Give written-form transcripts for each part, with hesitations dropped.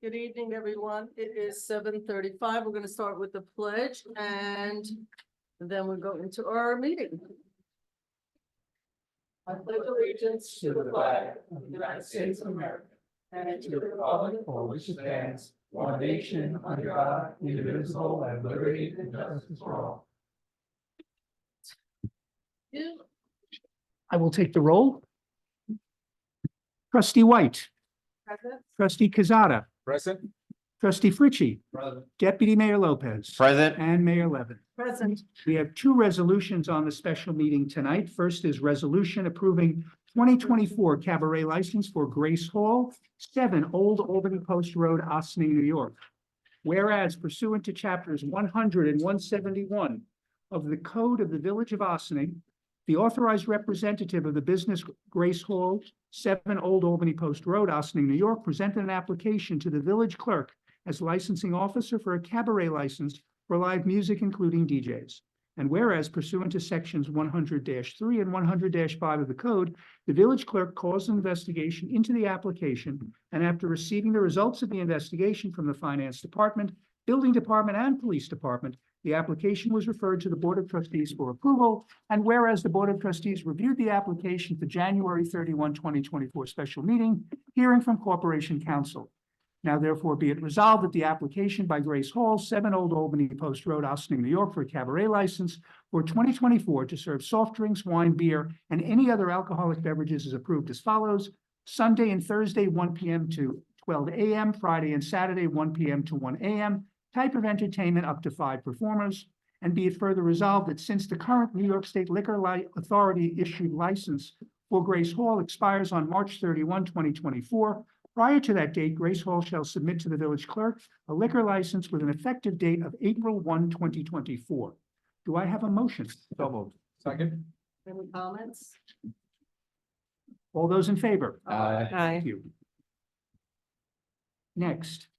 Good evening, everyone. It is 7:35. We're going to start with the pledge and then we'll go into our meeting. I pledge allegiance to the flag of the United States of America and to the republic for which it stands, one nation under God, indivisible, and liberty and justice for all. I will take the roll. Trustee White, Present. trustee Kazada, Present. trustee Fritchie, Present. deputy mayor Lopez. Present. And Mayor Levin. Present. We have two resolutions on the special meeting tonight. First is resolution approving 2024 cabaret license for Grace Hall, 7 Old Albany Post Road, Ossining, New York. Whereas pursuant to chapters 100 and 171 of the Code of the Village of Ossining, the authorized representative of the business Grace Hall, 7 Old Albany Post Road, Ossining, New York, presented an application to the village clerk as licensing officer for a cabaret license for live music, including DJs. And whereas pursuant to sections 100-3 and 100-5 of the code, the village clerk caused an investigation into the application, and after receiving the results of the investigation from the finance department, building department, and police department, the application was referred to the Board of Trustees for approval. And whereas the Board of Trustees reviewed the application at the January 31, 2024 special meeting, hearing from Corporation Counsel. Now therefore be it resolved that the application by Grace Hall, 7 Old Albany Post Road, Ossining, New York, for a cabaret license for 2024 to serve soft drinks, wine, beer, and any other alcoholic beverages is approved as follows: Sunday and Thursday, 1 p.m. to 12 a.m., Friday and Saturday, 1 p.m. to 1 a.m., type of entertainment up to 5 performers. And be it further resolved that since the current New York State Liquor Authority issued license for Grace Hall expires on March 31, 2024, prior to that date, Grace Hall shall submit to the village clerk a liquor license with an effective date of April 1, 2024. Do I have a motion? So moved. Second. Any comments? All those in favor? Aye. Thank you. Next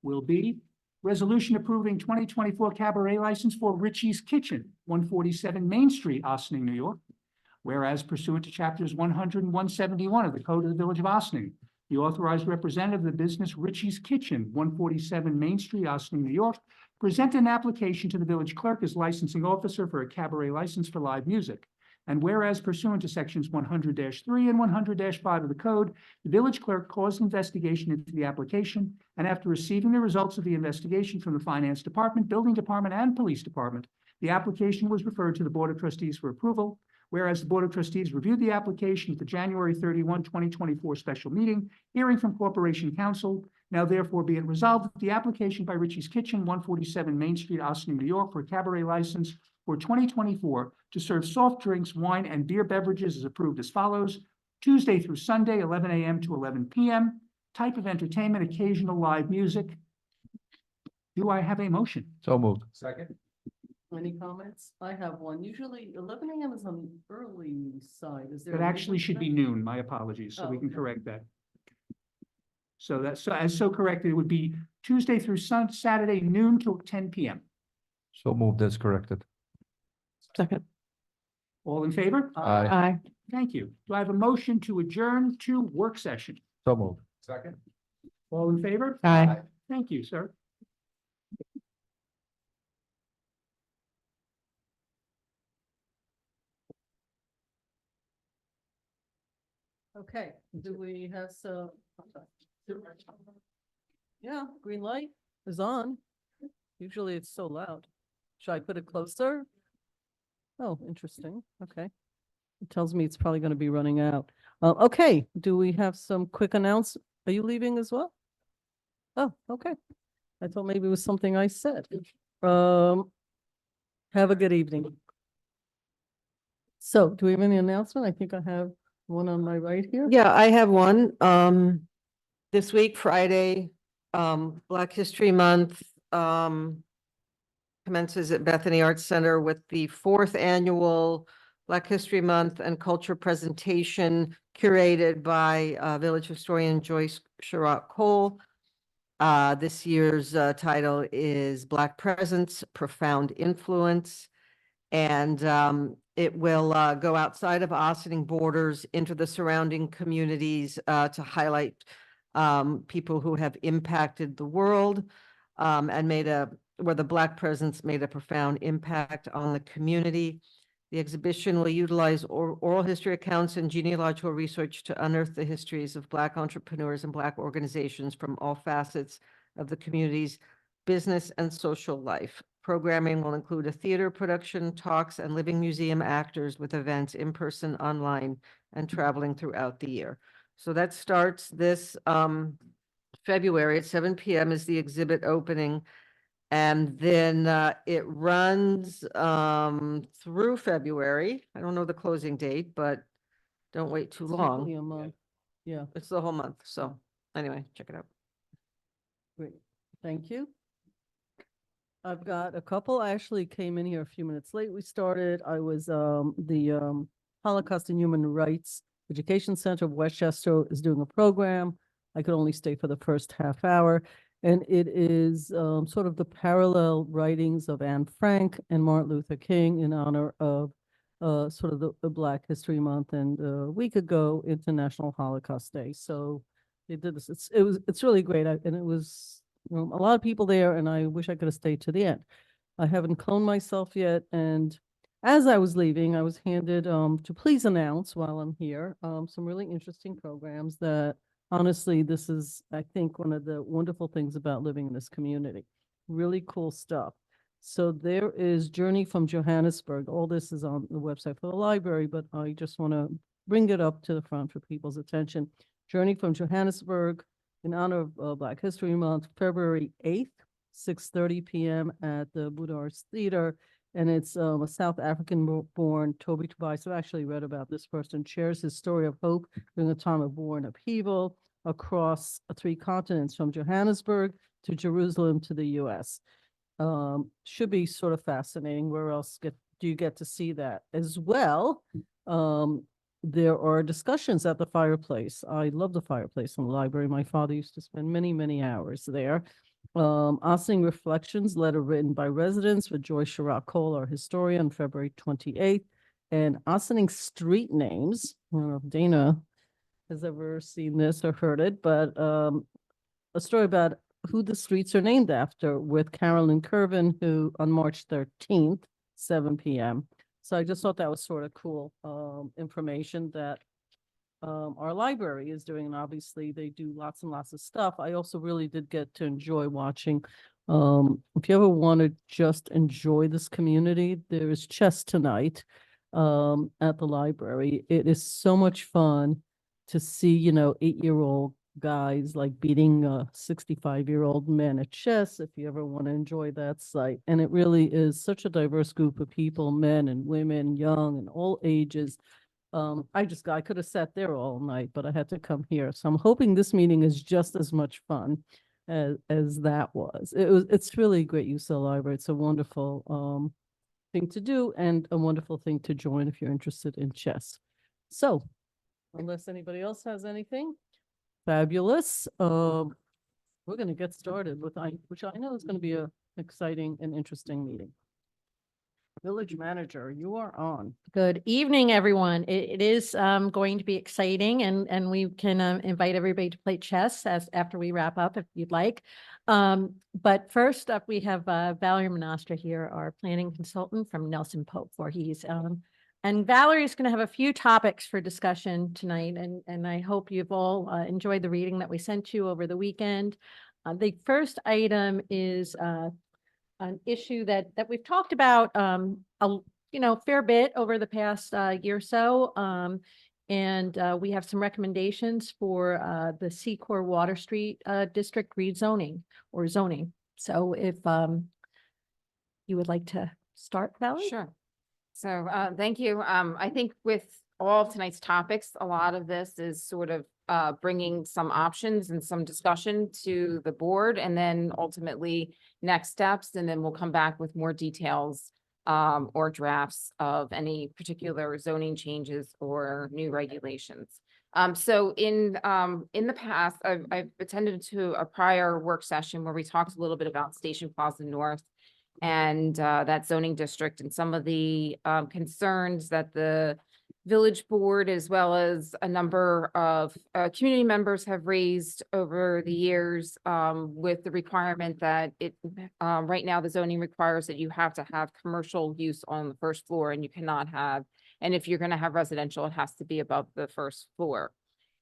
will be resolution approving 2024 cabaret license for Richie's Kitchen, 147 Main Street, Ossining, New York. Whereas pursuant to chapters 100 and 171 of the Code of the Village of Ossining, the authorized representative of the business Richie's Kitchen, 147 Main Street, Ossining, New York, presented an application to the village clerk as licensing officer for a cabaret license for live music. And whereas pursuant to sections 100-3 and 100-5 of the code, the village clerk caused investigation into the application, and after receiving the results of the investigation from the finance department, building department, and police department, the application was referred to the Board of Trustees for approval. Whereas the Board of Trustees reviewed the application at the January 31, 2024 special meeting, hearing from Corporation Counsel. Now therefore be it resolved that the application by Richie's Kitchen, 147 Main Street, Ossining, New York, for a cabaret license for 2024 to serve soft drinks, wine, and beer beverages is approved as follows: Tuesday through Sunday, 11 a.m. to 11 p.m. Type of entertainment, occasional live music. Do I have a motion? So moved. Second. Any comments? I have one. Usually 11 a.m. is on the early side. Is there? It a actually reason should for be that? noon. My apologies. So Oh, we can okay. correct that. So that's so corrected. It would be Tuesday through Saturday, noon to 10 p.m. So moved as corrected. Second. All in favor? Aye. Aye. Thank you. Do I have a motion to adjourn to work session? So moved. Second. All in favor? Aye. Thank you, sir. Okay, do we have some? Yeah, green light is on. Usually it's so loud. Should I put it closer? Oh, interesting. Okay. It tells me it's probably going to be running out. Okay, do we have some quick announce? Are you leaving as well? Oh, okay. I thought maybe it was something I said. Have a good evening. So do we have any announcement? I think I have one on my right here. Yeah, I have one. This week, Friday, Black History Month, commences at Bethany Arts Center with the 4th annual Black History Month and Culture presentation curated by village historian Joyce Sherrock Cole. This year's title is Black Presence, Profound Influence. And it will go outside of Ossining borders into the surrounding communities to highlight people who have impacted the world, and where the Black presence made a profound impact on the community. The exhibition will utilize oral history accounts and genealogical research to unearth the histories of Black entrepreneurs and Black organizations from all facets of the community's business and social life. Programming will include a theater production, talks, and living museum actors with events in person, online, and traveling throughout the year. So that starts this February at 7 p.m. is the exhibit opening. And then it runs through February. I don't know the closing date, but don't wait too It's usually long. a month. Yeah, It's the whole month. So anyway, check it out. great. Thank you. I've got a couple. I actually came in here a few minutes late. We started. I was the Holocaust and Human Rights Education Center of Westchester is doing a program. I could only stay for the first half hour. And it is sort of the parallel writings of Anne Frank and Martin Luther King in honor of sort of the Black History Month and a week ago, International Holocaust Day. So they did this. It's really great. And it was a lot of people there, and I wish I could have stayed to the end. I haven't cloned myself yet. And as I was leaving, I was handed to please announce while I'm here some really interesting programs that honestly, this is, I think, one of the wonderful things about living in this community. Really cool stuff. So there is Journey from Johannesburg. All this is on the website for the library, but I just want to bring it up to the front for people's attention. Journey from Johannesburg in honor of Black History Month, February 8th, 6:30 p.m. at the Voo Ws Theater. And it's a South African-born Toby Tobias. I've actually read about this person, shares his story of hope during a time of war and upheaval across 3 continents, from Johannesburg to Jerusalem to the U.S. Should be sort of fascinating. Where else do you get to see that as well? There are discussions at the fireplace. I love the fireplace in the library. My father used to spend many, many hours there. Ossining Reflections, letter written by residents with Joyce Sherrock Cole, our historian, February 28th. And Ossining Street Names. I don't know if Dana has ever seen this or heard it, but a story about who the streets are named after with Carolyn Curvin, who on March 13th, 7 p.m. So I just thought that was sort of cool information that our library is doing. And obviously they do lots and lots of stuff. I also really did get to enjoy watching. If you ever want to just enjoy this community, there is chess tonight at the library. It is so much fun to see, 8-year-old guys like beating 65-year-old men at chess, if you ever want to enjoy that site. And it really is such a diverse group of people, men and women, young and all ages. I could have sat there all night, but I had to come here. So I'm hoping this meeting is just as much fun as that was. It's really great use of the library. It's a wonderful thing to do and a wonderful thing to join if you're interested in chess. So unless anybody else has anything, fabulous. We're going to get started with which I know is going to be an exciting and interesting meeting. Village Manager, you are on. Good evening, everyone. It is going to be exciting, and we can invite everybody to play chess after we wrap up if you'd like. But first up, we have Valerie Monastra here, our planning consultant from Nelson Pope Voorhees. And Valerie is going to have a few topics for discussion tonight, and I hope you've all enjoyed the reading that we sent you over the weekend. The first item is an issue that we've talked about fair bit over the past year or so. And we have some recommendations for the Secor Water Street District rezoning or zoning. So if you would like to start, Valerie? Sure. So thank you. I think with all of tonight's topics, a lot of this is sort of bringing some options and some discussion to the board, and then ultimately next steps, and then we'll come back with more details or drafts of any particular zoning changes or new regulations. So in the past, I've attended to a prior work session where we talked a little bit about Station Plaza North and that zoning district and some of the concerns that the village board as well as a number of community members have raised over the years with the requirement that right now the zoning requires that you have to have commercial use on the first floor and you cannot have, and if you're going to have residential, it has to be above the first floor.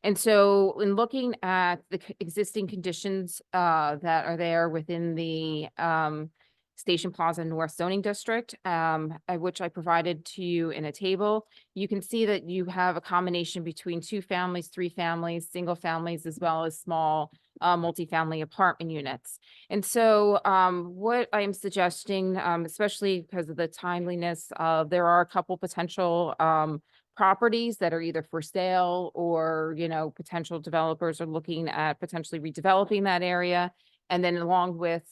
And so in looking at the existing conditions that are there within the Station Plaza North zoning district, which I provided to you in a table, you can see that you have a combination between 2 families, 3 families, single families, as well as small multifamily apartment units. And so what I am suggesting, especially because of the timeliness of, there are a couple potential properties that are either for sale or, potential developers are looking at potentially redeveloping that area. And then along with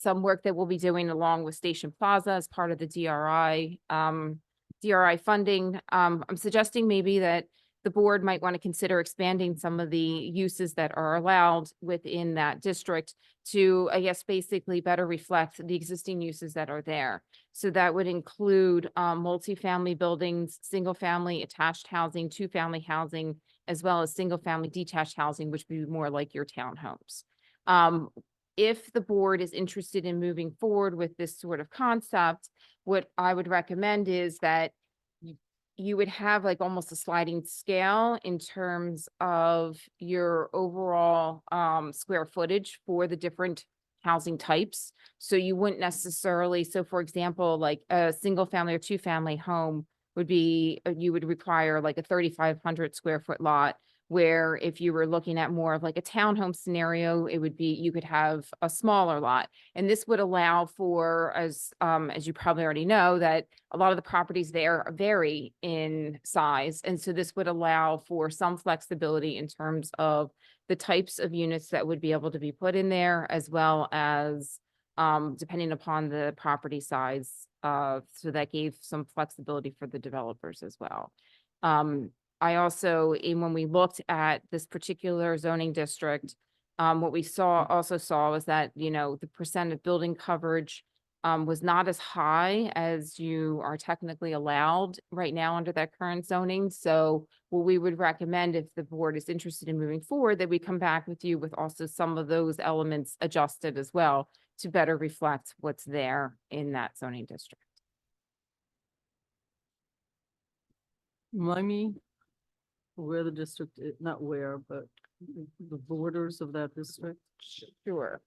some work that we'll be doing along with Station Plaza as part of the DRI funding. I'm suggesting maybe that the board might want to consider expanding some of the uses that are allowed within that district to, I guess, basically better reflect the existing uses that are there. So that would include multifamily buildings, single-family attached housing, 2-family housing, as well as single-family detached housing, which would be more like your townhomes. If the board is interested in moving forward with this sort of concept, what I would recommend is that you would have like almost a sliding scale in terms of your overall square footage for the different housing types. So you wouldn't necessarily, so for example, like a single family or 2-family home would be, you would require like a 3,500 square foot lot, where if you were looking at more of like a townhome scenario, it would be, you could have a smaller lot. And this would allow for, as you probably already know, that a lot of the properties there vary in size. And so this would allow for some flexibility in terms of the types of units that would be able to be put in there, as well as depending upon the property size. So that gave some flexibility for the developers as well. I also, when we looked at this particular zoning district, what we also saw was that, the percent of building coverage was not as high as you are technically allowed right now under that current zoning. So what we would recommend, if the board is interested in moving forward, that we come back with you with also some of those elements adjusted as well to better reflect what's there in that zoning district. Remind me where the district, not where, but the borders of that district? Sure.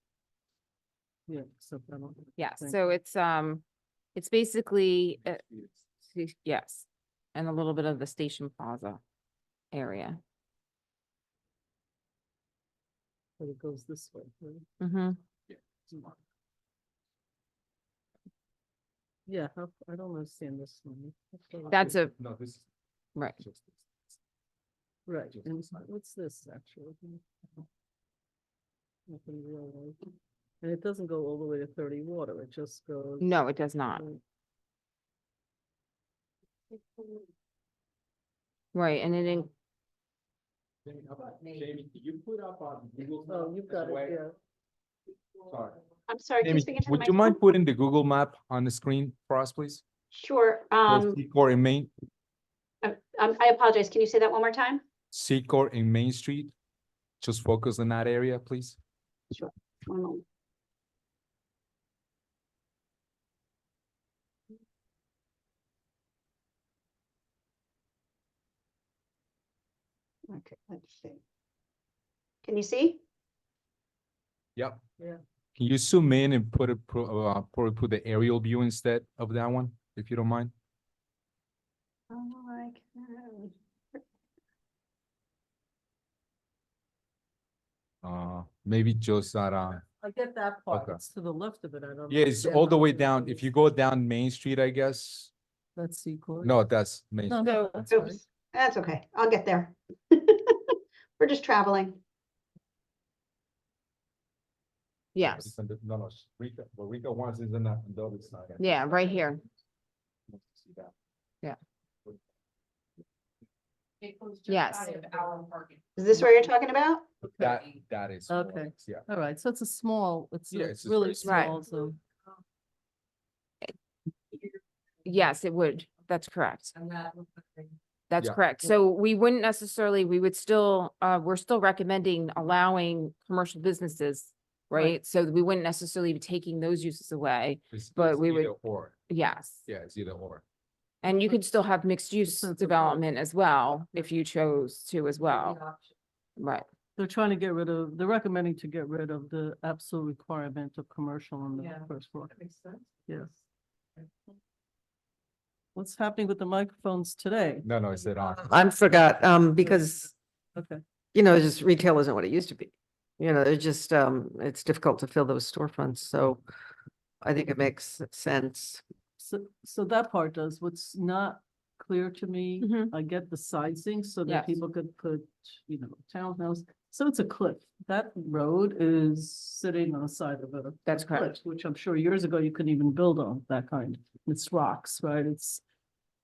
Yeah, so I don't. Yeah, Thank so it's basically, yes, and a little bit of the Station Plaza area. But it goes this way, right? Mm-hmm. Yeah, I don't understand this one. That's a, No, this is right. just. Right, just and this side. what's this actually? Nothing real, right? And it doesn't go all the way to 30 water, it just goes. No, it does not. Right, and it, Jamie, can you put up on Google? Oh, you've got it, Way- yeah. Sorry. I'm sorry, can you Jamie, speak into the would you microphone? mind putting the Google map on the screen for us, please? Sure. Secor in Main, I apologize. Can you say that one more time? Secor in Main Street. Just focus on that area, please. One moment. Okay, let's see. Can you see? Yep. Yeah. Can you zoom in and put put the aerial view instead of that one, if you don't mind? Oh, I can. Maybe just that, I get that part, Okay. it's to the left of it, I don't. yeah, it's understand all the how way it down. goes. If you go down Main Street, I guess. That's Secor. No, that's Main. No, Street. no, that's right. Oops, that's okay. I'll get there. We're just traveling. yes, It's on the- No, no, Rika, well, Rika wants is on the other side. yeah, right here. See that? Yes. Is this what you're talking about? That is. more Okay. like- Yeah. All right, so it's a small, it's Yeah, a it's just really very small. small, so. Yes, it would. That's correct. And that. That's Yeah. correct. So we wouldn't necessarily, we would still, we're still recommending allowing commercial businesses, right? So we wouldn't necessarily be taking those uses away. But we would- either or. Yes. Yeah, it's either or. And you could still have mixed use Sense of both. development as well, if you chose to as well. Right. They're trying to get rid of, they're recommending to get rid of the absolute requirement of commercial on the first floor. Makes sense. Yes. What's happening with the microphones today? No, I said on. I forgot, because, Okay, just retail isn't what it used to be. They're just, it's difficult to fill those storefronts, so I think it makes sense. so that part does. What's not clear to me, Mhm. I get the sizing so that Yes. people could put, townhouse. So it's a cliff. That road is sitting on the side of a. That's a cliff, correct. Which I'm sure years ago you couldn't even build on that kind. It's rocks, right? It's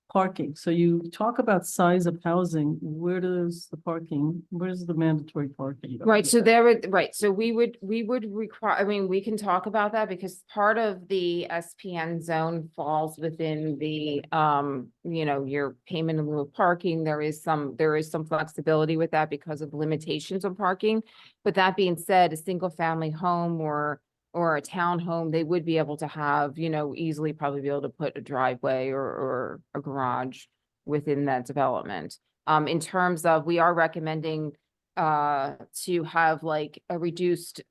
parking. So you talk about size of housing. Where does the parking, where's the mandatory parking? go? Right, so there would, right, so we would require, I mean, we can talk about that because part of the SPN zone falls within the, your payment in lieu of parking. There is some flexibility with that because of limitations on parking. But that being said, a single family home or a townhome, they would be able to have, easily probably be able to put a driveway or a garage within that development. In terms of, we are recommending to have like a reduced,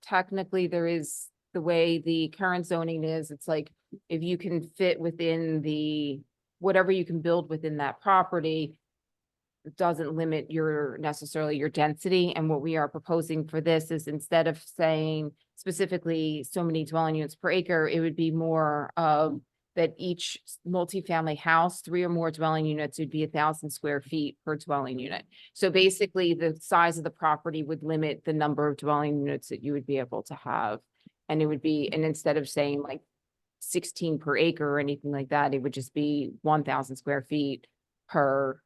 technically there is the way the current zoning is, it's like if you can fit within whatever you can build within that property, it doesn't limit necessarily your density. And what we are proposing for this is instead of saying specifically so many dwelling units per acre, it would be more of that each multifamily house, 3 or more dwelling units would be 1,000 square feet per dwelling unit. So basically the size of the property would limit the number of dwelling units that you would be able to have. And it would be, and instead of saying like 16 per acre or anything like that, it would just be 1,000 square feet per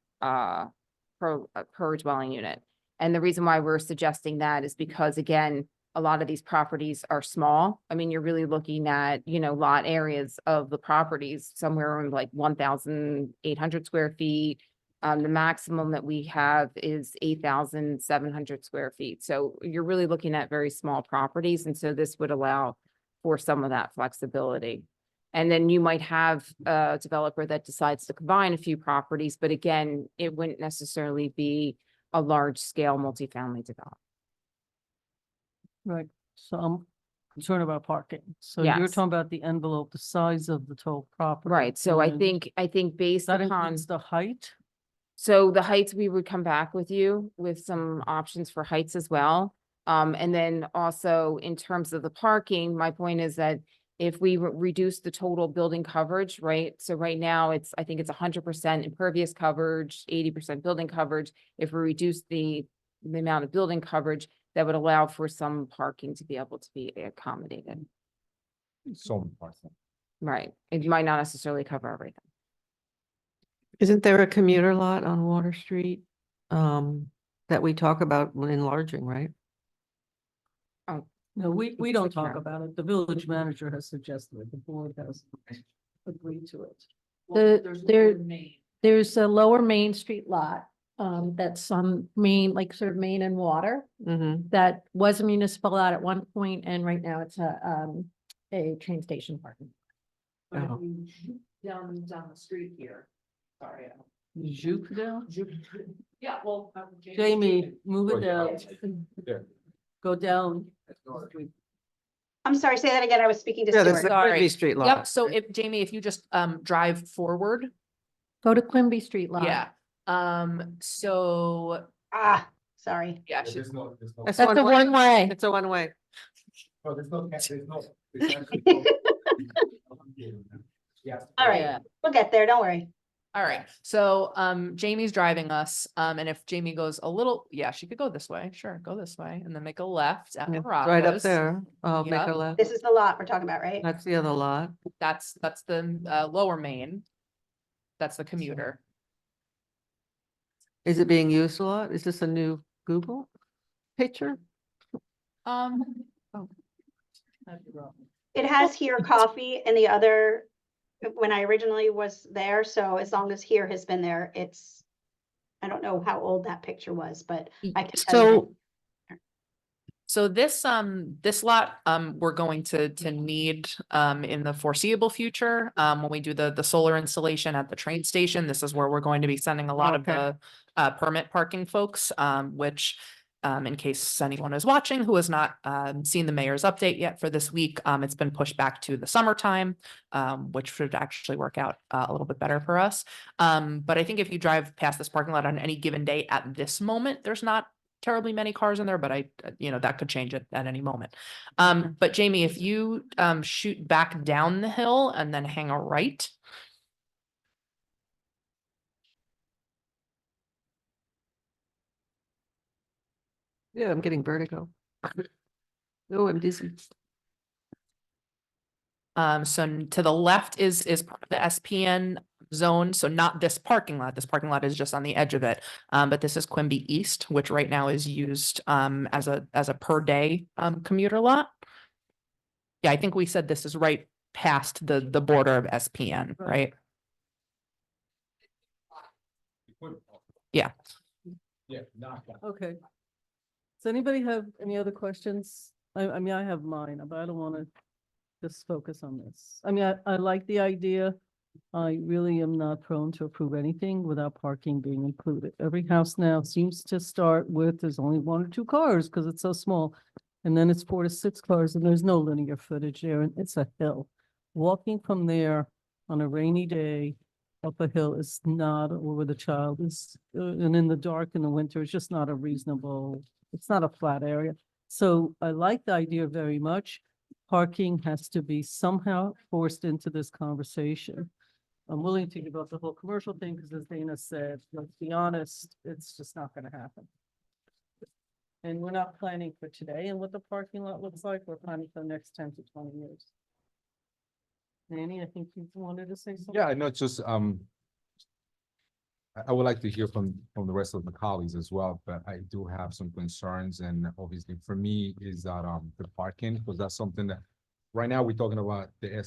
dwelling unit. And the reason why we're suggesting that is because, again, a lot of these properties are small. I mean, you're really looking at, lot areas of the properties somewhere around like 1,800 square feet. The maximum that we have is 8,700 square feet. So you're really looking at very small properties. And so this would allow for some of that flexibility. And then you might have a developer that decides to combine a few properties, but again, it wouldn't necessarily be a large scale multifamily development. Right, so I'm concerned about parking. So you're Yes. talking about the envelope, the size of the total property. Right, so I and think based That upon, includes the height? so the heights, we would come back with you with some options for heights as well. And then also in terms of the parking, my point is that if we reduce the total building coverage, right? So right now I think it's 100% impervious coverage, 80% building coverage. If we reduce the amount of building coverage, that would allow for some parking to be able to be accommodated. So parcel. Right, it might not necessarily cover everything. Isn't there a commuter lot on Water Street that we talk about enlarging, right? No, we don't talk No. about it. The village manager has suggested it. The board has agreed to it. There's a lower Main Street lot, that's on Main, like sort of Main and Water. Mm-hmm. That was a municipal lot at one point, and right now it's a train station parking. Oh. Down the street here. Sorry. Juke down? Yeah, well. Jamie, move Oh, it yeah. down. Yeah. Go down. I'm sorry, say that again. I was speaking to Yeah, there's Stuart. the Quimby Street lot. Yep, so if, Jamie, if you just drive forward, Go to Quimby Street lot. yeah. So, Ah, sorry. yeah, There's no. That's That's a one way. It's a one way. Oh, there's no. Yeah. All right, Yeah. we'll get there. Don't worry. all right, so Jamie's driving us, and if Jamie goes a little, yeah, she could go this way, sure, go this way, and then make a left at Yeah, right up Morocco's. there. Oh, make a Yep. left. This is the lot we're talking about, right? That's the other lot. That's the lower Main. That's the commuter. Is it being used a lot? Is this a new Google picture? Um, It has here coffee and the other when I originally was there, so as long as here has been there, I don't know how old that picture was, but I can tell you. So this lot, we're going to need, in the foreseeable future, when we do the solar installation at the train station, this is where we're going to be sending a lot of Okay. the, permit parking folks, which, in case anyone is watching who has not, seen the mayor's update yet for this week, it's been pushed back to the summertime, which should actually work out, a little bit better for us. But I think if you drive past this parking lot on any given day at this moment, there's not terribly many cars in there, but that could change at any moment. But Jamie, if you shoot back down the hill and then hang a right. Yeah, I'm getting vertigo. Oh, I'm dizzy. To the left is part of the SPN zone, so not this parking lot. This parking lot is just on the edge of it. But this is Quimby East, which right now is used as a per day commuter lot. Yeah, I think we said this is right past the border of SPN, right? Yeah. Yeah, not that. Okay. Does anybody have any other questions? I mean, I have mine, but I don't want to just focus on this. I mean, I like the idea. I really am not prone to approve anything without parking being included. Every house now seems to start with, there's only 1 or 2 cars because it's so small. And then it's 4 to 6 cars and there's no linear footage there and it's a hill. Walking from there on a rainy day up a hill is not, or with a child is, and in the dark in the winter, it's just not a reasonable, it's not a flat area. So I like the idea very much. Parking has to be somehow forced into this conversation. I'm willing to give up the whole commercial thing because as Dana said, let's be honest, it's just not gonna happen. And we're not planning for today and what the parking lot looks like. We're planning for the next 10 to 20 years. Danny, I think you wanted to say something? Yeah, I know, it's just, I would like to hear from the rest of the colleagues as well, but I do have some concerns, and obviously for me is that, the parking, because that's something that, right now, we're talking about the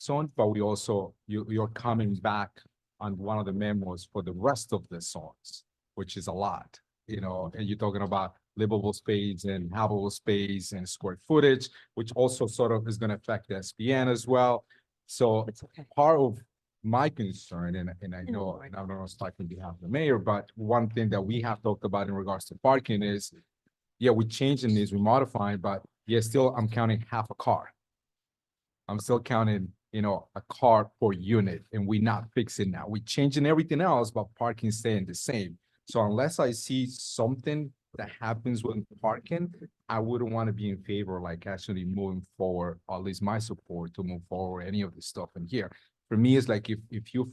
zone, but we also, you're coming back on one of the memos for the rest of the zones, which is a lot, and you're talking about livable space and habitable space and square footage, which also sort of is gonna affect the SPN as well. So It's okay. part of my concern, and I know, and I don't know, if I can behalf of the mayor, but one thing that we have talked about in regards to parking is, yeah, we're changing this, we're modifying, but yeah, still, I'm counting half a car. I'm still counting, a car per unit, and we're not fixing that. We're changing everything else, but parking staying the same. So unless I see something that happens with parking, I wouldn't want to be in favor, like actually moving forward, or at least my support to move forward any of this stuff in here. For me, it's like if you're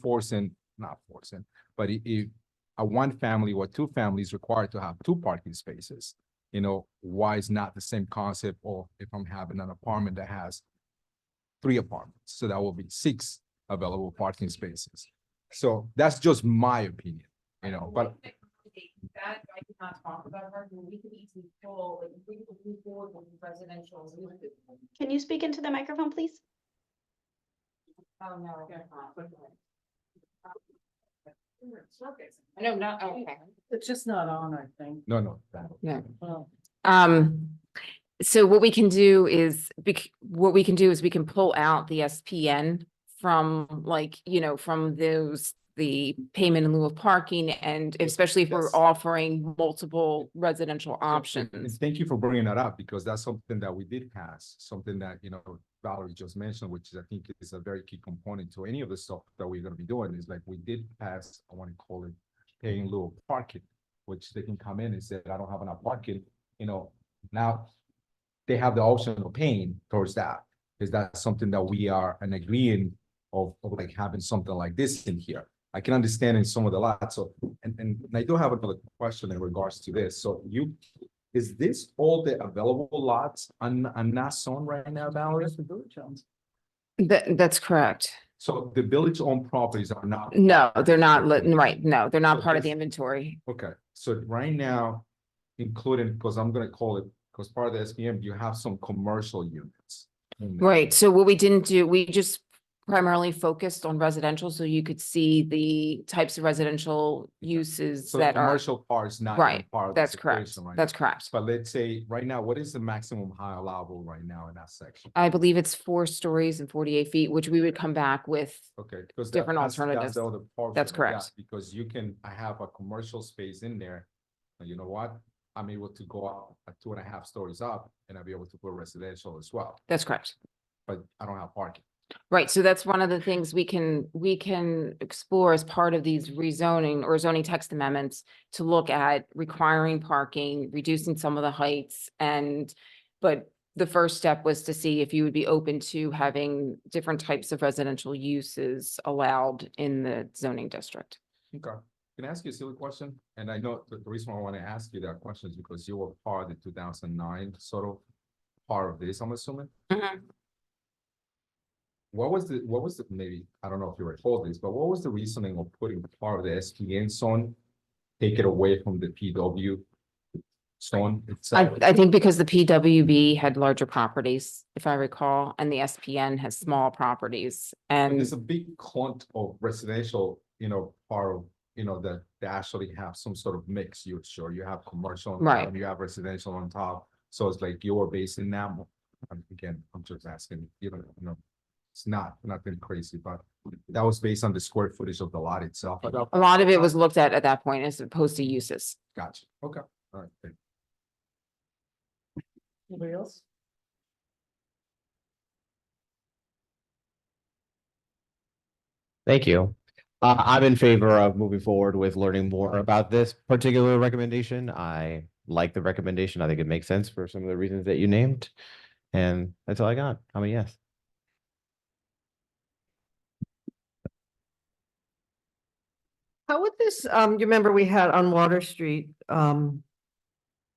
not forcing, but if a 1 family or 2 families required to have 2 parking spaces, why is not the same concept? Or if I'm having an apartment that has 3 apartments, so that will be 6 available parking spaces. So that's just my opinion, but. That I cannot talk about her, we could easily pull, like, we could move forward with residential. Can you speak into the microphone, please? Oh, no. No, not, okay. It's just not on, I think. No. Yeah. Well, So what we can do is, we can pull out the SPN from from the payment in lieu of parking, and especially if we're Yes. offering multiple residential And options. thank you for bringing that up, because that's something that we did pass, something that, Valerie just mentioned, which is, I think, is a very key component to any of the stuff that we're gonna be doing, is like, we did pass, I want to call it paying in lieu of parking, which they can come in and say, I don't have enough parking, now they have the option of paying towards that. Is that something that we are an agreeing of like having something like this in here? I can understand in some of the lots. So, and I do have another question in regards to this. So is this all the available lots on that zone right now, Valerie? that's the village owns. That's correct. So the village-owned properties are not. No, they're not, right, no, they're not So part of the this- inventory. Okay, so right now, including, because I'm gonna call it, because part of the SPM, you have some commercial units. in there. Right, so what we didn't do, we just primarily focused on residential, so you could see the types of residential uses So the that are, commercial part is not even right, part of that's this correct, equation right that's now. correct. But let's say, right now, what is the maximum high allowable right now in that section? I believe it's 4 stories and 48 feet, which we would come back with. Okay, because different that's alternatives. the other part. That's that I got, correct. Because I have a commercial space in there, and you know what? I'm able to go up at 2.5 stories up, and I'll be able to put residential as well, That's correct. but I don't have parking. Right, so that's one of the things we can explore as part of these rezoning or zoning text amendments to look at requiring parking, reducing some of the heights but the first step was to see if you would be open to having different types of residential uses allowed in the zoning district. Okay. Can I ask you a silly question? And I know the reason why I want to ask you that question is because you were part of the 2009 sort of part of this, I'm assuming. What was the, maybe, I don't know if you recall this, but what was the reasoning of putting part of the SPN zone, take it away from the PW zone itself? I think because the PWB had larger properties, if I recall, and the SPN has small properties. But And there's a big clump of residential, part of, that they actually have some sort of mix use, or you have commercial on Right. top, you have residential on top. So it's like you're basing that, again, I'm just asking, it's not, nothing crazy, but that was based on the square footage of the lot itself. a lot of it was looked at that point as opposed to uses. Gotcha, okay, all right. Thank you. Anybody else? Thank you. I'm in favor of moving forward with learning more about this particular recommendation. I like the recommendation. I think it makes sense for some of the reasons that you named. And that's all I got. I'm a yes. How would this, you remember we had on Water Street, on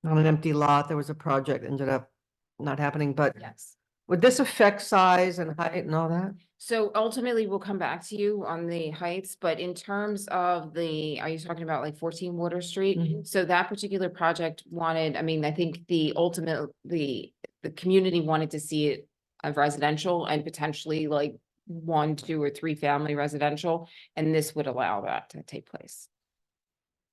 an empty lot, there was a project ended up not happening, but Yes. would this affect size and height and all that? So ultimately, we'll come back to you on the heights, but in terms of are you talking about like 14 Water Street? Mhm. So that particular project wanted, I think the community wanted to see it as residential and potentially like 1, 2, or 3 family residential, and this would allow that to take place.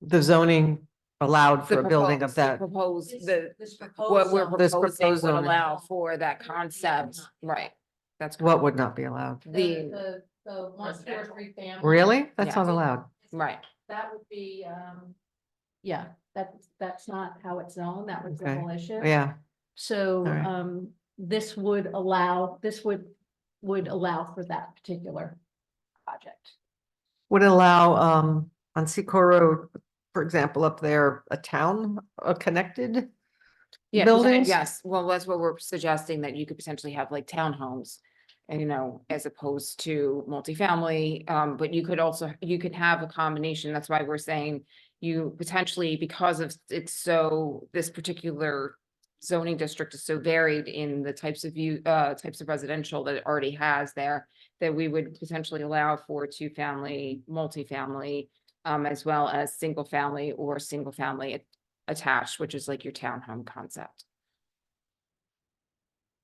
The zoning allowed for a building of that. What we're This proposing proposed would zoning. allow for that concept, right? That's What correct. would not be allowed? The, The 1, 2, or 3 family. Really? That's Yeah. not allowed. right, That would be, yeah, that's not how it's zoned. That was the Okay. whole issue. Yeah, So, Alright. this would allow for that particular project. would allow, on Secor Road, for example, up there, a town, connected yeah, buildings? yes, well, that's what we're suggesting, that you could potentially have like townhomes. And as opposed to multifamily, but you could have a combination, that's why we're saying you potentially, because of this particular zoning district is so varied in the types of residential that it already has there, that we would potentially allow for 2-family, multifamily, as well as single family or single family attached, which is like your townhome concept.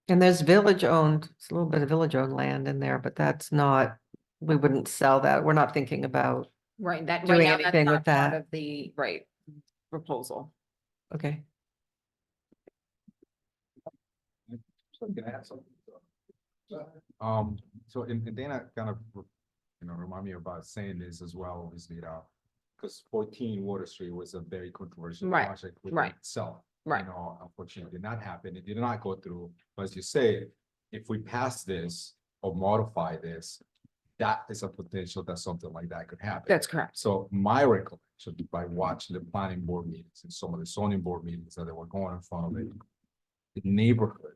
And there's village owned, it's a little bit of village owned land in there, but that's not, we wouldn't sell that. We're not thinking about, Right, that, right Doing now, that's anything with not part that. of the, right, proposal. okay. So can I add something? So and Dana kind of, remind me about saying this as well, obviously, because 14 Water Street was a very controversial Right, project within right, itself. right. Unfortunately, it did not happen. It did not go through. But as you say, if we pass this or modify this, that is a potential that something like that could happen. That's correct. So my recollection by watching the planning board meetings and some of the zoning board meetings that they were going in front of it, the neighborhood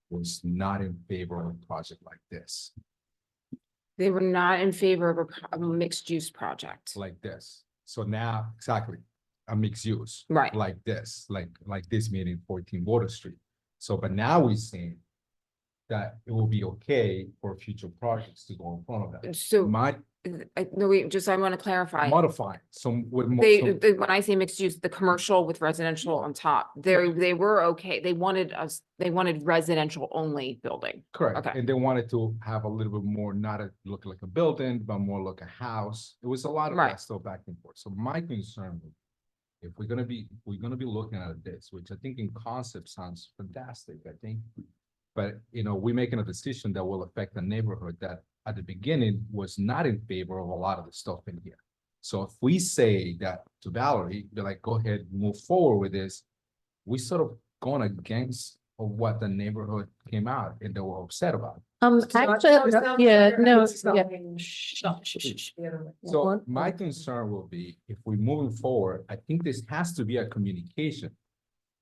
was not in favor of a project like this, They were not in favor of a mixed use project. like this. So now, exactly, a mixed use. Right. Like this, like this meeting 14 Water Street. So, but now we're seeing that it will be okay for future projects to go in front of that. So, My no, wait, just, I want to clarify. modifying some with. When I say mixed use, the commercial with residential on top, they were okay. They wanted residential only building. Correct. Okay. And they wanted to have a little bit more, not a look like a building, but more like a house. It was a lot of Right. that still back and forth. So my concern, if we're gonna be looking at this, which I think in concept sounds fantastic, I think. But, we're making a decision that will affect the neighborhood that at the beginning was not in favor of a lot of the stuff in here. So if we say that to Valerie, be like, go ahead, move forward with this, we sort of going against of what the neighborhood came out and they were upset about. Actually, yeah, no, yeah. So my concern will be if we're moving forward, I think this has to be a communication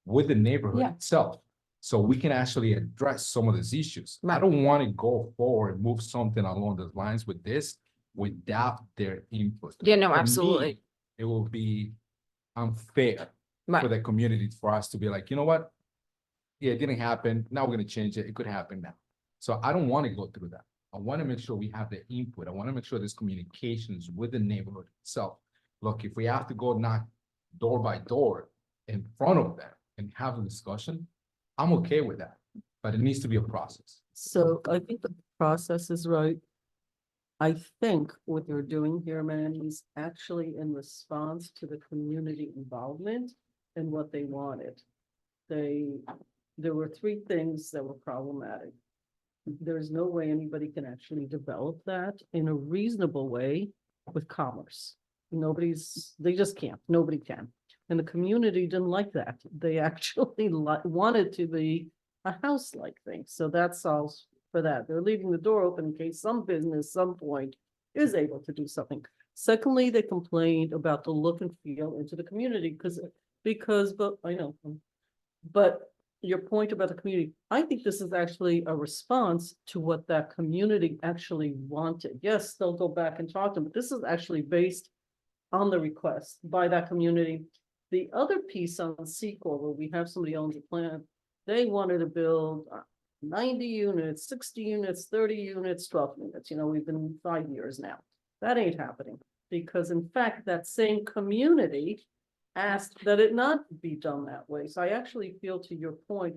with the neighborhood Yeah. itself. So we can actually address some of these issues. I Right. don't want to go forward, move something along those lines with this without their input. Yeah, no, For me, absolutely. It will be unfair for Right. the community for us to be like, you know what? Yeah, it didn't happen. Now we're gonna change it. It could happen now. So I don't want to go through that. I want to make sure we have the input. I want to make sure there's communications with the neighborhood itself. Look, if we have to go knock door by door in front of them and have a discussion, I'm okay with that, but it needs to be a process. So I think the process is right. I think what they're doing here, Manny, is actually in response to the community involvement and what they wanted. There were three things that were problematic. There's no way anybody can actually develop that in a reasonable way with commerce. They just can't, nobody can. And the community didn't like that. They actually wanted to be a house-like thing. So that solves for that. They're leaving the door open in case some business, some point is able to do something. Secondly, they complained about the look and feel into the community but I know. But your point about the community, I think this is actually a response to what that community actually wanted. Yes, they'll go back and talk to them, but this is actually based on the request by that community. The other piece on Secor, where we have somebody owns a plant, they wanted to build 90 units, 60 units, 30 units, 12 units. We've been 5 years now. That ain't happening because in fact, that same community asked that it not be done that way. So I actually feel to your point,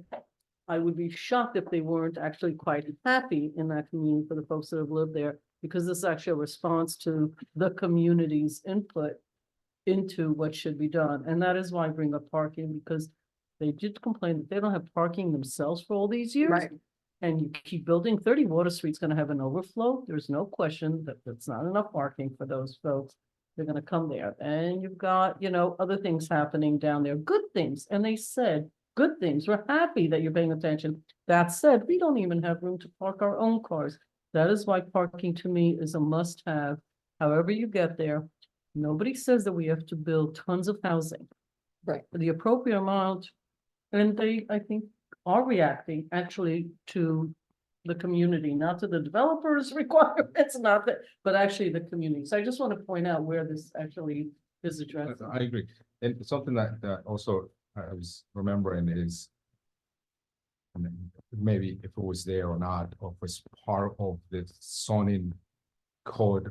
I would be shocked if they weren't actually quite happy in that community for the folks that have lived there, because this is actually a response to the community's input into what should be done. And that is why I bring up parking, because they did complain that they don't have parking themselves for all these years. Right. And you keep building 30 Water Street's gonna have an overflow. There's no question that that's not enough parking for those folks. They're gonna come there. And you've got, other things happening down there, good things. And they said, good things. We're happy that you're paying attention. That said, we don't even have room to park our own cars. That is why parking to me is a must-have. However you get there, nobody says that we have to build tons of housing. Right. For the appropriate amount, and they, I think, are reacting actually to the community, not to the developers' requirements, not that, but actually the community. So I just want to point out where this actually is addressed. I agree. And something that also I was remembering is, I mean, maybe if it was there or not, or was part of the zoning code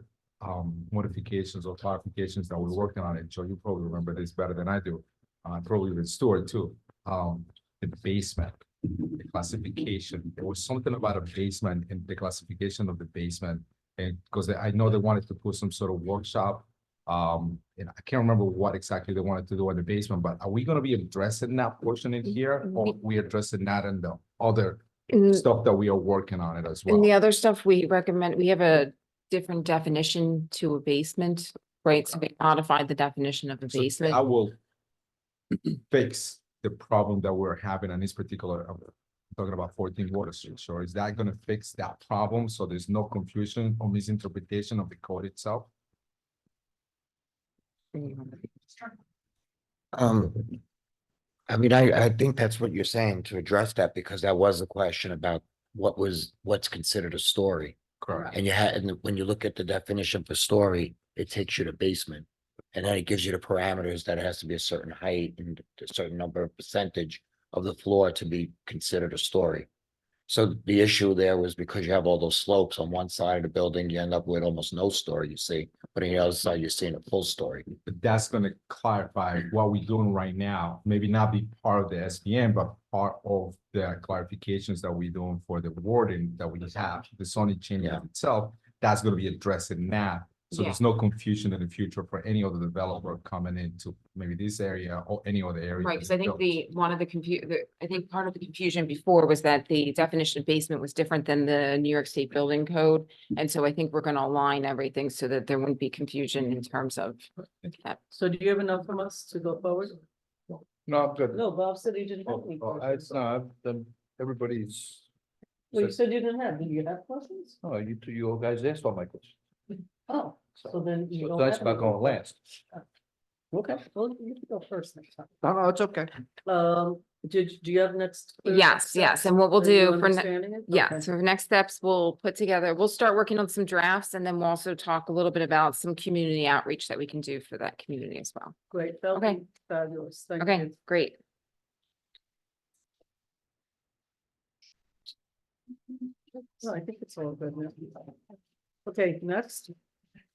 modifications or clarifications that we're working on it. Joe, you probably remember this better than I do. Probably with Stuart too. The basement, the classification. There was something about a basement and the classification of the basement. And because I know they wanted to put some sort of workshop. And I can't remember what exactly they wanted to do in the basement, but are we going to be addressing that portion in here, or we addressing that in the other stuff that we are working on it as well? And the other stuff we recommend, we have a different definition to a basement, right? So we modified the definition of a So basement. I will fix the problem that we're having on this particular, I'm talking about 14 Water Street. So is that going to fix that problem? So there's no confusion or misinterpretation of the code itself? I think that's what you're saying, to address that, because that was a question about what's considered a story. Correct. And when you look at the definition for story, it takes you to basement. And then it gives you the parameters that it has to be a certain height and a certain number of percentage of the floor to be considered a story. So the issue there was because you have all those slopes on one side of the building, you end up with almost no story, you see, but on the other side, you're seeing a full story. But that's gonna clarify what we're doing right now, maybe not be part of the SPM, but part of the clarifications that we're doing for the wording that we have, the zoning change Yeah. itself, that's gonna be addressed in that. So Yeah. there's no confusion in the future for any other developer coming into maybe this area or any other area. Right, because I think I think part of the confusion before was that the definition of basement was different than the New York State Building Code. And so I think we're gonna align everything so that there wouldn't be confusion in terms of that. So do you have enough from us to go forward? No, I'm good. No, Bob said he didn't have any. It's not, everybody's, Well, you said you didn't have, do you have questions? oh, you guys asked all my questions. Oh, so then you So don't. that's have not any. gonna last. Okay, well, you can go first next time. No, it's okay. Do you have next? clear Yes, yes, steps? and what we'll Are you do for understanding it? Yeah, Okay. so for next steps, we'll start working on some drafts and then we'll also talk a little bit about some community outreach that we can do for that community as well. Great, that'll Okay. be fabulous, thank Okay, you. great. No, I think it's all good now. Okay, next.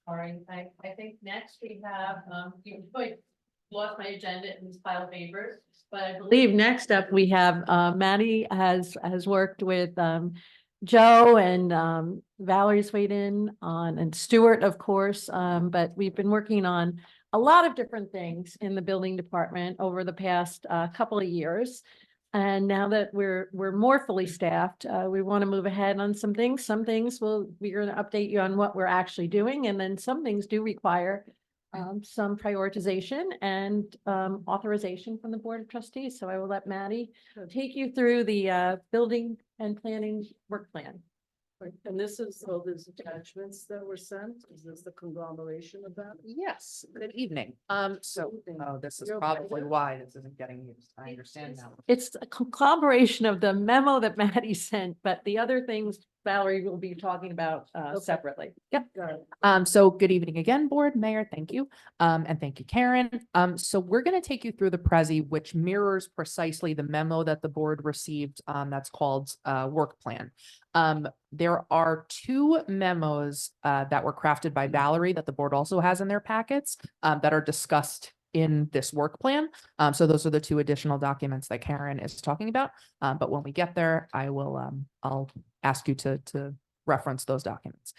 All right, I think next we have, you quite lost my agenda in these pile of papers, but I believe next up we have, Maddie has worked with, Joe and, Valerie's weighed in on, and Stuart, of course, but we've been working on a lot of different things in the building department over the past, couple of years. And now that we're more fully staffed, we want to move ahead on some things. Some things we're going to update you on what we're actually doing. And then some things do require some prioritization and authorization from the Board of Trustees. So I will let Maddie take you through the building and planning work plan. Right, and this is all these attachments that were sent, is this the conglomeration of that? Yes, good evening. So, oh, this is You're probably okay. why this isn't getting used. I understand now. It's a collaboration of the memo that Maddie sent, but the other things Valerie will be talking about separately. Yep. Got it. So good evening again, Board, Mayor, thank you. And thank you, Karen. So we're going to take you through the Prezi, which mirrors precisely the memo that the board received, that's called work plan. There are two memos that were crafted by Valerie that the board also has in their packets that are discussed in this work plan. So those are the two additional documents that Karen is talking about. But when we get there, I'll ask you to reference those documents.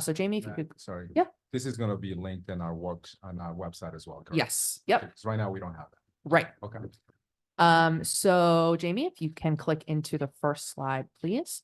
So Jamie, if you could. Sorry. Yeah. This is gonna be linked in our works on our website as well, correct? Yes, yep, Because right now we don't have that. right. Okay. So Jamie, if you can click into the first slide, please.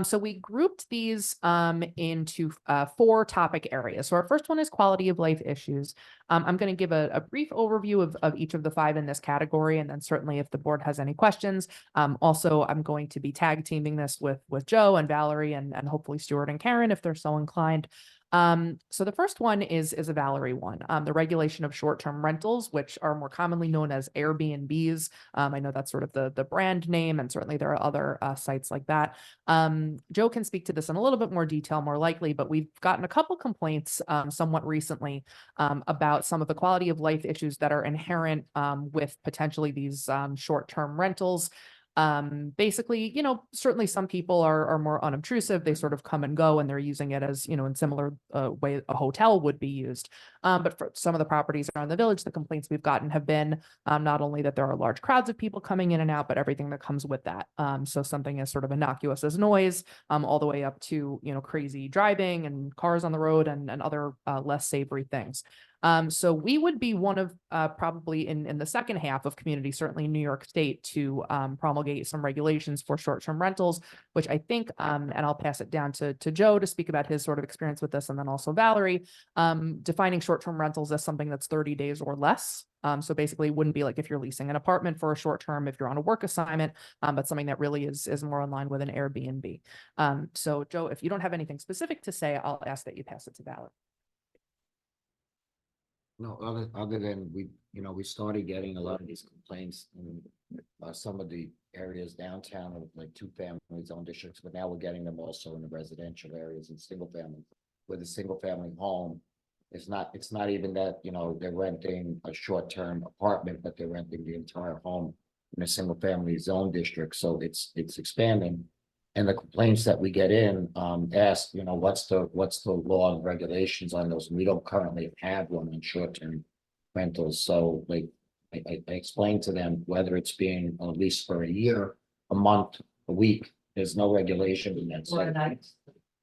So we grouped these into 4 topic areas. So our first one is quality of life issues. I'm going to give a brief overview of each of the 5 in this category, and then certainly if the board has any questions. Also, I'm going to be tag teaming this with Joe and Valerie and hopefully Stuart and Karen if they're so inclined. So the first one is a Valerie one, the regulation of short-term rentals, which are more commonly known as Airbnbs. I know that's sort of the brand name, and certainly there are other sites like that. Joe can speak to this in a little bit more detail, more likely, but we've gotten a couple complaints somewhat recently about some of the quality of life issues that are inherent with potentially these short-term rentals. Basically, certainly some people are more unobtrusive. They sort of come and go and they're using it as, in similar way a hotel would be used. But for some of the properties around the village, the complaints we've gotten have been not only that there are large crowds of people coming in and out, but everything that comes with that. So something as sort of innocuous as noise, all the way up to, crazy driving and cars on the road and other less savory things. So we would be one of probably in the second half of community, certainly in New York State, to promulgate some regulations for short-term rentals, which I think, and I'll pass it down to Joe to speak about his sort of experience with this, and then also Valerie, defining short-term rentals as something that's 30 days or less. So basically it wouldn't be like if you're leasing an apartment for a short term, if you're on a work assignment, but something that really is more in line with an Airbnb. So Joe, if you don't have anything specific to say, I'll ask that you pass it to Valerie. No, other than we started getting a lot of these complaints in some of the areas downtown of like 2-family zone districts, but now we're getting them also in the residential areas and single family. With a single family home, it's not even that, they're renting a short-term apartment, but they're renting the entire home in a single family zone district. So it's expanding. and the complaints that we get in, ask, what's the law and regulations on those? We don't currently have one on short-term rentals, so like, I explained to them whether it's being a lease for a year, a month, a week, there's no regulation in that.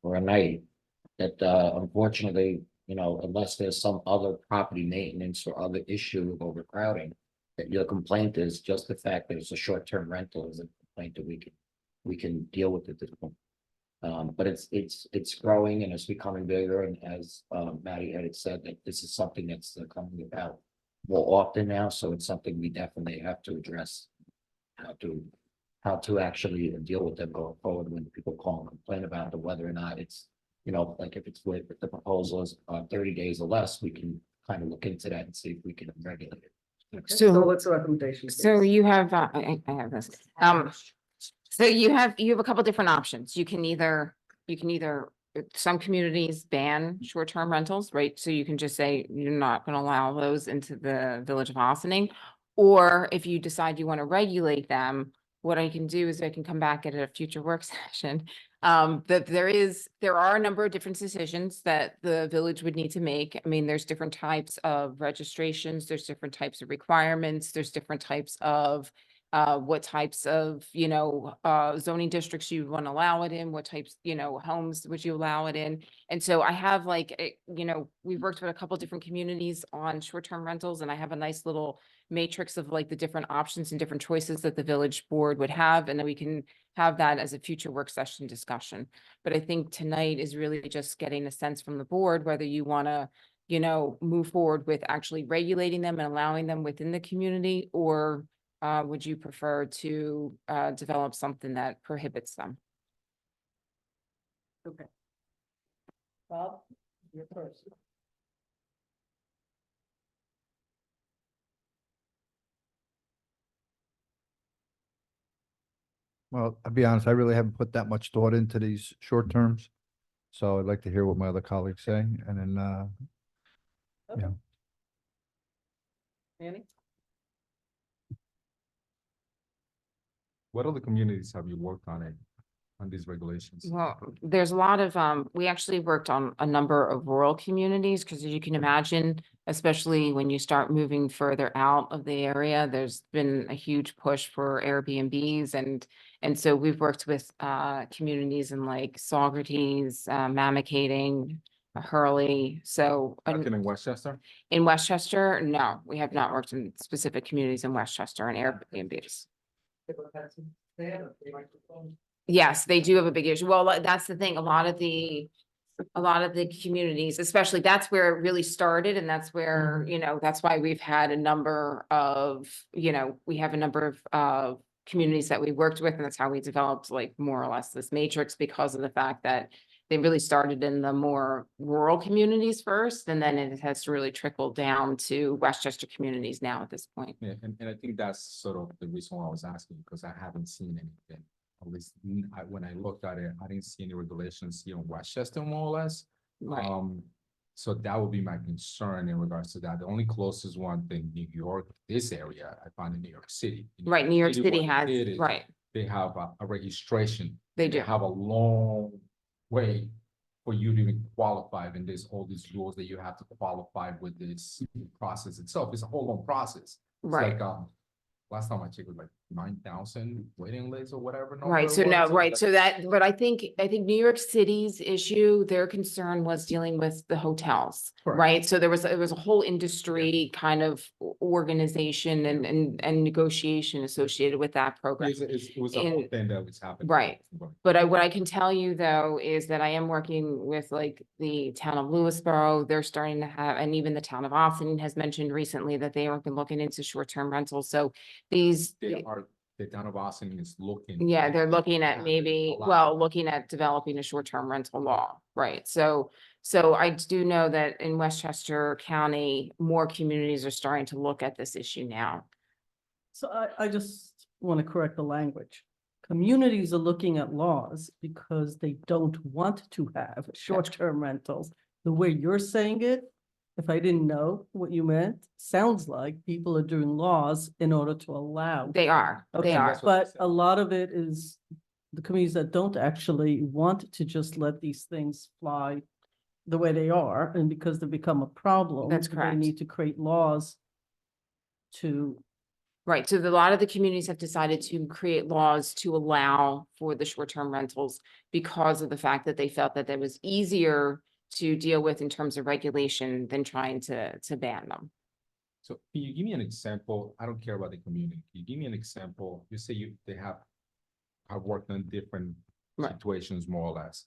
Or a night, that, unfortunately, unless there's some other property maintenance or other issue of overcrowding, that your complaint is just the fact that it's a short-term rental is a complaint that we can deal with it. But it's growing and it's becoming bigger, and as Maddie had said, that this is something that's coming about more often now, so it's something we definitely have to address. How to actually deal with them going forward when people call and complain about it, whether or not it's, like if the proposal is 30 days or less, we can kind of look into that and see if we can regulate it. So what's the recommendation? So you have, I have this, so you have a couple different options. You can either, some communities ban short-term rentals, right? So you can just say you're not gonna allow those into the village of Austining. Or if you decide you want to regulate them, what I can do is I can come back at a future work session. That there are a number of different decisions that the village would need to make. I mean, there's different types of registrations, there's different types of requirements, there's different types of what types of, zoning districts you want to allow it in, what types, homes would you allow it in? And so I have we've worked with a couple different communities on short-term rentals, and I have a nice little matrix of like the different options and different choices that the village board would have, and then we can have that as a future work session discussion. But I think tonight is really just getting a sense from the board whether you want to, move forward with actually regulating them and allowing them within the community, or would you prefer to develop something that prohibits them? Okay. Bob, you're first. Well, I'll be honest, I really haven't put that much thought into these short terms. So I'd like to hear what my other colleagues say, and then, yeah. Annie? What other communities have you worked on these regulations? Well, there's a lot of, we actually worked on a number of rural communities, because as you can imagine, especially when you start moving further out of the area, there's been a huge push for Airbnbs, and so we've worked with communities in like Saugerties, Mamakating, Hurley, so. Working in Westchester? In Westchester, no, we have not worked in specific communities in Westchester and Airbnbs. Yes, they do have a big issue. Well, that's the thing. A lot of the communities, especially, that's where it really started. And that's where, that's why we've had a number of, we have a number of communities that we worked with. And that's how we developed like more or less this matrix, because of the fact that they really started in the more rural communities first, and then it has really trickled down to Westchester communities now at this point. Yeah, and I think that's sort of the reason why I was asking, because I haven't seen anything. At least when I looked at it, I didn't see any regulations here in Westchester, more or less. Right. So that would be my concern in regards to that. The only closest one thing, New York, this area, I found in New York City. In Right, New York City what has, it is, right, They have a registration. they do. Have a long way for you to even qualify, and there's all these rules that you have to qualify with this process itself. It's a whole long process. It's Right. like, last time I checked, it was like 9,000 waiting lists or whatever. number Right, it so was. no, right, that- so that, but I think New York City's issue, their concern was dealing with the hotels, Correct. right? So there was a whole industry kind of organization and negotiation associated with that program. It was a whole in- thing that was happening. Right. But what I can tell you though, is that I am working with like the town of Lewisboro. They're starting to have, and even the town of Austin has mentioned recently that they have been looking into short-term rentals. So The town of Austin is looking. yeah, they're looking at Yeah, maybe, a lot. well, looking at developing a short-term rental law, right? So I do know that in Westchester County, more communities are starting to look at this issue now. So I just want to correct the language. Communities are looking at laws because they don't want to have short-term rentals. The way you're saying it, if I didn't know what you meant, sounds like people are doing laws in order to allow. They are, Okay, they are. that's what I but said. a lot of it is the communities that don't actually want to just let these things fly the way they are, and because they become a problem. That's They correct. need to create laws to, Right, so a lot of the communities have decided to create laws to allow for the short-term rentals because of the fact that they felt that it was easier to deal with in terms of regulation than trying to ban them. So can you give me an example? I don't care about the community. Can you give me an example? You say they have worked on different Right. situations more or less.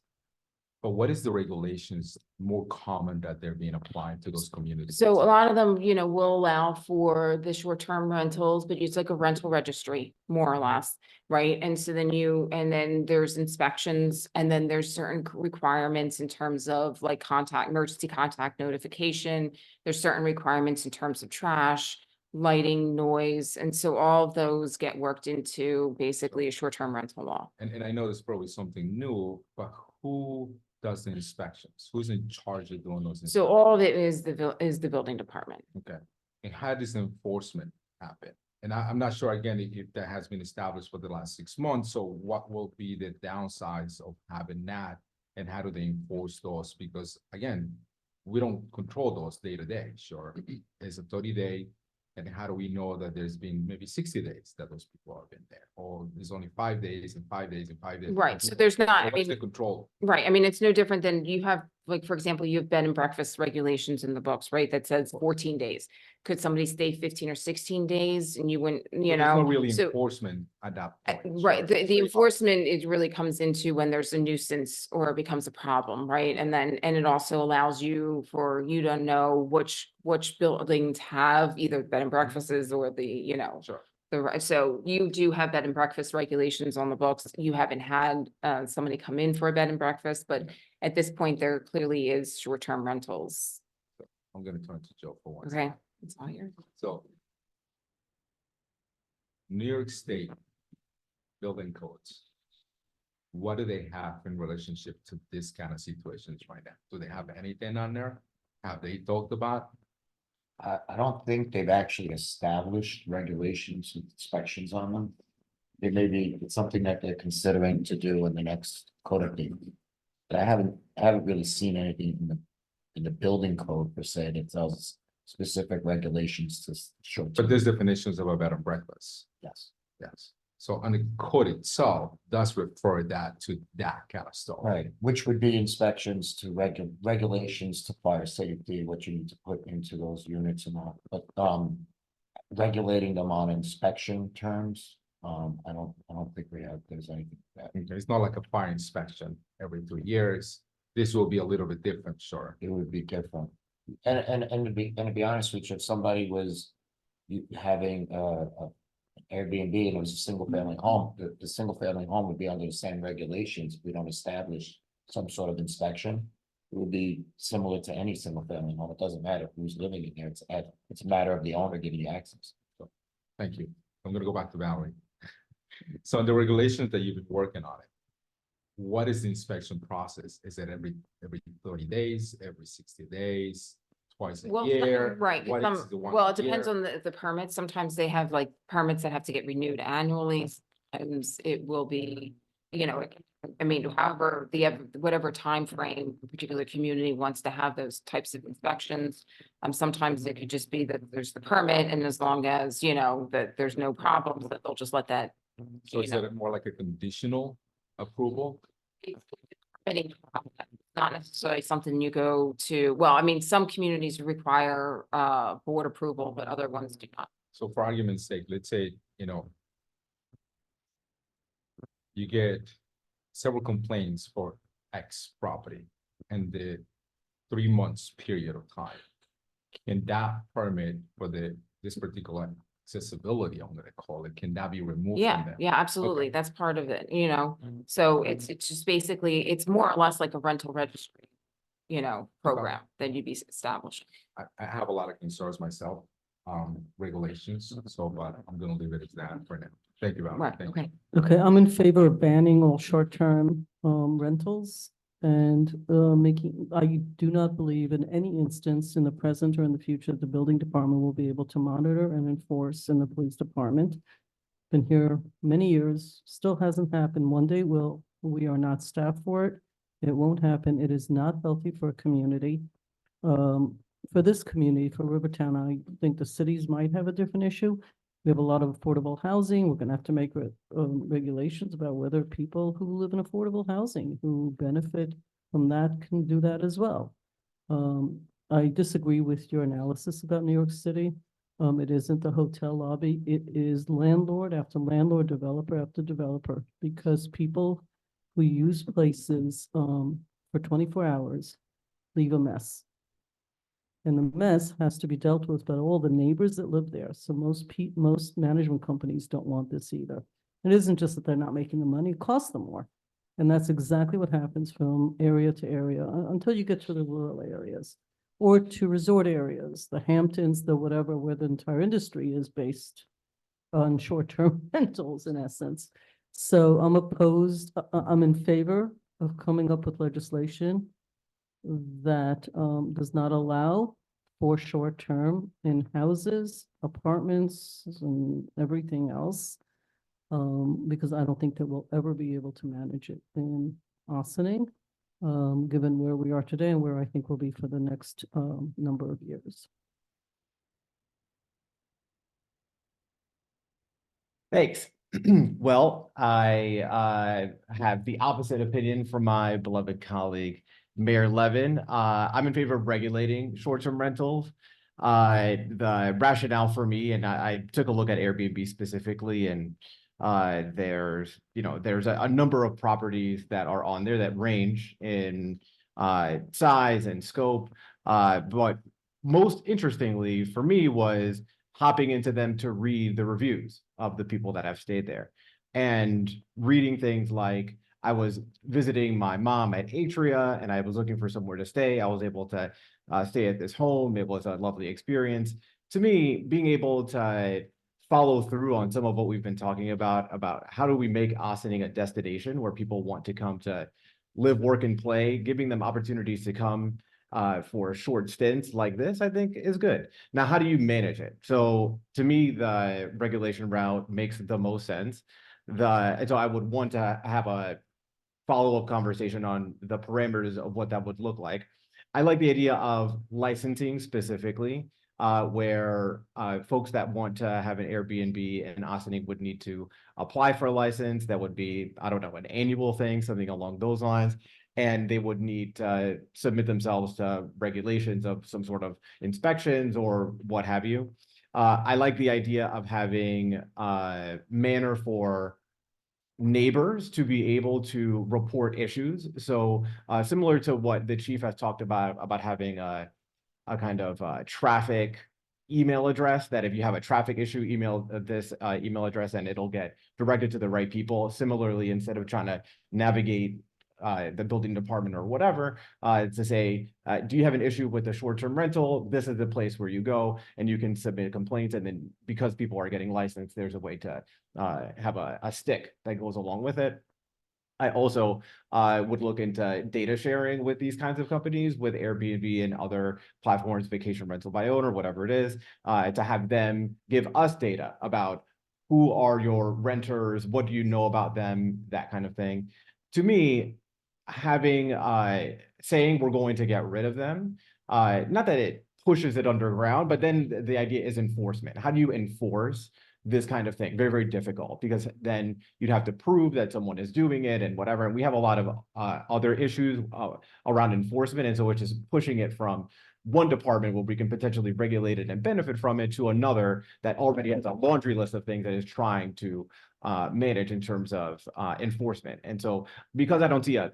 But what is the regulations more common that they're being applied to those communities? So a lot of them, will allow for the short-term rentals, but it's like a rental registry, more or less, right? And so and then there's inspections, and then there's certain requirements in terms of like emergency contact notification. There's certain requirements in terms of trash, lighting, noise, and so all of those get worked into basically a short-term rental law. And I know this is probably something new, but who does the inspections? Who's in charge of doing those? So all of it is the building department. Okay, and how does enforcement happen? And I'm not sure, again, if that has been established for the last 6 months, so what will be the downsides of having that? And how do they enforce those? Because again, we don't control those day to day, sure, it's a 30-day. And how do we know that there's been maybe 60 days that those people have been there? Or there's only 5 days and 5 days and 5 days? Right, so there's not, I What's the mean, control? right, I mean, it's no different than you have, like, for example, you have bed and breakfast regulations in the books, right? That says 14 days. Could somebody stay 15 or 16 days and you wouldn't, But there's no really so. enforcement at that point. Right, sure. the enforcement, it really comes into when there's a nuisance or it becomes a problem, right? And it also allows you to know which buildings have either bed and breakfasts or Sure. so you do have bed and breakfast regulations on the books. You haven't had somebody come in for a bed and breakfast, but at this point, there clearly is short-term rentals. I'm gonna turn to Joe for one. Okay, second. it's all yours. So. New York State building codes. What do they have in relationship to this kind of situations right now? Do they have anything on there? Have they talked about? I don't think they've actually established regulations and inspections on them. It may be, it's something that they're considering to do in the next code update. But I haven't really seen anything in the building code per se that tells specific regulations to short. But there's definitions of a bed and breakfast. Yes, Yes. So on the code itself does refer that to that kind of stuff. right, which would be inspections to regulations to fire safety, what you need to put into those units and all, but regulating them on inspection terms, I don't think there's anything that. Okay, it's not like a fire inspection every 2 years. This will be a little bit different, sure. It would be different. And to be honest with you, if somebody was having a Airbnb and it was a single family home, the single family home would be under the same regulations. If we don't establish some sort of inspection, it would be similar to any single family home. It doesn't matter who's living in there. It's a matter of the owner giving you access. So, thank you. I'm gonna go back to Valerie. So the regulations that you've been working on it, what is the inspection process? Is it every 30 days, every 60 days, twice a Well, year? right, What is the once well, a it depends year? on the permits. Sometimes they have like permits that have to get renewed annually. Sometimes it will be, I mean, however, whatever timeframe a particular community wants to have those types of inspections. Sometimes it could just be that there's the permit, and as long as, that there's no problems, that they'll just let that. So is it more like a conditional approval? Any problem. Not necessarily something you go to, well, I mean, some communities require board approval, but other ones do not. So for argument's sake, let's say, you get several complaints for X property and the 3 months period of time. Can that permit for this particular accessibility, I'm gonna call it, can that be removed from Yeah, them? yeah, absolutely. Okay. That's part of it, so it's just basically, it's more or less like a rental registry, program that you'd be establishing. I have a lot of concerns myself, regulations, so, but I'm gonna leave it as that for now. Thank you, Valerie. Right, Thank you. okay. okay, I'm in favor of banning all short-term rentals and I do not believe in any instance in the present or in the future, the building department will be able to monitor and enforce in the police department. been here many years, still hasn't happened. One day will. We are not staffed for it. It won't happen. It is not healthy for a community. For this community, for Rivertown, I think the cities might have a different issue. We have a lot of affordable housing. We're gonna have to make regulations about whether people who live in affordable housing, who benefit from that, can do that as well. I disagree with your analysis about New York City. It isn't the hotel lobby. It is landlord after landlord, developer after developer, because people who use places, for 24 hours leave a mess. And the mess has to be dealt with by all the neighbors that live there. So most management companies don't want this either. It isn't just that they're not making the money, it costs them more. And that's exactly what happens from area to area until you get to the rural areas or to resort areas, the Hamptons, the whatever, where the entire industry is based on short-term rentals in essence. So I'm opposed, I'm in favor of coming up with legislation that does not allow for short-term in houses, apartments, and everything else. Because I don't think that we'll ever be able to manage it in Austining, given where we are today and where I think we'll be for the next number of years. Thanks. Well, I have the opposite opinion from my beloved colleague, Mayor Levin. I'm in favor of regulating short-term rentals. The rationale for me, and I took a look at Airbnb specifically, and there's a number of properties that are on there that range in size and scope. But most interestingly for me was hopping into them to read the reviews of the people that have stayed there and reading things like, I was visiting my mom at Atria and I was looking for somewhere to stay. I was able to stay at this home. It was a lovely experience. To me, being able to follow through on some of what we've been talking about how do we make Austining a destination where people want to come to live, work, and play, giving them opportunities to come for short stints like this, I think is good. Now, how do you manage it? So to me, the regulation route makes the most sense. And so I would want to have a follow-up conversation on the parameters of what that would look like. I like the idea of licensing specifically, where folks that want to have an Airbnb in Austining would need to apply for a license. That would be, I don't know, an annual thing, something along those lines. And they would need to submit themselves to regulations of some sort of inspections or what have you. I like the idea of having a manner for neighbors to be able to report issues. So similar to what the chief has talked about having a kind of traffic email address, that if you have a traffic issue, email this email address and it'll get directed to the right people. Similarly, instead of trying to navigate the building department or whatever, to say, do you have an issue with the short-term rental? This is the place where you go and you can submit complaints. And then because people are getting licensed, there's a way to have a stick that goes along with it. I also would look into data sharing with these kinds of companies, with Airbnb and other platforms, vacation rental by owner, whatever it is, to have them give us data about who are your renters, what do you know about them, that kind of thing. To me, having saying we're going to get rid of them, not that it pushes it underground, but then the idea is enforcement. How do you enforce this kind of thing? Very, very difficult, because then you'd have to prove that someone is doing it and whatever. And we have a lot of other issues around enforcement. And so which is pushing it from one department where we can potentially regulate it and benefit from it to another that already has a laundry list of things that is trying to manage in terms of enforcement. And so because I don't see a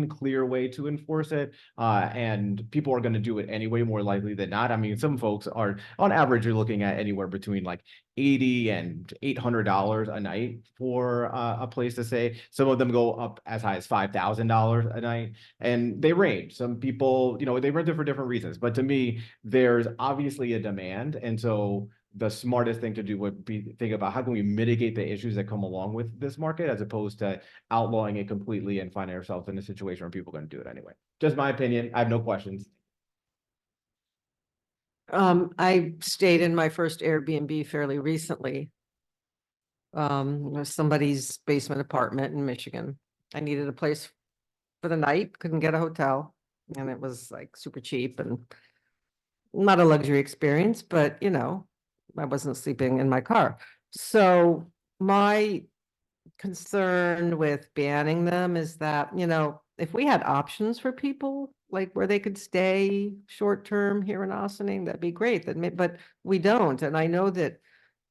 clear way to enforce it, and people are going to do it anyway, more likely than not. I mean, some folks are, on average, you're looking at anywhere between like $80 and $800 a night for a place to stay. Some of them go up as high as $5,000 a night, and they range. Some people, they rent it for different reasons. But to me, there's obviously a demand, and so the smartest thing to do would be think about how can we mitigate the issues that come along with this market, as opposed to outlawing it completely and finding ourselves in a situation where people are going to do it anyway. Just my opinion. I have no questions. I stayed in my first Airbnb fairly recently. It was somebody's basement apartment in Michigan. I needed a place for the night, couldn't get a hotel, and it was like super cheap and not a luxury experience, but you know, I wasn't sleeping in my car. So my concern with banning them is that, you know, if we had options for people, like where they could stay short-term here in Austining, that'd be great, but we don't, and I know that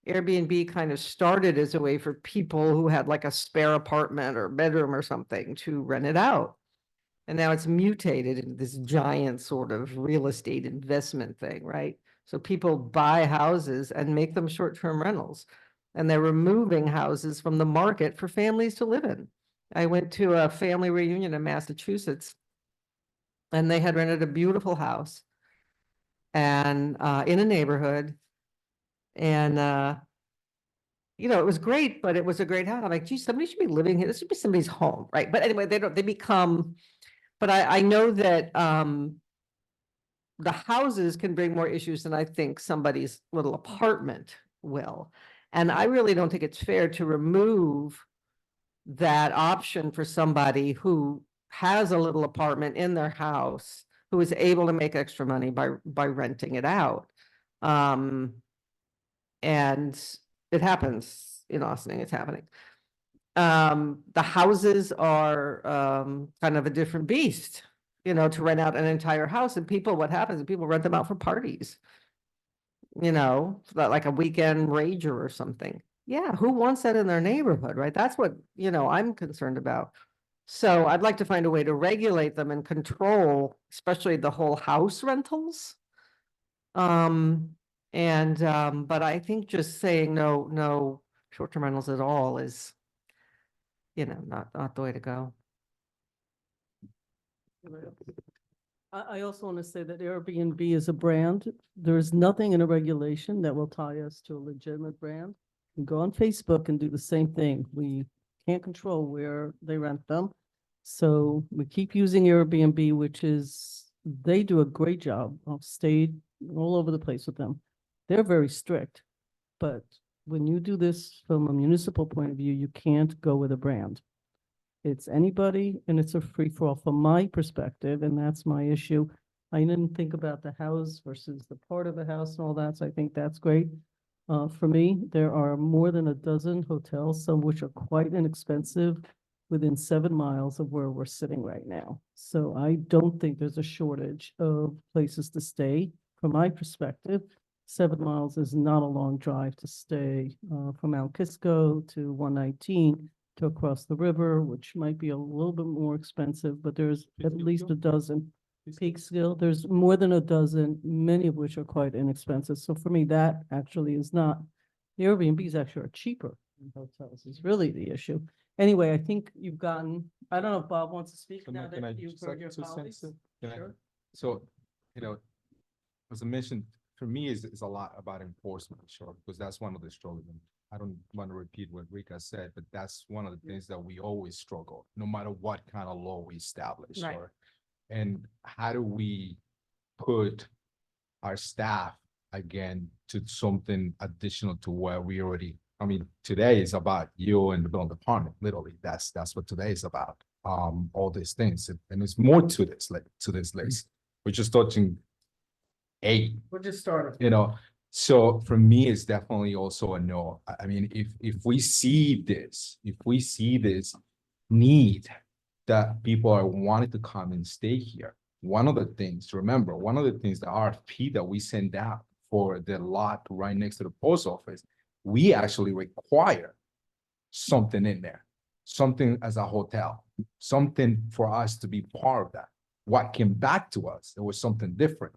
Airbnb kind of started as a way for people who had like a spare apartment or bedroom or something to rent it out. And now it's mutated into this giant sort of real estate investment thing, right? So people buy houses and make them short-term rentals. And they're removing houses from the market for families to live in. I went to a family reunion in Massachusetts, and they had rented a beautiful house and in a neighborhood. And you know, it was great, but it was a great house. I'm like, geez, somebody should be living here. This should be somebody's home, right? But anyway, they become, but I know that the houses can bring more issues than I think somebody's little apartment will. And I really don't think it's fair to remove that option for somebody who has a little apartment in their house, who is able to make extra money by renting it out. And it happens in Austin, it's happening. The houses are kind of a different beast, you know, to rent out an entire house, and people, what happens is people rent them out for parties. You know, like a weekend rager or something. Yeah, who wants that in their neighborhood, right? That's what, you know, I'm concerned about. So I'd like to find a way to regulate them and control, especially the whole house rentals. But I think just saying no short-term rentals at all is, you know, not the way to go. I also want to say that Airbnb is a brand. There is nothing in a regulation that will tie us to a legitimate brand. You can go on Facebook and do the same thing. We can't control where they rent them. So we keep using Airbnb, which is, they do a great job. I've stayed all over the place with them. They're very strict. But when you do this from a municipal point of view, you can't go with a brand. It's anybody and it's a free-for-all from my perspective, and that's my issue. I didn't think about the house versus the part of the house and all that, so I think that's great. For me, there are more than a dozen hotels, some which are quite inexpensive, within 7 miles of where we're sitting right now. So I don't think there's a shortage of places to stay. From my perspective, 7 miles is not a long drive to stay from Mount Kisco to 119 to across the river, which might be a little bit more expensive, but there's at least a dozen. Peekskill, there's more than a dozen, many of which are quite inexpensive. So for me, that actually is not, the Airbnbs actually are cheaper than hotels is really the issue. Anyway, I think you've gotten, I don't know if Bob wants to speak now that you've heard your colleagues. Sure. So, you know, as I mentioned, for me, is a lot about enforcement, sure, because that's one of the struggles. I don't want to repeat what Rika said, but that's one of the things that we always struggle, no matter what kind of law we establish. Right. And how do we put our staff again to something additional to where we already, I mean, today is about you and the building department, literally, that's what today is about. All these things, and there's more to this, like, to this list. We're just touching 8. We're just starting. You know, so for me, it's definitely also a no. I mean, if we see this need that people are wanting to come and stay here, one of the things to remember, one of the things, the RFP that we send out for the lot right next to the post office, we actually require something in there, something as a hotel, something for us to be part of that. What came back to us, it was something different.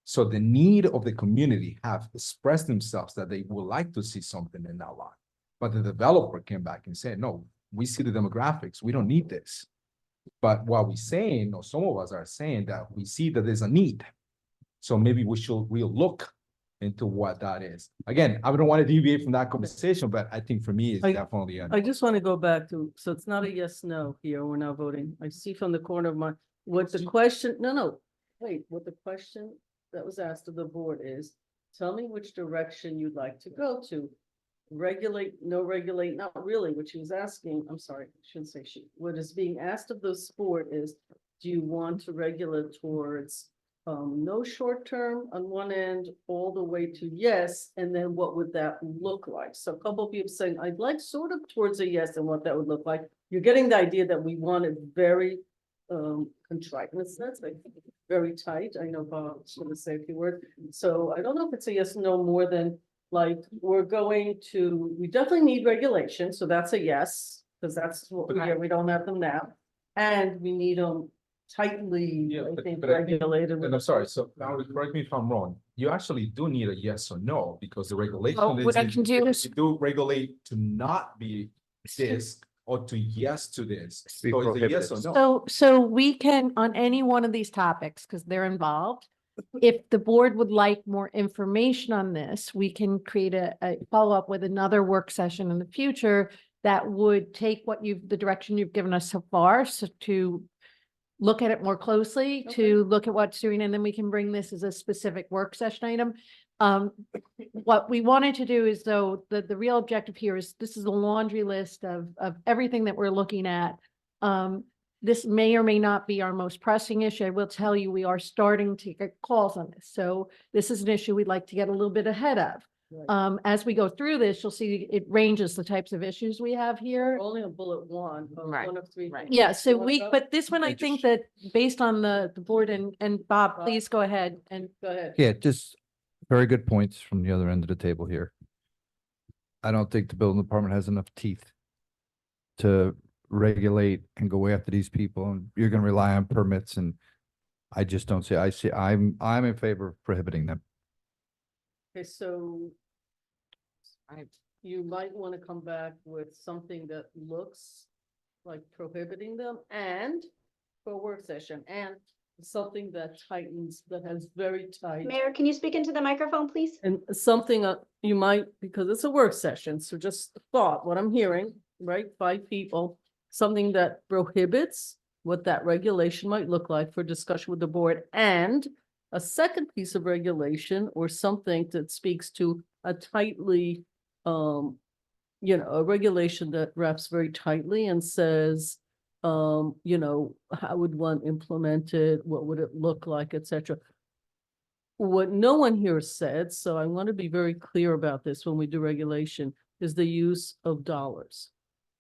So the need of the community have expressed themselves that they would like to see something in that lot. But the developer came back and said, no, we see the demographics, we don't need this. But what we're saying, or some of us are saying, that we see that there's a need. So maybe we'll look into what that is. Again, I don't want to deviate from that conversation, but I think for me, it's definitely a. I just want to go back to, so it's not a yes, no here, we're not voting. I see from the corner of my, what the question, no, wait, what the question that was asked of the board is, tell me which direction you'd like to go to. regulate, no regulate, not really, what she was asking, I'm sorry, I shouldn't say she, what is being asked of the sport is, do you want to regulate towards no short term on one end, all the way to yes, and then what would that look like? So a couple of people saying, I'd like sort of towards a yes and what that would look like. You're getting the idea that we want it very contrite in a sense, like very tight. I know Bob's gonna say a few words. So I don't know if it's a yes, no more than like, we're going to, we definitely need regulation, so that's a yes, because that's what we don't have them now. And we need them tightly, Yeah, I think, but I think- regulated. And I'm sorry, so now correct me if I'm wrong, you actually do need a yes or no, because the regulation Well, is. what I if- can do if is- You do regulate to not be this or to yes to this, Be so it's a yes or prohibited. no. So we can, on any one of these topics, because they're involved, if the board would like more information on this, we can create a follow-up with another work session in the future that would take what the direction you've given us so far, so to look at it more closely, to look at what's doing, and then we can bring this as a specific work session item. What we wanted to do is, though, the real objective here is, this is a laundry list of everything that we're looking at. This may or may not be our most pressing issue. I will tell you, we are starting to get calls on this. So this is an issue we'd like to get a little bit ahead of. Right. As we go through this, you'll see it ranges the types of issues we have here. We're only on bullet one, Right, one of three. right. Yeah, so You wanna we, go? but this one, I think that based on the board and Bob, Bob? please go ahead and Go ahead. Yeah, just very good points from the other end of the table here. I don't think the building department has enough teeth to regulate and go after these people, and you're gonna rely on permits, and I just don't see, I'm in favor of prohibiting them. Okay, so I- you might want to come back with something that looks like prohibiting them and for a work session and something that tightens, that has very tight. Mayor, can you speak into the microphone, please? And something you might, because it's a work session, so just thought, what I'm hearing, right, 5 people, something that prohibits what that regulation might look like for discussion with the board, and a second piece of regulation or something that speaks to a tightly, a regulation that wraps very tightly and says, how would one implement it? What would it look like, et cetera. What no one here said, so I want to be very clear about this when we do regulation, is the use of dollars.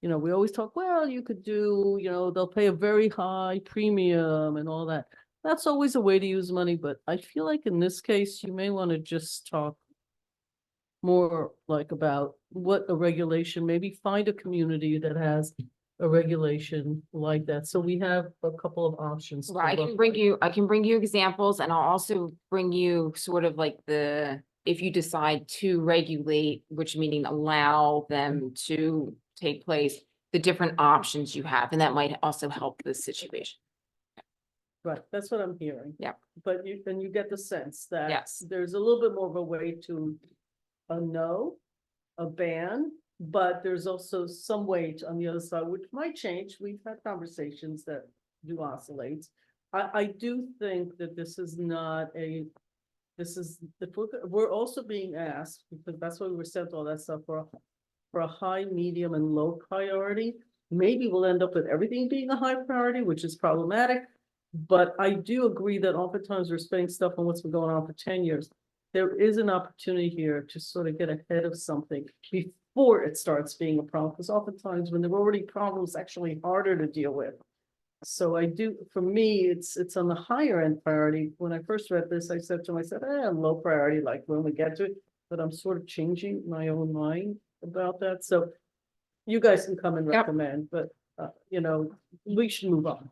We always talk, well, you could do, they'll pay a very high premium and all that. That's always a way to use money, but I feel like in this case, you may want to just talk more like about what a regulation, maybe find a community that has a regulation like that. So we have a couple of options. to Right, I look can bring at. you, examples, and I'll also bring you sort of like if you decide to regulate, which meaning allow them to take place, the different options you have, and that might also help the situation. Right, that's what I'm hearing. Yeah. But you get the sense that Yes. there's a little bit more of a way to a no, a ban, but there's also some weight on the other side, which might change. We've had conversations that do oscillate. I do think that this is not we're also being asked, because that's why we were sent all that stuff for a high, medium, and low priority. Maybe we'll end up with everything being a high priority, which is problematic. But I do agree that oftentimes we're spending stuff on what's been going on for 10 years. There is an opportunity here to sort of get ahead of something before it starts being a problem, because oftentimes when there are already problems, actually harder to deal with. So for me, it's on the higher end priority. When I first read this, I said to myself, low priority, like when we get to it, but I'm sort of changing my own mind about that. So you guys can come and Yep. recommend, but we should move on.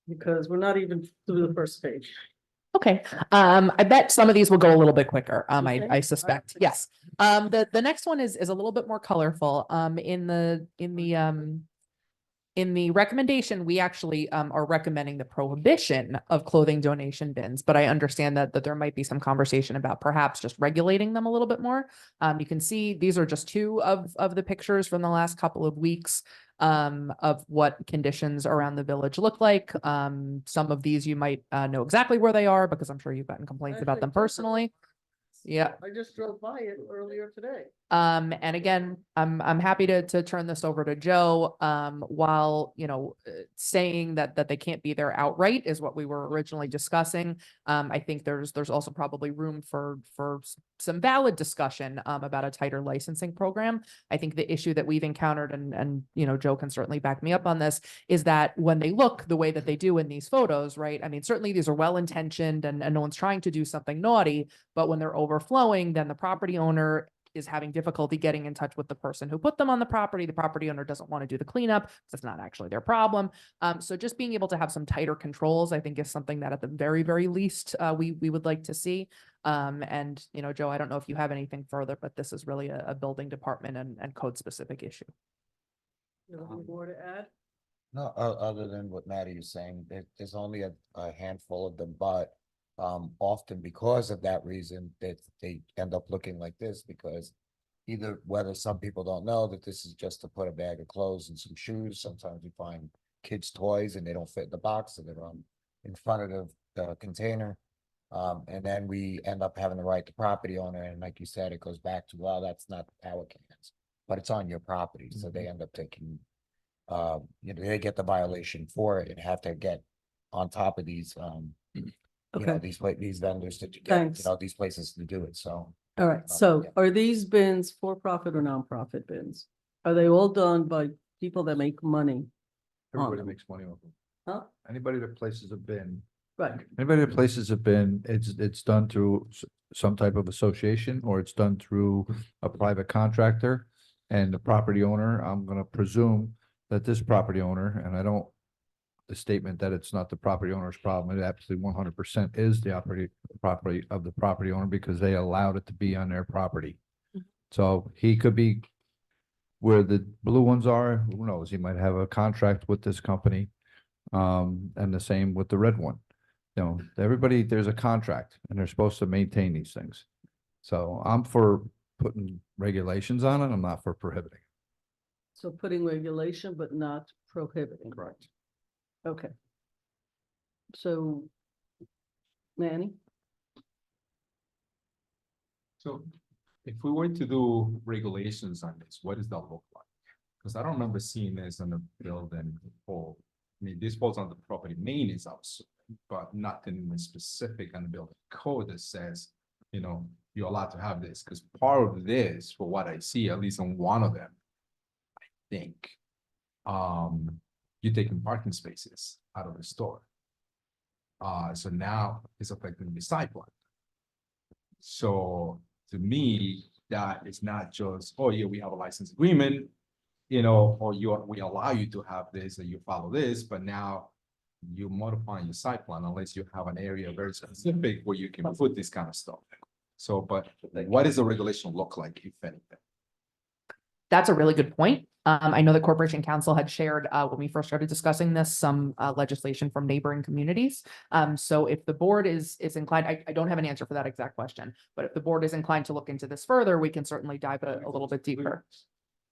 Because we're not even through the first page. Okay, I bet some of these will go a little bit quicker. You I think? suspect, yes. The next one is a little bit more colorful. In the recommendation, we actually are recommending the prohibition of clothing donation bins, but I understand that there might be some conversation about perhaps just regulating them a little bit more. You can see these are just 2 of the pictures from the last couple of weeks of what conditions around the village look like. Some of these you might know exactly where they are, because I'm sure you've gotten complaints about them personally. Yeah. I just drove by it earlier today. And again, I'm happy to turn this over to Joe. While, saying that they can't be there outright is what we were originally discussing. I think there's also probably room for some valid discussion, about a tighter licensing program. I think the issue that we've encountered, and Joe can certainly back me up on this, is that when they look the way that they do in these photos, right? I mean, certainly these are well-intentioned and no one's trying to do something naughty, but when they're overflowing, then the property owner is having difficulty getting in touch with the person who put them on the property. The property owner doesn't want to do the cleanup. That's not actually their problem. So just being able to have some tighter controls, I think, is something that at the very, very least, we would like to see. And, Joe, I don't know if you have anything further, but this is really a building department and code specific issue. Anything more to add? No, other than what Maddie is saying, there's only a handful of them, but often because of that reason, that they end up looking like this, because either whether some people don't know that this is just to put a bag of clothes and some shoes. Sometimes we find kids' toys and they don't fit in the box, so they're in front of the container. And then we end up having to write the property owner, and like you said, it goes back to, well, that's not our cans, but it's on your property, so they end up taking, they get the violation for it and have to get on top of these, Okay, these vendors to get, Thanks. these places to do it, so. all right. So are these bins for-profit or nonprofit bins? Are they all done by people that make money? Everybody them. makes money off them. Huh? Anybody that places a bin, Right, anybody that places a bin, it's done through some type of association, or it's done through a private contractor. And the property owner, I'm gonna presume that this property owner, and I don't, the statement that it's not the property owner's problem, it absolutely 100% is the property of the property owner, because they allowed it to be on their property. So he could be where the blue ones are, who knows, he might have a contract with this company. And the same with the red one. Everybody, there's a contract and they're supposed to maintain these things. So I'm for putting regulations on it. I'm not for prohibiting. so putting regulation but not prohibiting. Correct. Okay. So, Manny? So if we were to do regulations on this, what does that look like? Because I don't remember seeing this on the building before. I mean, this falls on the property maintenance also, but nothing specific on the building code that says, you're allowed to have this, because part of this, for what I see, at least on one of them, I think, you're taking parking spaces out of the store. So now it's affecting the sidewalk. So to me, that is not just, oh yeah, we have a license agreement, or we allow you to have this and you follow this, but now you're modifying your site plan unless you have an area very specific where you can put this kind of stuff. So, but what does the regulation look like, if anything? That's a really good point. I know the Corporation Council had shared, when we first started discussing this, some legislation from neighboring communities. So if the board is inclined, I don't have an answer for that exact question, but if the board is inclined to look into this further, we can certainly dive a little bit deeper.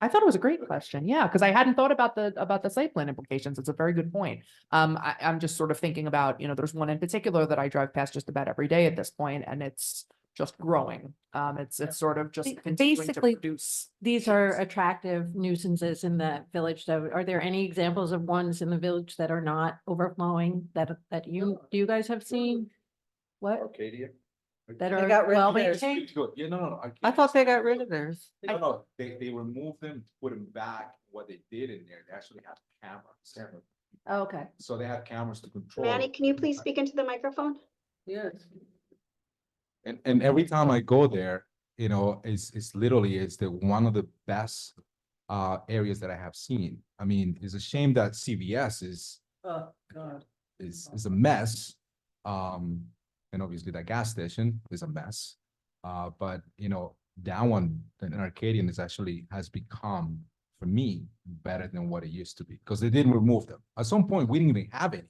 I thought it was a great question. Yeah, because I hadn't thought about the site plan implications. It's a very good point. I'm just sort of thinking about, there's one in particular that I drive past just about every day at this point, and it's just growing. It's sort of just continuing to Basically, produce. These are attractive nuisances in the village. So are there any examples of ones in the village that are not overflowing do you guys have seen? What? Arcadia? That They are got rid of well theirs. maintained? Yeah, no. I thought they got rid of theirs. No, they removed them, put them back. What they did in there, they actually have cameras. Oh, okay. So they have cameras to control. Manny, can you please speak into the microphone? Yes. And every time I go there, it's literally one of the best areas that I have seen. I mean, it's a shame that CVS Oh, God. is a mess. And obviously that gas station is a mess. But that one, an Arcadian has become, for me, better than what it used to be, because they didn't remove them. At some point, we didn't even have any.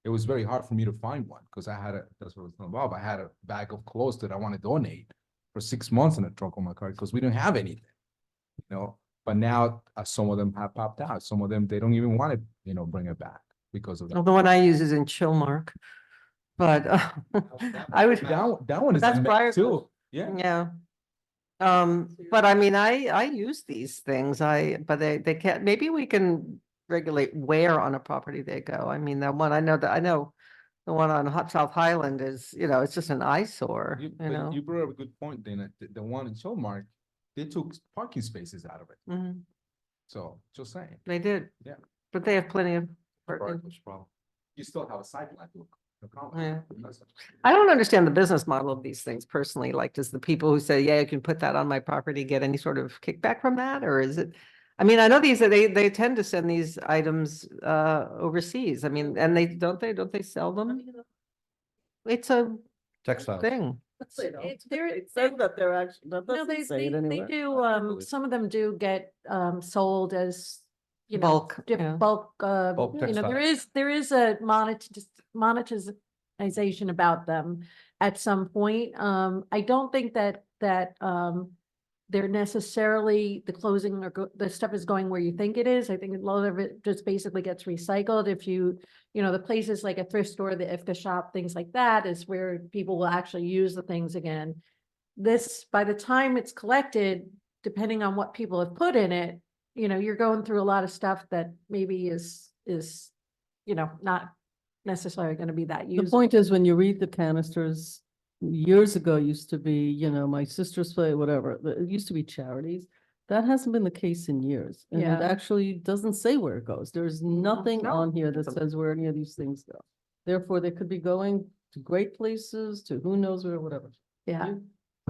It was very hard for me to find one, because that's what I was talking about. I had a bag of clothes that I want to donate for 6 months in the trunk of my car, because we didn't have anything, but now some of them have popped out. Some of them, they don't even want to, bring it back because of that. Well, the one I use is in Chilmark, but I would, That one is That's a mess Briarcliff. too. Yeah. yeah. But I mean, I use these things, but they can't, maybe we can regulate where on a property they go. I mean, I know the one on Hot South Highland is, it's just an eyesore, But you brought up a good point, Dana. The one in Showmark, they took parking spaces out of it. Mhm, So just saying, they did. Yeah. But they have plenty of. you still have a site plan to Yeah. accommodate. That's- I don't understand the business model of these things personally. Like, does the people who say, yeah, you can put that on my property get any sort of kickback from that? Or is it? I mean, I know they tend to send these items overseas. I mean, and don't they sell them? It's a Textiles. thing. It says that they're actually, that No, doesn't say it they anywhere. do, believe- some of them do get, sold as, Bulk, yeah. bulk, Bulk there is a monetization about them at some point. I don't think that, they're necessarily, the closing or the stuff is going where you think it is. I think a lot of it just basically gets recycled. If the places like a thrift store, the IFTA shop, things like that is where people will actually use the things again. This, by the time it's collected, depending on what people have put in it, you're going through a lot of stuff that maybe is, not necessarily going to be that The useful. point is, when you read the canisters, years ago used to be, my sister's play, whatever, it used to be charities. That hasn't been the case in years. And it Yeah. actually doesn't say where it goes. There's nothing No, on here that isn't. says where any of these things go. Therefore, they could be going to great places, to who knows where, whatever. Yeah.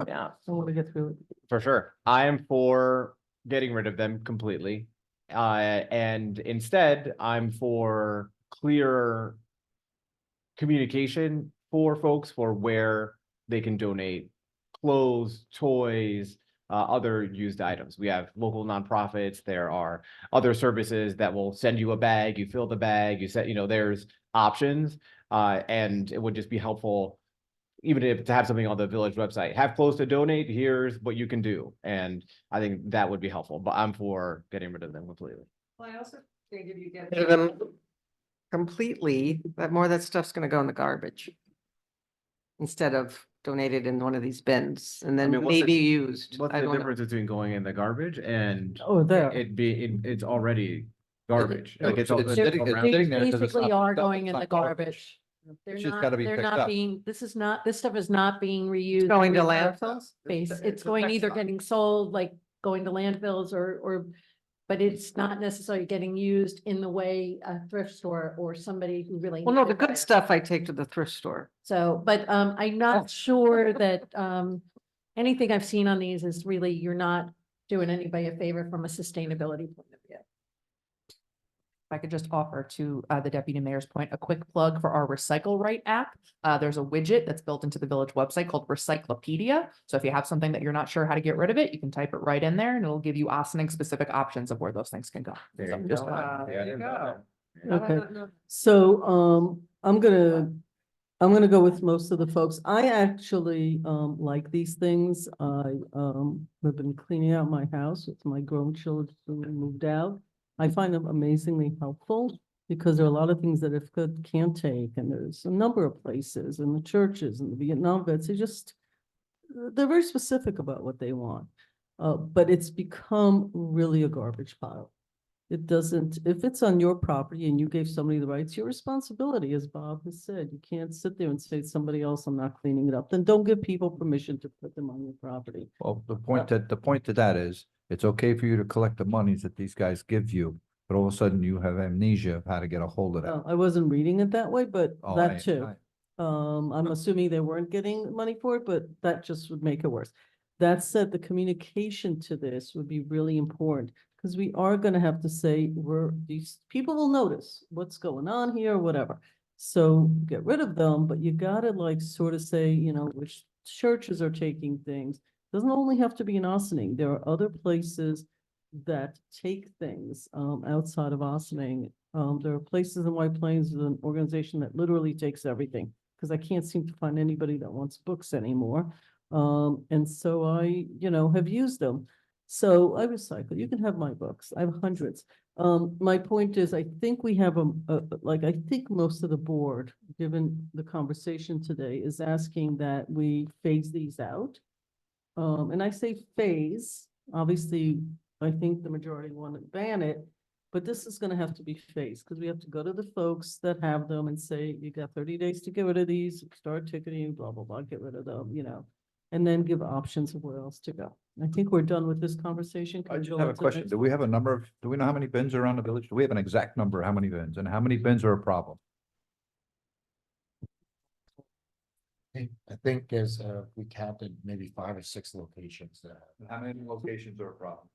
Yeah, I want to get through it. for sure. I am for getting rid of them completely. And instead, I'm for clearer communication for folks for where they can donate clothes, toys, other used items. We have local nonprofits. There are other services that will send you a bag, you fill the bag, there's options. And it would just be helpful, even if to have something on the village website, have clothes to donate, here's what you can do. And I think that would be helpful, but I'm for getting rid of them completely. Well, I also think if you get rid of them completely, that more of that stuff's gonna go in the garbage. Instead of donated in one of these bins and then mean, what's the- maybe used. What's I the don't know. difference between going in the garbage and Oh, there. it's already garbage? Like It's it's sitting- it's around- sitting there 'cause it's Basically not are picked up, going it's in the not garbage. garbage. They're It's just not, gotta be they're picked not up. being, this stuff is not being reused. Going to in our landfills? Space, It's it's a going either textile. getting sold, like going to landfills but it's not necessarily getting used in the way a thrift store or somebody who really. Well, no, needs the it good buys. stuff I take to the thrift store. So, but I'm not sure that anything I've seen on these is really, you're not doing anybody a favor from a sustainability point of view. If I could just offer to the deputy mayor's point, a quick plug for our Recycle Right app. There's a widget that's built into the village website called Recyclopedia. So if you have something that you're not sure how to get rid of it, you can type it right in there and it'll give you Ossining specific options of where those things can go. There So you just go. thought- Yeah, I didn't know that. Okay. So, I'm gonna go with most of the folks. I actually, like these things. I, have been cleaning out my house with my grown children who moved out. I find them amazingly helpful because there are a lot of things that if good can't take, and there's a number of places and the churches and the Vietnam vets, they're very specific about what they want. But it's become really a garbage pile. It doesn't, if it's on your property and you gave somebody the rights, your responsibility, as Bob has said, you can't sit there and say to somebody else, I'm not cleaning it up. Then don't give people permission to put them on your property. Well, the point to that is, it's okay for you to collect the monies that these guys give you, but all of a sudden you have amnesia of how to get a hold of that. I wasn't reading it that way, but Oh, that too. I'm assuming they weren't getting money for it, but that just would make it worse. That said, the communication to this would be really important, because we are gonna have to say, these people will notice what's going on here, whatever. So get rid of them, but you gotta like sort of say, which churches are taking things. Doesn't only have to be in Ossining. There are other places that take things, outside of Ossining. There are places in White Plains, there's an organization that literally takes everything, because I can't seem to find anybody that wants books anymore. And so I, have used them. So I recycle. You can have my books. I have hundreds. My point is, I think we have I think most of the board, given the conversation today, is asking that we phase these out. And I say phase, obviously, I think the majority want to ban it. But this is gonna have to be phased, because we have to go to the folks that have them and say, you got 30 days to get rid of these, start ticketing, blah, blah, blah, get rid of them, you know. And then give options of where else to go. I think we're done with this conversation. Can I we just go have on a to the question. next Do one? we have a number of, do we know how many bins are around the village? Do we have an exact number of how many bins and how many bins are a problem? I think there's, we counted maybe 5 or 6 locations that, How many locations are a problem?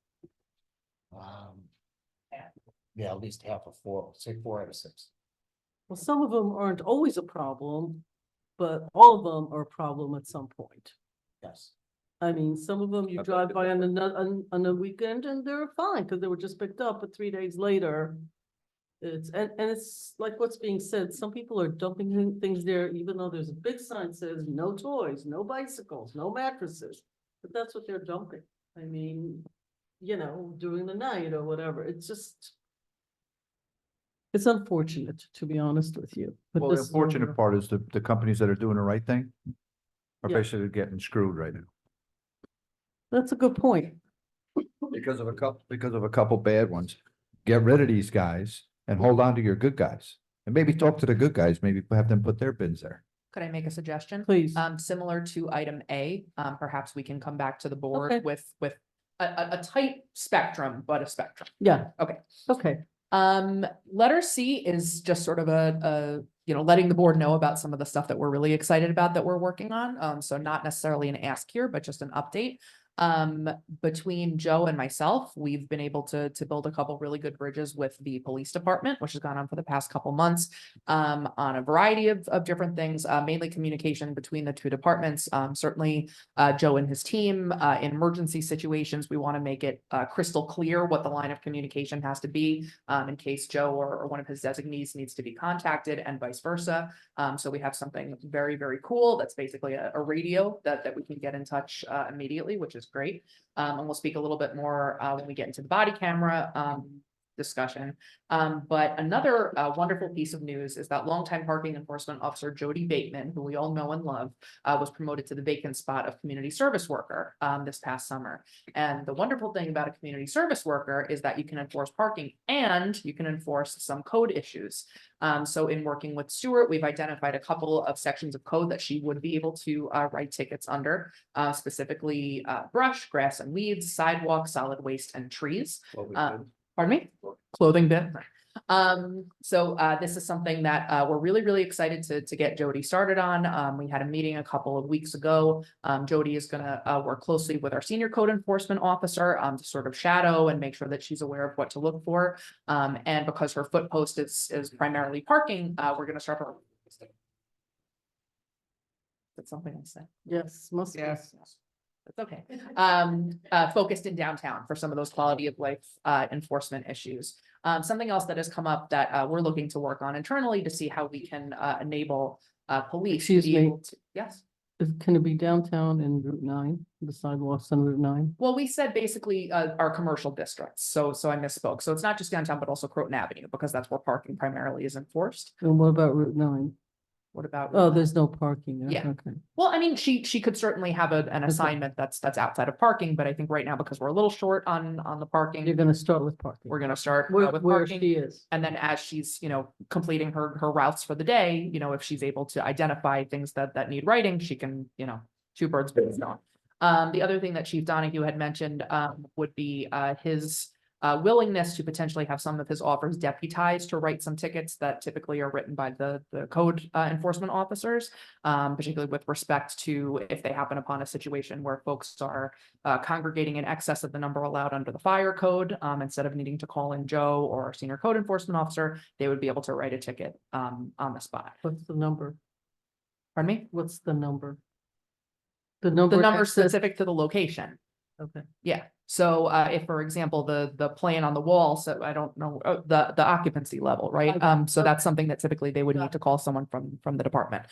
um. Yeah, at least half of 4, say 4 out of 6. Well, some of them aren't always a problem, but all of them are a problem at some point. Yes. I mean, some of them you That's drive a by on different- on a weekend and they're fine because they were just picked up, but 3 days later. And it's like what's being said, some people are dumping things there, even though there's a big sign says no toys, no bicycles, no mattresses. But that's what they're dumping. I mean, you know, during the night or whatever, it's just. It's unfortunate, to be honest with you. but Well, the this is what unfortunate we're- part is the companies that are doing the right thing are Yeah. basically getting screwed right now. That's a good point. Because of a couple bad ones. Get rid of these guys and hold on to your good guys. And maybe talk to the good guys, maybe have them put their bins there. Could I make a suggestion? Please. Similar to item A, perhaps we can come back to the board Okay. with a tight spectrum, but a spectrum. Yeah. Okay. Okay. Letter C is just sort of a, you know, letting the board know about some of the stuff that we're really excited about that we're working on. So not necessarily an ask here, but just an update. Between Joe and myself, we've been able to build a couple really good bridges with the police department, which has gone on for the past couple months, on a variety of different things, mainly communication between the two departments. Certainly, Joe and his team, in emergency situations, we want to make it crystal clear what the line of communication has to be, in case Joe or one of his designees needs to be contacted and vice versa. So we have something very, very cool. That's basically a radio that we can get in touch immediately, which is great. And we'll speak a little bit more when we get into the body camera discussion. But another wonderful piece of news is that longtime parking enforcement officer Jody Bateman, who we all know and love, was promoted to the vacant spot of community service worker this past summer. And the wonderful thing about a community service worker is that you can enforce parking and you can enforce some code issues. So in working with Stuart, we've identified a couple of sections of code that she would be able to write tickets under, specifically brush, grass and weeds, sidewalks, solid waste and trees. Pardon me? Clothing bin. So this is something that we're really, really excited to get Jody started on. We had a meeting a couple of weeks ago. Jody is gonna work closely with our senior code enforcement officer to sort of shadow and make sure that she's aware of what to look for. And because her foot post is primarily parking, we're gonna start her. That's something I said. Yes, must be. Yes. That's okay. Focused in downtown for some of those quality of life enforcement issues. Something else that has come up that we're looking to work on internally to see how we can enable police. to Excuse be me. able to- Yes. Can it be downtown in Route 9, the sidewalks on Route 9? Well, we said basically our commercial districts. So I misspoke. So it's not just downtown, but also Croton Avenue, because that's where parking primarily is enforced. And what about Route 9? What about? Oh, there's no parking there. Yeah. Okay. Well, I mean, she could certainly have an assignment that's outside of parking, but I think right now, because we're a little short on the You're parking, gonna start with parking. we're gonna start Where, with where parking. she is. And then as she's, you know, completing her routes for the day, you know, if she's able to identify things that need writing, she can, you know, two birds with one stone. The other thing that Chief Donahue had mentioned would be his willingness to potentially have some of his offers deputized to write some tickets that typically are written by the code enforcement officers, particularly with respect to if they happen upon a situation where folks are congregating in excess of the number allowed under the fire code. Instead of needing to call in Joe or our senior code enforcement officer, they would be able to write a ticket on the spot. What's the number? Pardon me? What's the number? The The number. number excess- specific to the location. Okay. Yeah, so if, for example, the plan on the wall, so I don't know, the occupancy level, right? So that's something that typically they would need to call someone from the department.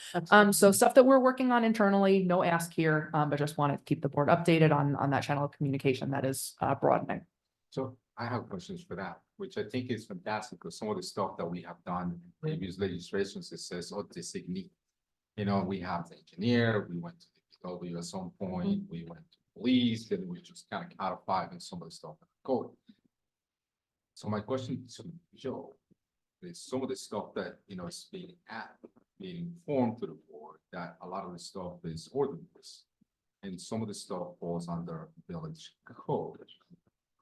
So stuff that we're working on internally, no ask here, but just want to keep the board updated on that channel of communication that is broadening. So I have questions for that, which I think is fantastic, because some of the stuff that we have done in previous legislations, it says, oh, designate. You know, we have the engineer, we went to the DPW at some point, we went to police, and we just kind of codified in some of the stuff in the code. So my question to Joe is some of the stuff that, is being informed to the board, that a lot of the stuff is ordinance. And some of the stuff falls under village code,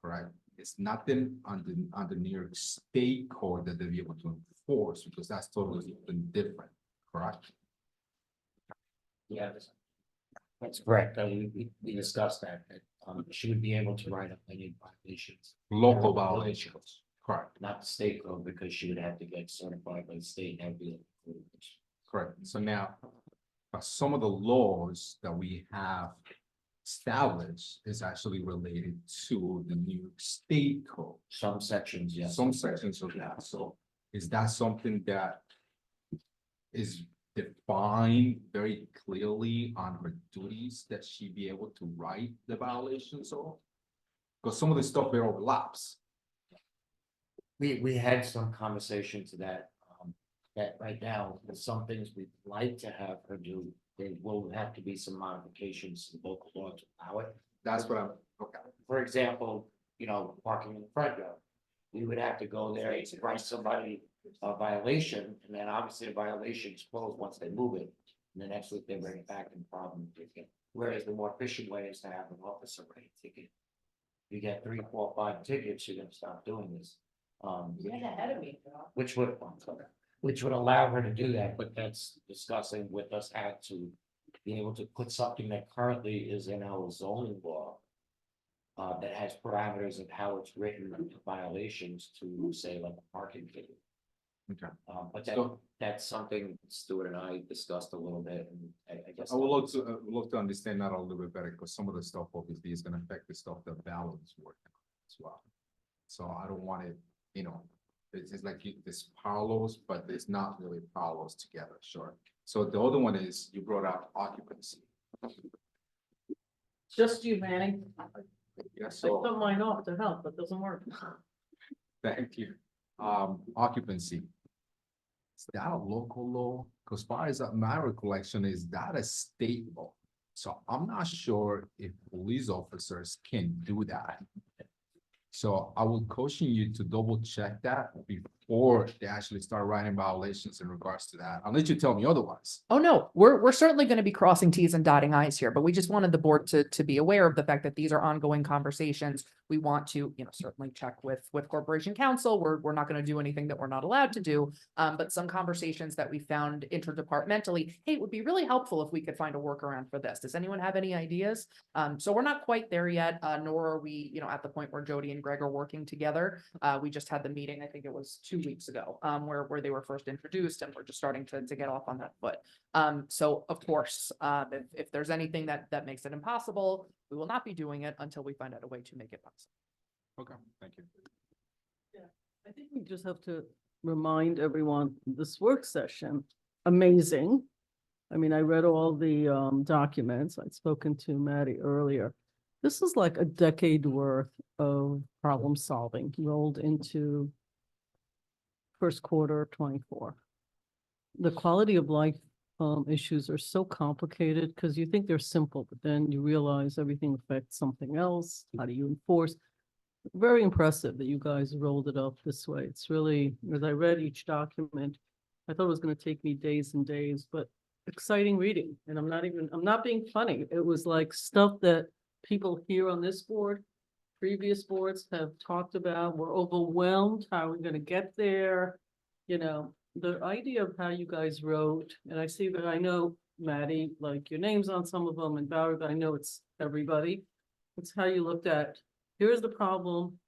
correct? It's nothing under New York State code that they'll be able to enforce, because that's totally different, correct? Yeah, that's correct. We discussed that. She would be able to write up any violations. Local Village violations, codes, correct, not the state code, because she would have to get certified by the state and have to. correct. So now, some of the laws that we have established is actually related to the New York State code. Some sections, yes. Some sections of that, so is that something that is defined very clearly on her duties, that she be able to write the violations of? Because some of the stuff there overlaps. We had some conversation to that, that right now, with some things we'd like to have her do, there will have to be some modifications to local law to allow it. That's what I'm, okay, For example, parking in the front yard. We would have to go there and write somebody a violation, and then obviously the violation is closed once they move it. And the next week they bring it back and the problem is again. Whereas the more efficient way is to have an officer write a ticket. You get 3, 4, 5 tickets, you're gonna stop doing this. Which would allow her to do that, but that's discussing with us how to be able to put something that currently is in our zoning law. That has parameters of how it's written into violations to say like a parking ticket. okay. But So- that's something Stuart and I discussed a little bit, and I guess. I would love to understand that a little bit better, because some of the stuff obviously is gonna affect the stuff that Val is working on as well. So I don't want it, it's like there's parallels, but there's not really parallels together, sure. So the other one is, you brought up occupancy. Just you, Manny. Yeah, I so, put mine off to help, but it doesn't work. thank you. Occupancy. Is that a local law? Because far as my recollection, is that a state law? So I'm not sure if police officers can do that. So I would caution you to double check that before they actually start writing violations in regards to that, unless you tell me otherwise. Oh, no, we're certainly going to be crossing Ts and dotting Is here, but we just wanted the board to be aware of the fact that these are ongoing conversations. We want to, certainly check with Corporation Counsel. We're not going to do anything that we're not allowed to do. But some conversations that we found interdepartmentally, hey, it would be really helpful if we could find a workaround for this. Does anyone have any ideas? So we're not quite there yet, nor are we, at the point where Jody and Greg are working together. We just had the meeting, I think it was 2 weeks ago, where they were first introduced, and we're just starting to get off on that foot. So of course, if there's anything that makes it impossible, we will not be doing it until we find out a way to make it possible. Okay, thank you. I think we just have to remind everyone, this work session, amazing. I mean, I read all the documents. I'd spoken to Maddie earlier. This is like a decade worth of problem solving rolled into first quarter of 24. The quality of life issues are so complicated because you think they're simple, but then you realize everything affects something else. How do you enforce? Very impressive that you guys rolled it up this way. It's really, as I read each document, I thought it was going to take me days and days, but exciting reading. And I'm not being funny. It was like stuff that people here on this board, previous boards have talked about. We're overwhelmed. How are we going to get there? The idea of how you guys wrote, and I see that I know, Maddie, like your name's on some of them, and Valerie, but I know it's everybody. It's how you looked at, here's the problem,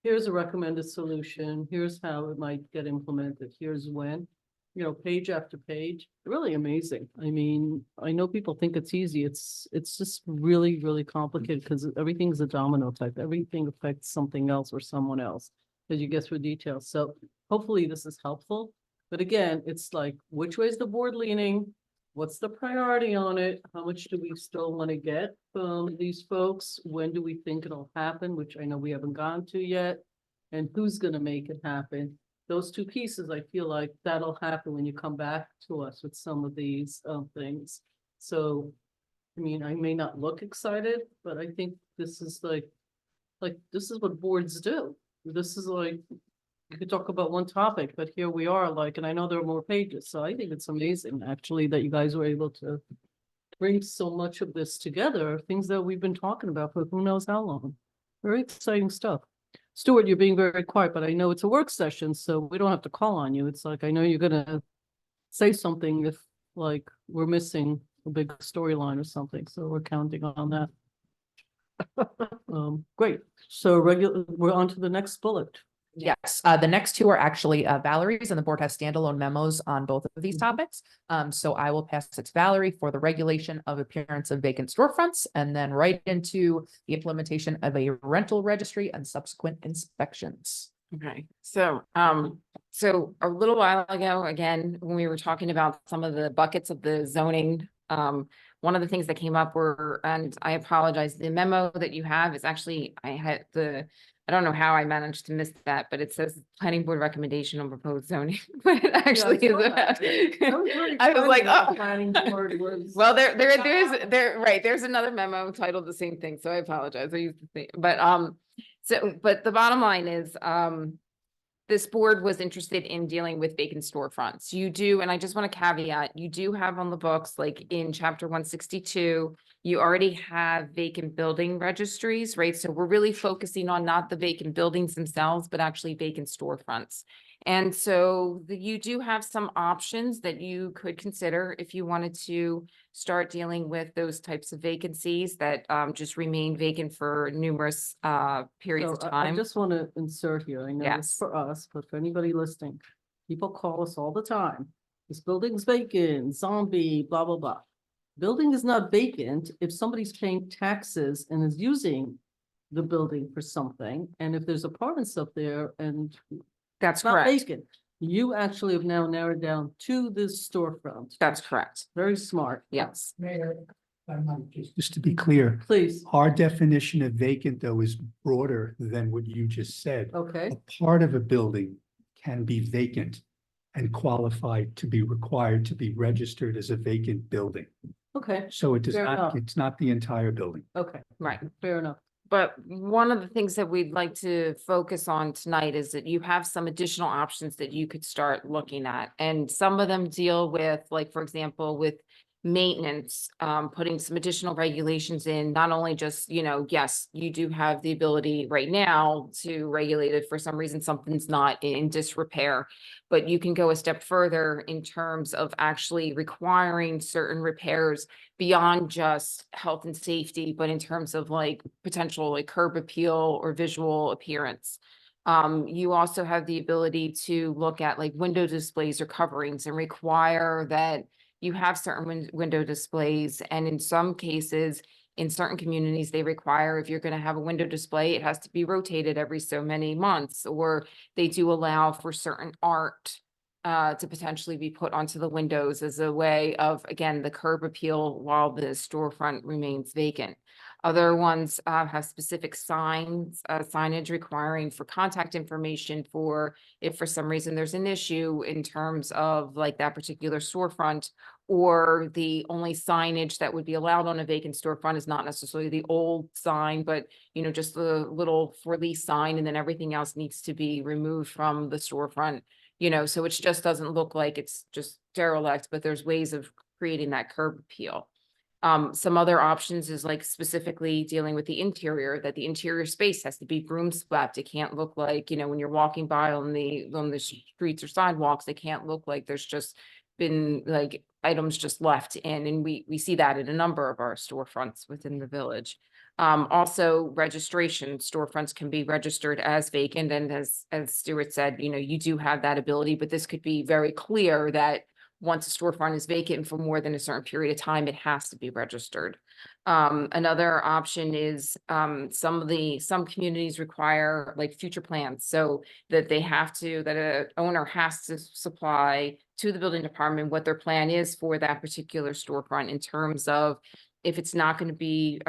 here's a recommended solution, here's how it might get implemented, here's when, page after page, really amazing. I mean, I know people think it's easy. It's just really, really complicated because everything's a domino type. Everything affects something else or someone else as you get through details. So hopefully this is helpful. But again, it's like, which way is the board leaning? What's the priority on it? How much do we still want to get from these folks? When do we think it'll happen, which I know we haven't gone to yet? And who's going to make it happen? Those two pieces, I feel like that'll happen when you come back to us with some of these things. So I mean, I may not look excited, but I think this is like, this is what boards do. This is like, you could talk about one topic, but here we are, like, and I know there are more pages, so I think it's amazing, actually, that you guys were able to bring so much of this together, things that we've been talking about for who knows how long. Very exciting stuff. Stuart, you're being very quiet, but I know it's a work session, so we don't have to call on you. It's like, I know you're gonna say something if, like, we're missing a big storyline or something, so we're counting on that. Great. So we're on to the next bullet. Yes, the next two are actually Valerie's, and the board has standalone memos on both of these topics. So I will pass it to Valerie for the regulation of appearance of vacant storefronts, and then right into the implementation of a rental registry and subsequent inspections. Okay, so a little while ago, again, when we were talking about some of the buckets of the zoning, one of the things that came up were, and I apologize, the memo that you have is actually, I don't know how I managed to miss that, but it says planning board recommendation on proposed zoning, but it actually is about. I was like, oh. Well, there's another memo titled the same thing, so I apologize. I used to think, but but the bottom line is, this board was interested in dealing with vacant storefronts. You do, and I just want to caveat, you do have on the books, like in chapter 162, you already have vacant building registries, right? So we're really focusing on not the vacant buildings themselves, but actually vacant storefronts. And so you do have some options that you could consider if you wanted to start dealing with those types of vacancies that just remain vacant for numerous periods of So time. I just want to insert here, I know Yes. it's for us, but for anybody listening, people call us all the time. This building's vacant, zombie, blah, blah, blah. Building is not vacant if somebody's paying taxes and is using the building for something. And if there's apartments up there and That's it's not correct. vacant, you actually have now narrowed down to this storefront. That's correct. Very smart. Yes. Mayor, I might just to be clear, Please, our definition of vacant though is broader than what you just said. okay, A part of a building can be vacant and qualified to be required to be registered as a vacant building. okay, So it does Fair not, enough. it's not the entire building. okay, Right. fair enough. But one of the things that we'd like to focus on tonight is that you have some additional options that you could start looking at. And some of them deal with, like, for example, with maintenance, putting some additional regulations in, not only just, yes, you do have the ability right now to regulate it for some reason, something's not in disrepair, but you can go a step further in terms of actually requiring certain repairs beyond just health and safety, but in terms of like potential like curb appeal or visual appearance. You also have the ability to look at like window displays or coverings and require that you have certain window displays. And in some cases, in certain communities, they require if you're going to have a window display, it has to be rotated every so many months, or they do allow for certain art to potentially be put onto the windows as a way of, again, the curb appeal while the storefront remains vacant. Other ones have specific signage requiring for contact information for if for some reason there's an issue in terms of like that particular storefront, or the only signage that would be allowed on a vacant storefront is not necessarily the old sign, but just the little for lease sign, and then everything else needs to be removed from the storefront. So it just doesn't look like it's just derelict, but there's ways of creating that curb appeal. Some other options is like specifically dealing with the interior, that the interior space has to be broom swept. It can't look like, when you're walking by on the streets or sidewalks, it can't look like there's just been like items just left in. And we see that in a number of our storefronts within the village. Also registration, storefronts can be registered as vacant. And as Stuart said, you do have that ability, but this could be very clear that once a storefront is vacant for more than a certain period of time, it has to be registered. Another option is some communities require like future plans, so that that a owner has to supply to the building department what their plan is for that particular storefront in terms of if it's not going to be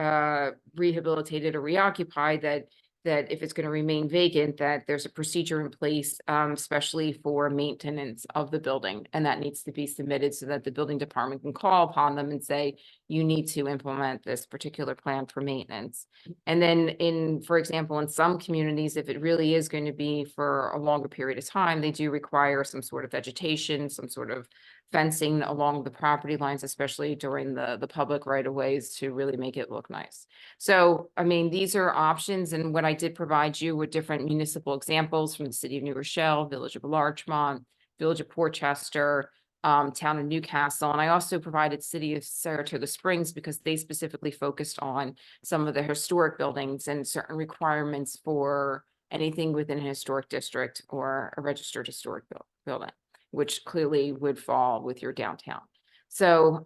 rehabilitated or reoccupied, that that if it's going to remain vacant, that there's a procedure in place, especially for maintenance of the building. And that needs to be submitted so that the building department can call upon them and say, you need to implement this particular plan for maintenance. And then for example, in some communities, if it really is going to be for a longer period of time, they do require some sort of vegetation, some sort of fencing along the property lines, especially during the public right of ways, to really make it look nice. So, I mean, these are options, and what I did provide you with different municipal examples from the city of New Rochelle, Village of Larchmont, Village of Portchester, town of Newcastle, and I also provided city of Saratoga Springs because they specifically focused on some of the historic buildings and certain requirements for anything within a historic district or a registered historic building, which clearly would fall with your downtown. So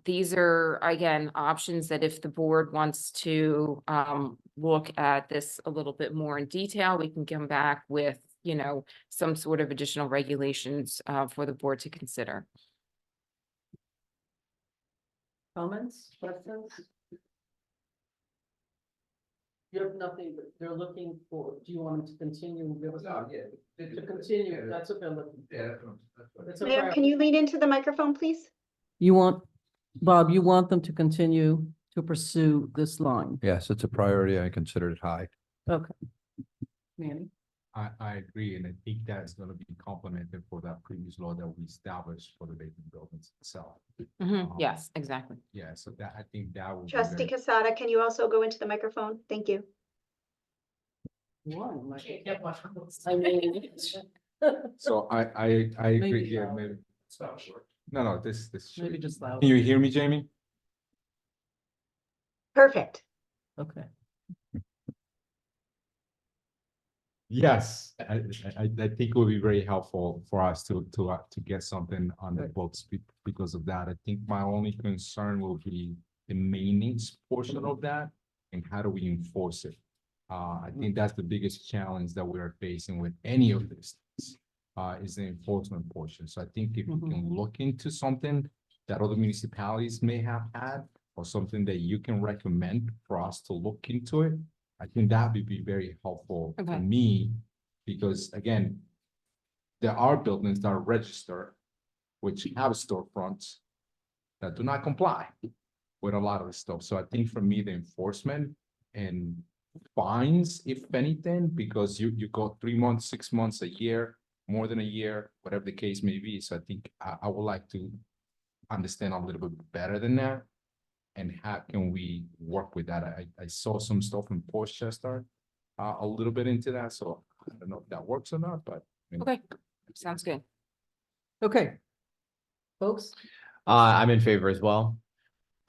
these are, again, options that if the board wants to look at this a little bit more in detail, we can come back with, you know, some sort of additional regulations for the board to consider. Comments, questions? You have nothing, but they're looking for, do you want them to continue? To continue, that's what they're looking for. That's a Mayor, priority. can you lean into the microphone, please? You want, Bob, you want them to continue to pursue this line? Yes, it's a priority. I consider it high. Okay. Manny? I agree, and I think that's gonna be complemented for that previous law that we established for the vacant buildings itself. Yes, exactly. Yeah, so that, I think that would be Trustee very, Casada, can you also go into the microphone? Thank you. One, like, I mean. so I agree, Maybe yeah, loud. maybe. No, this. Maybe just loud. Can you hear me, Jamie? Perfect. Okay. Yes, I think it would be very helpful for us to get something on the Right. books because of that. I think my only concern will be the maintenance portion of that and how do we enforce it? I think that's the biggest challenge that we are facing with any of this, is the enforcement portion. So I think if we can look into something that other municipalities may have had or something that you can recommend for us to look into it, I think that would be very helpful for Okay. me, because again, there are buildings that are registered, which have storefronts that do not comply with a lot of the stuff. So I think for me, the enforcement and fines, if anything, because you go 3 months, 6 months, a year, more than a year, whatever the case may be. So I think I would like to understand a little bit better than that. And how can we work with that? I saw some stuff in Portchester, a little bit into that, so I don't know if that works or not, but. I mean, Okay, sounds good. Okay. Folks? I'm in favor as well.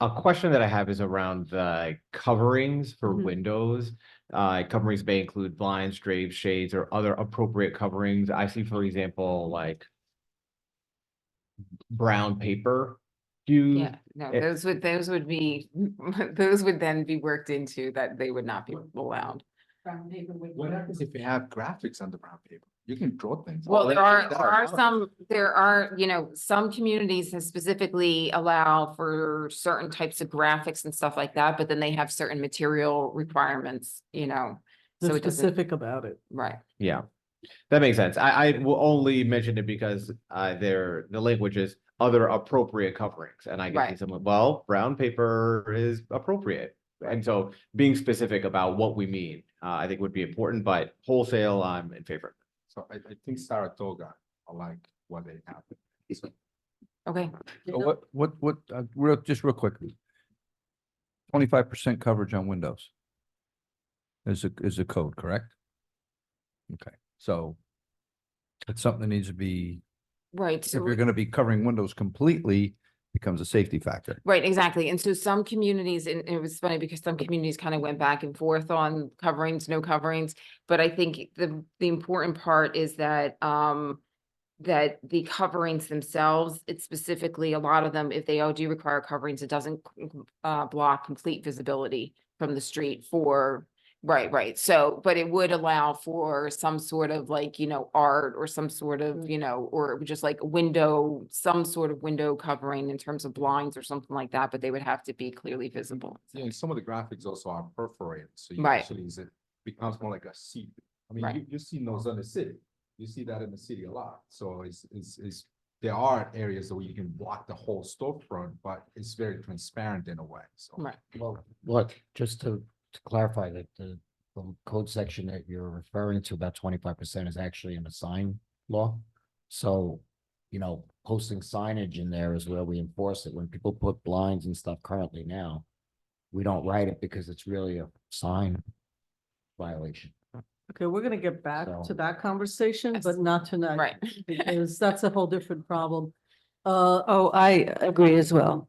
A question that I have is around the coverings for Mhm. windows. Coverings may include blinds, drapes, shades, or other appropriate coverings. I see, for example, like brown paper. Yeah, no, it- those would be, those would then be worked into that they would not be allowed. What happens if you have graphics on the brown paper? You can draw things. Well, there are That you know, some communities that specifically allow for certain types of graphics and stuff like that, but then they have certain material requirements, you know. So They're it doesn't, specific about it. right, Yeah, that makes sense. I will only mention it because the language is other appropriate coverings. And I can see Right. someone, well, brown paper is appropriate. And so being specific about what we mean, I think would be important, but wholesale, I'm in favor. So I think Saratoga, I like what they have. So okay. So just real quickly. 25% coverage on windows. Is a code, correct? Okay, so. It's something that needs to be, Right, if so, you're gonna be covering windows completely, becomes a safety factor. right, exactly. And so some communities, and it was funny because some communities kind of went back and forth on coverings, no coverings. But I think the important part is that, that the coverings themselves, it's specifically a lot of them, if they all do require coverings, it doesn't block complete visibility from the street for, right. So, but it would allow for some sort of like, you know, art or some sort of, you know, or just like window, some sort of window covering in terms of blinds or something like that, but they would have to be clearly visible. Yeah, and some of the graphics also are perforated, so you Right. actually use it becomes more like a seat. I mean, Right. you see those in the city. You see that in the city a lot. So it's there are areas where you can block the whole storefront, but it's very transparent in a way, so. Right. Well, look, just to clarify that the code section that you're referring to, about 25% is actually in the sign law. So, you know, posting signage in there is where we enforce it. When people put blinds and stuff currently now, we don't write it because it's really a sign violation. Okay, we're gonna get back So- to that conversation, but Yes. not tonight. Right. Because that's a whole different problem. Oh, I agree as well.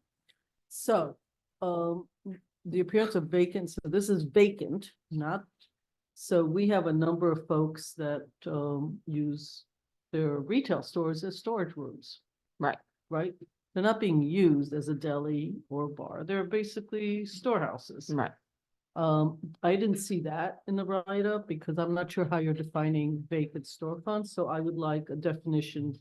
So, the appearance of vacant, so this is vacant, not, so we have a number of folks that, use their retail stores as storage rooms. Right. Right? They're not being used as a deli or bar. They're basically storehouses. Right. I didn't see that in the write-up because I'm not sure how you're defining vacant storefronts, so I would like a definition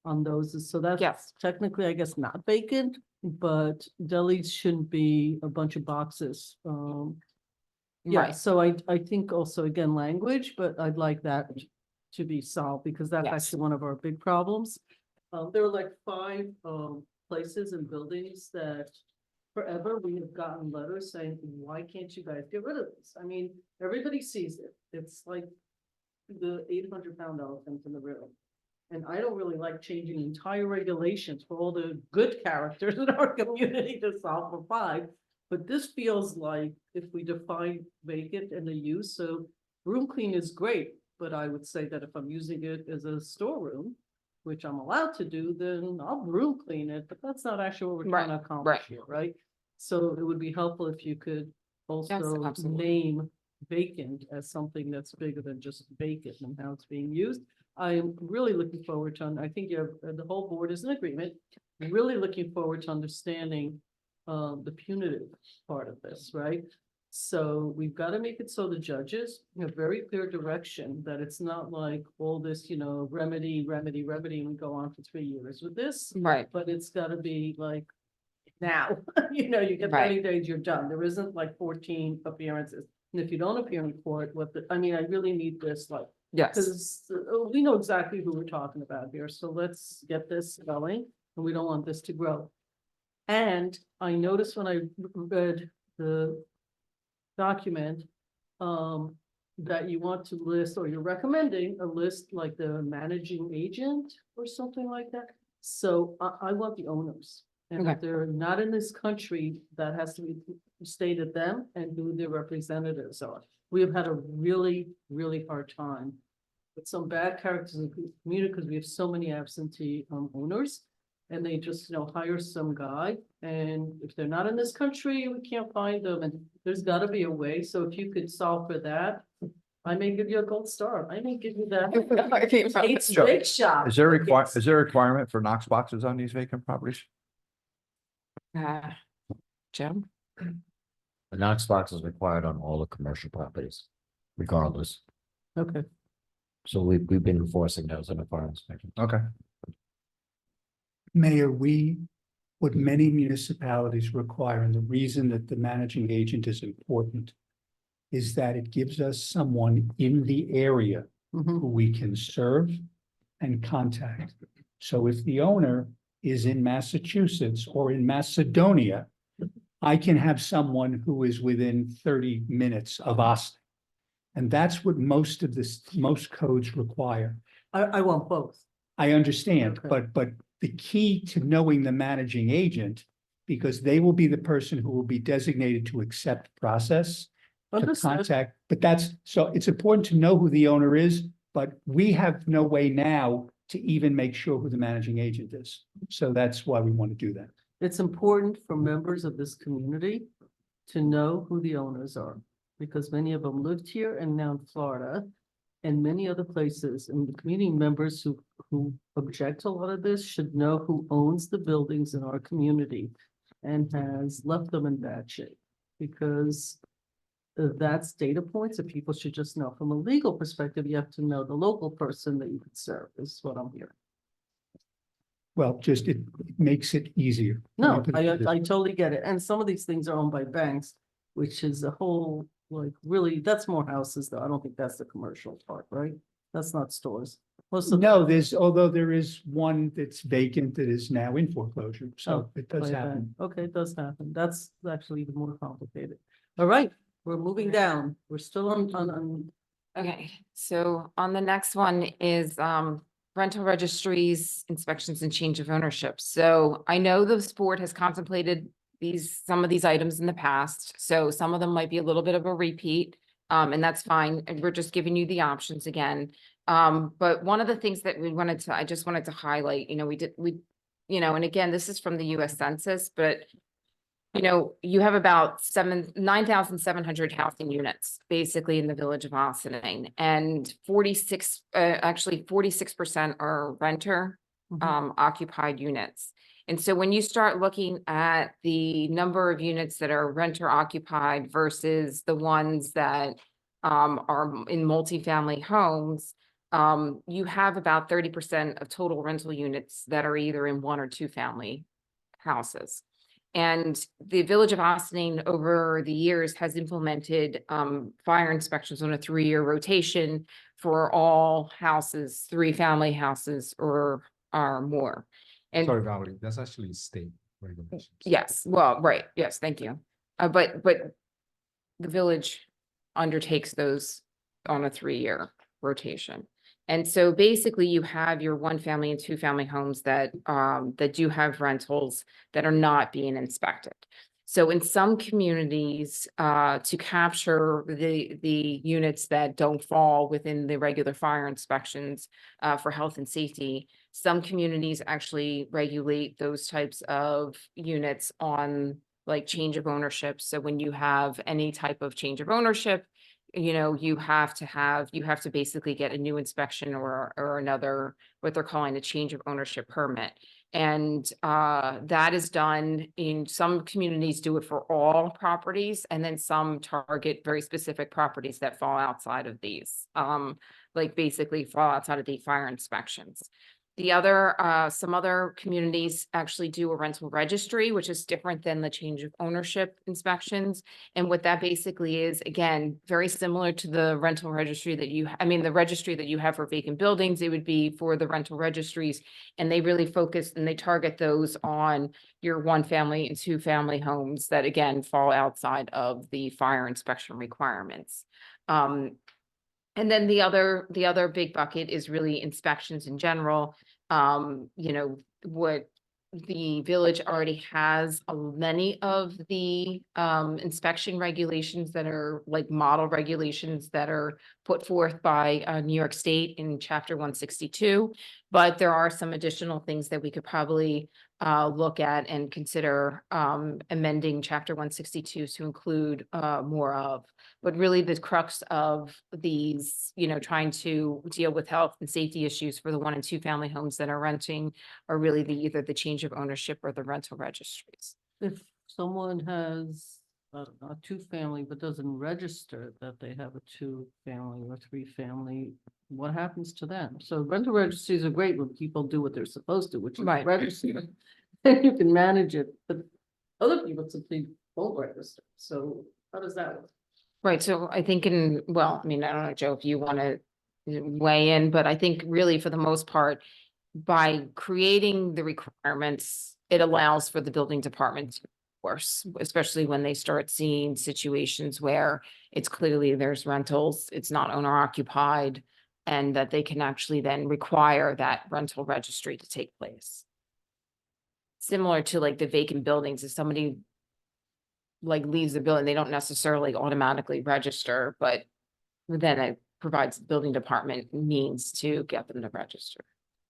on those. So that's Yes. technically, I guess, not vacant, but delis shouldn't be a bunch of boxes. Yeah, Right. so I think also, again, language, but I'd like that to be solved because that's Yes. actually one of our big problems. There are like 5 places and buildings that forever we have gotten letters saying, why can't you guys get rid of this? I mean, everybody sees it. It's like the 800-pound elephant in the room. And I don't really like changing entire regulations for all the good characters in our community to solve for 5. But this feels like if we define vacant and the use, so room clean is great, but I would say that if I'm using it as a storeroom, which I'm allowed to do, then I'll room clean it, but that's not actually what we're trying to accomplish right. here, right? So it would be helpful if you could also absolutely. name vacant as something that's bigger than just vacant and how it's being used. I am really looking forward to, I think you have, the whole board is in agreement, really looking forward to understanding the punitive part of this, right? So we've got to make it so the judges have very clear direction that it's not like all this, you know, remedy, and we go on for 3 years with this, Right. but it's got to be like now, you know, you get Right. 30 days, you're done. There isn't like 14 appearances. And if you don't appear in court, I mean, I really need this, like, Yes. because we know exactly who we're talking about here. So let's get this going, and we don't want this to grow. And I noticed when I read the document, that you want to list, or you're recommending a list like the managing agent or something like that. So I want the owners. And if Okay. they're not in this country, that has to be stated them and who their representatives are. We have had a really, really hard time with some bad characters in the community because we have so many absentee owners. And they just, you know, hire some guy, and if they're not in this country, we can't find them, and there's gotta be a way, so if you could solve for that, I may give you a gold star, I may give you that. It's Sure. big shot. Is there a requirement for Knox boxes on these vacant properties? Jim? The Knox box is required on all the commercial properties, regardless. Okay, So we've been enforcing those in the fire inspection. Okay. Mayor, what many municipalities require, and the reason that the managing agent is important is that it gives us someone in the area mhm, who we can serve and contact. So if the owner is in Massachusetts or in Macedonia, I can have someone who is within 30 minutes of Austin. And that's what most codes require. I want both. I understand, Okay. but the key to knowing the managing agent, because they will be the person who will be designated to accept process, to Understood. contact, but so it's important to know who the owner is, but we have no way now to even make sure who the managing agent is. So that's why we want to do that. It's important for members of this community to know who the owners are, because many of them lived here and now in Florida and many other places, and the community members who object to a lot of this should know who owns the buildings in our community and has left them in bad shape, because that's data points that people should just know. From a legal perspective, you have to know the local person that you could serve, is what I'm hearing. Well, just it makes it easier. No, Let me put it I this- totally get it. And some of these things are owned by banks, which is a whole like really, that's more houses though. I don't think that's the commercial part, right? That's not stores. Most of the- No, although there is one that's vacant that is now in foreclosure, so it does Like that. happen. Okay, it does happen. That's actually even more complicated. All right, we're moving down. We're still on Okay, so on the next one is rental registries, inspections and change of ownership. So I know the board has contemplated some of these items in the past, so some of them might be a little bit of a repeat. And that's fine. And we're just giving you the options again. But one of the things that I just wanted to highlight, and again, this is from the US Census, but you have about 9,700 housing units basically in the village of Ossining, and 46% are renter occupied units. And so when you start looking at the number of units that are renter occupied versus the ones that are in multifamily homes, you have about 30% of total rental units that are either in one or two family houses. And the village of Ossining over the years has implemented fire inspections on a 3-year rotation for all houses, 3-family houses or more. And Sorry, Valerie, that's actually state regulations. yes, well, right, yes, thank you. But the village undertakes those on a 3-year rotation. And so basically you have your 1-family and 2-family homes that do have rentals that are not being inspected. So in some communities, to capture the units that don't fall within the regular fire inspections for health and safety, some communities actually regulate those types of units on like change of ownership. So when you have any type of change of ownership, you have to basically get a new inspection or another, what they're calling a change of ownership permit. And that is done in some communities, do it for all properties, and then some target very specific properties that fall outside of these, like basically fall outside of the fire inspections. Some other communities actually do a rental registry, which is different than the change of ownership inspections. And what that basically is, again, very similar to the rental registry the registry that you have for vacant buildings, it would be for the rental registries. And they really focus and they target those on your 1-family and 2-family homes that again, fall outside of the fire inspection requirements. And then the other big bucket is really inspections in general. What the village already has many of the inspection regulations that are like model regulations that are put forth by New York State in Chapter 162. But there are some additional things that we could probably look at and consider amending Chapter 162 to include more of. But really the crux of these, trying to deal with health and safety issues for the 1- and 2-family homes that are renting are really either the change of ownership or the rental registries. if someone has, I don't know, a 2-family, but doesn't register that they have a 2-family or 3-family, what happens to them? So rental registries are great when people do what they're supposed to, which is Right. register. And you can manage it, but other people simply won't register. So how does that work? Right, so I think I don't know, Joe, if you want to weigh in, but I think really for the most part, by creating the requirements, it allows for the building department to enforce, especially when they start seeing situations where it's clearly there's rentals, it's not owner occupied, and that they can actually then require that rental registry to take place. Similar to like the vacant buildings, if somebody like leaves the building, they don't necessarily automatically register, but then it provides the building department means to get them to register.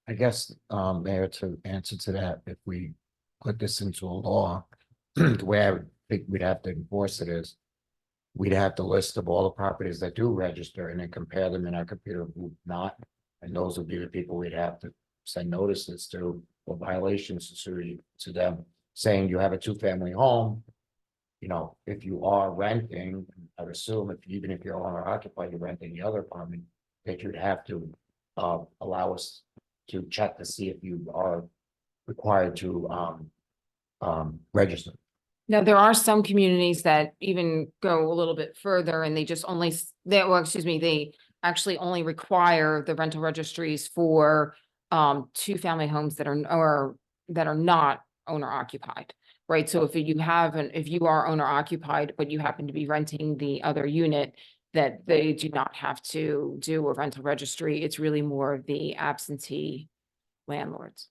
I guess, Mayor, to answer to that, if we put this into a law, the way I think we'd have to enforce it is we'd have the list of all the properties that do register and then compare them in our computer who not. And those would be the people we'd have to send notices to or violations to them, saying you have a 2-family home. If you are renting, I would assume even if you're owner occupied, you're renting the other apartment, that you'd have to allow us to check to see if you are required to register. Now, there are some communities that even go a little bit further and they just only, well, excuse me, they actually only require the rental registries for two-family homes that are, or that are not owner occupied, right? So if you have if you are owner occupied, but you happen to be renting the other unit, that they do not have to do a rental registry. It's really more of the absentee landlords.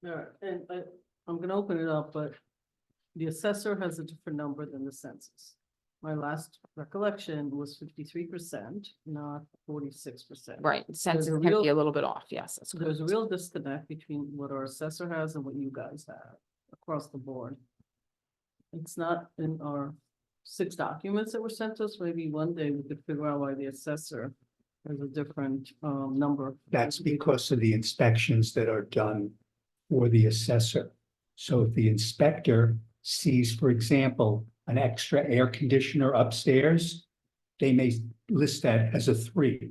All right, and I'm gonna open it up, but the assessor has a different number than the census. My last recollection was 53%, not 46%. Right, census a can be real- a little bit off, yes, that's So there's a correct. real disconnect between what our assessor has and what you guys have across the board. It's not in our 6 documents that were sent to us. Maybe one day we could figure out why the assessor has a different number. That's because of the inspections that are done for the assessor. So if the inspector sees, for example, an extra air conditioner upstairs, they may list that as a 3.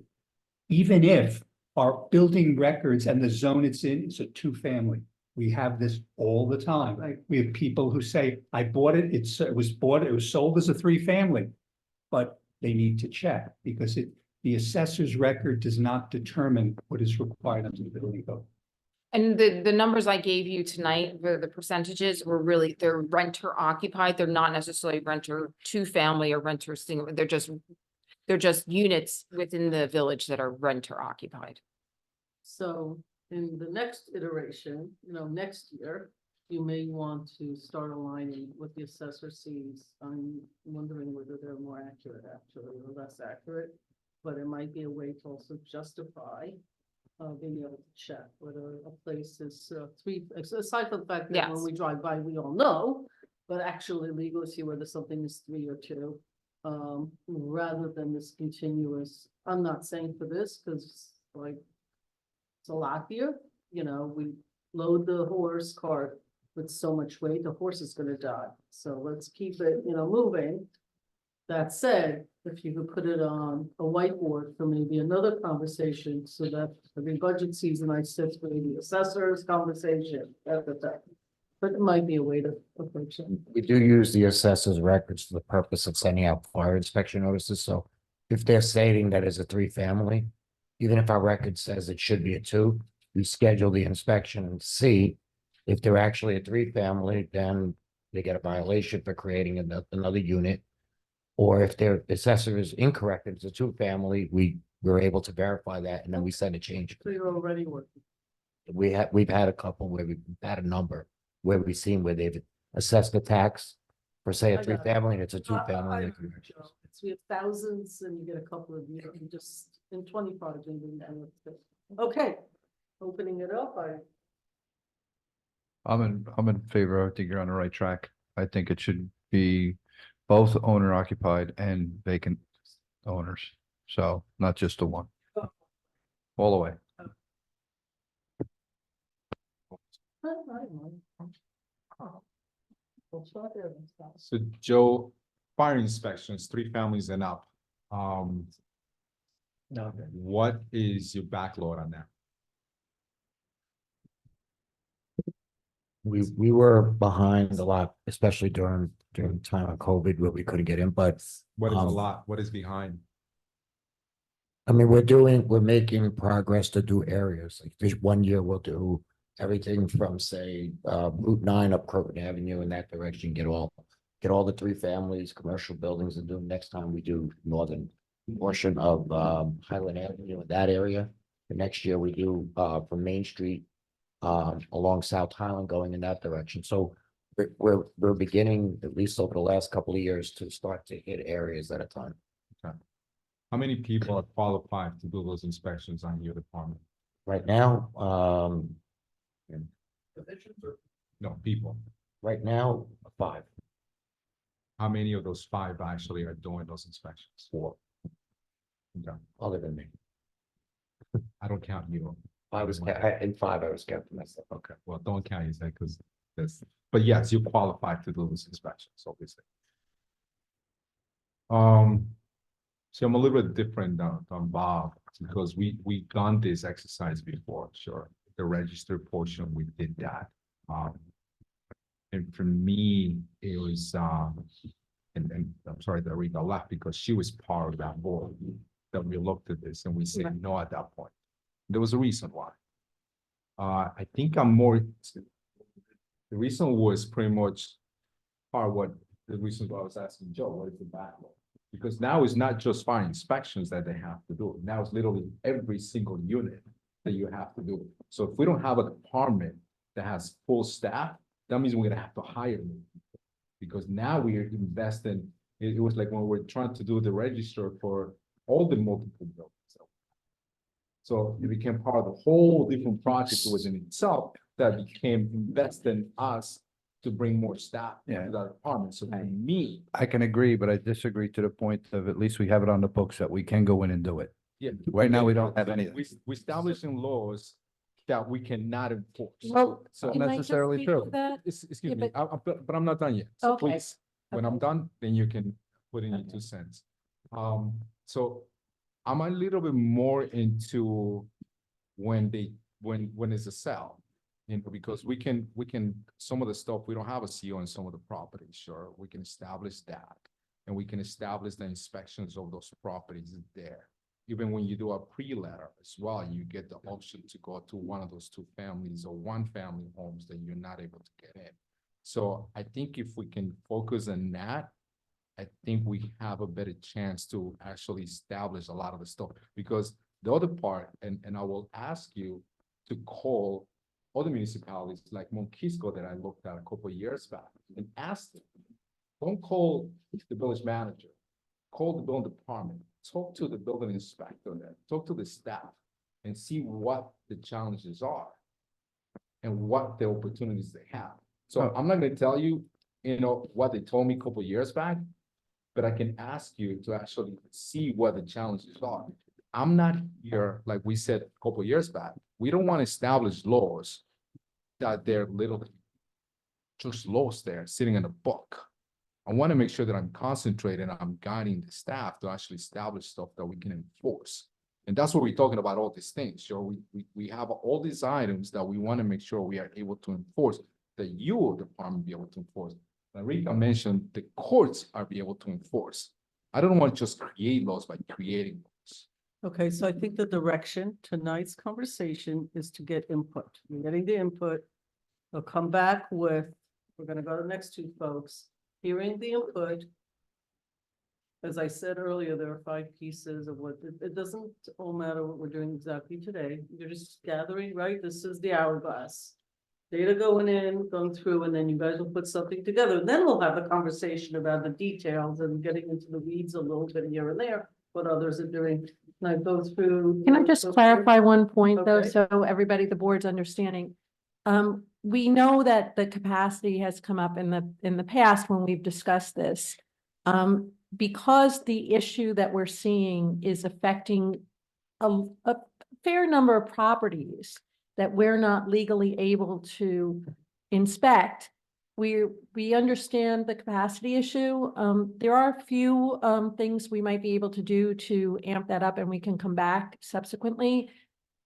Even if our building records and the zone it's in is a 2-family. We have this all the time. Right. We have people who say, I bought it, it was sold as a 3-family. But they need to check because the assessor's record does not determine what is required under the building code. And the numbers I gave you tonight, the percentages were really, they're renter occupied. They're not necessarily renter two-family or renter single. They're just units within the village that are renter occupied. So in the next iteration, next year, you may want to start aligning what the assessor sees. I'm wondering whether they're more accurate actually or less accurate. But it might be a way to also justify being able to check whether a place is 3, aside from the fact that when Yes. we drive by, we all know, but actually legal to see whether something is 3 or 2. Rather than this continuous, I'm not saying for this, because like, it's a lot here, we load the horse cart with so much weight, the horse is gonna die. So let's keep it, moving. That said, if you could put it on a whiteboard for maybe another conversation, so that every budget season I sit for the assessors conversation, that. But it might be a way to approach it. We do use the assessor's records for the purpose of sending out fire inspection notices, so if they're stating that it's a 3-family, even if our record says it should be a 2, we schedule the inspection and see if they're actually a 3-family, then they get a violation for creating another unit. Or if their assessor is incorrect, and it's a 2-family, we're able to verify that, and then we send a change. So you're already working. We've had a couple where we've had a number where we've seen where they've assessed the tax for say I a got it. 3-family and it's a I- 2-family. I- they can- We have thousands and you get a couple of, you just in 20 projects. Okay, opening it up, I'm in favor. I think you're on the right track. I think it should be both owner occupied and vacant owners. So not just the one. All the way. So Joe, fire inspections, 3 families and up. What is your backlog on that? We were behind a lot, especially during the time of COVID where we couldn't get in, but What is a Um, lot? What is behind? I mean, we're making progress to do areas. Like this 1 year we'll do everything from say Route 9 up Croton Avenue in that direction, get all the 3 families, commercial buildings, and do next time we do northern portion of Highland Avenue in that area. The next year we do from Main Street along South Highland going in that direction. So we're beginning, at least over the last couple of years, to start to hit areas at a time. How many people are qualified to do those inspections on your department? Right now, No, people. right now, 5. How many of those 5 actually are doing those inspections? 4, Okay, other than me. I don't count you. In 5, I was counting myself. Okay, well, don't count you, say, because that's, but yes, you're qualified to do those inspections, obviously. So I'm a little bit different than Bob, because we done this exercise before, sure. The registered portion, we did that. And for me, it was, and I'm sorry that Rita left because she was part of that board that we looked at this and we said no at that point. There was a reason why. I think I'm more, the reason was pretty much part of what the reason why I was asking Joe, what is the backlog? Because now it's not just fire inspections that they have to do. Now it's literally every single unit that you have to do. So if we don't have a department that has full staff, that means we're gonna have to hire them. Because now we are investing, it was like when we're trying to do the register for all the multiple buildings. So it became part of the whole different project within itself that became invest in us to bring more staff Yeah. to that department. So for me, I can agree, but I disagree to the point of at least we have it on the books that we can go in and do it. yeah. Right now, we don't have anything. We establishing laws that we cannot enforce. Well, So can I just necessarily speak true. to that? excuse Yeah, me, but I'm not done yet. So Okay. please, when I'm Okay. done, then you can put in your Okay. 2 cents. So I'm a little bit more into when it's a sell. You know, because we can, some of the stuff, we don't have a CO in some of the properties, sure, we can establish that. And we can establish the inspections of those properties there. Even when you do a pre-letter as well, you get the option to go to one of those 2 families or 1 family homes that you're not able to get in. So I think if we can focus on that, I think we have a better chance to actually establish a lot of the stuff. Because the other part, and I will ask you to call other municipalities like Monkisco that I looked at a couple of years back and ask them. Don't call the village manager, call the building department, talk to the building inspector there, talk to the staff and see what the challenges are and what the opportunities they have. So I'm not gonna tell you, what they told me a couple of years back, but I can ask you to actually see what the challenges are. I'm not here, like we said a couple of years back, we don't want to establish laws that they're literally just laws there sitting in a book. I want to make sure that I'm concentrating, I'm guiding the staff to actually establish stuff that we can enforce. And that's what we're talking about, all these things. So we have all these items that we want to make sure we are able to enforce, that your department be able to enforce. Rika mentioned the courts are be able to enforce. I don't want to just create laws by creating laws. Okay, so I think the direction tonight's conversation is to get input. We're getting the input. They'll come back with, we're gonna go to the next 2 folks, hearing the input. As I said earlier, there are 5 pieces of what, it doesn't all matter what we're doing exactly today. You're just gathering, right? This is the hourglass. Data going in, going through, and then you guys will put something together. And then we'll have a conversation about the details and getting into the weeds a little bit here and there, what others are doing. And I go through. Can I just clarify one point though, Okay. so everybody, the board's understanding? We know that the capacity has come up in the past when we've discussed this. Because the issue that we're seeing is affecting a fair number of properties that we're not legally able to inspect. We understand the capacity issue. There are a few things we might be able to do to amp that up, and we can come back subsequently.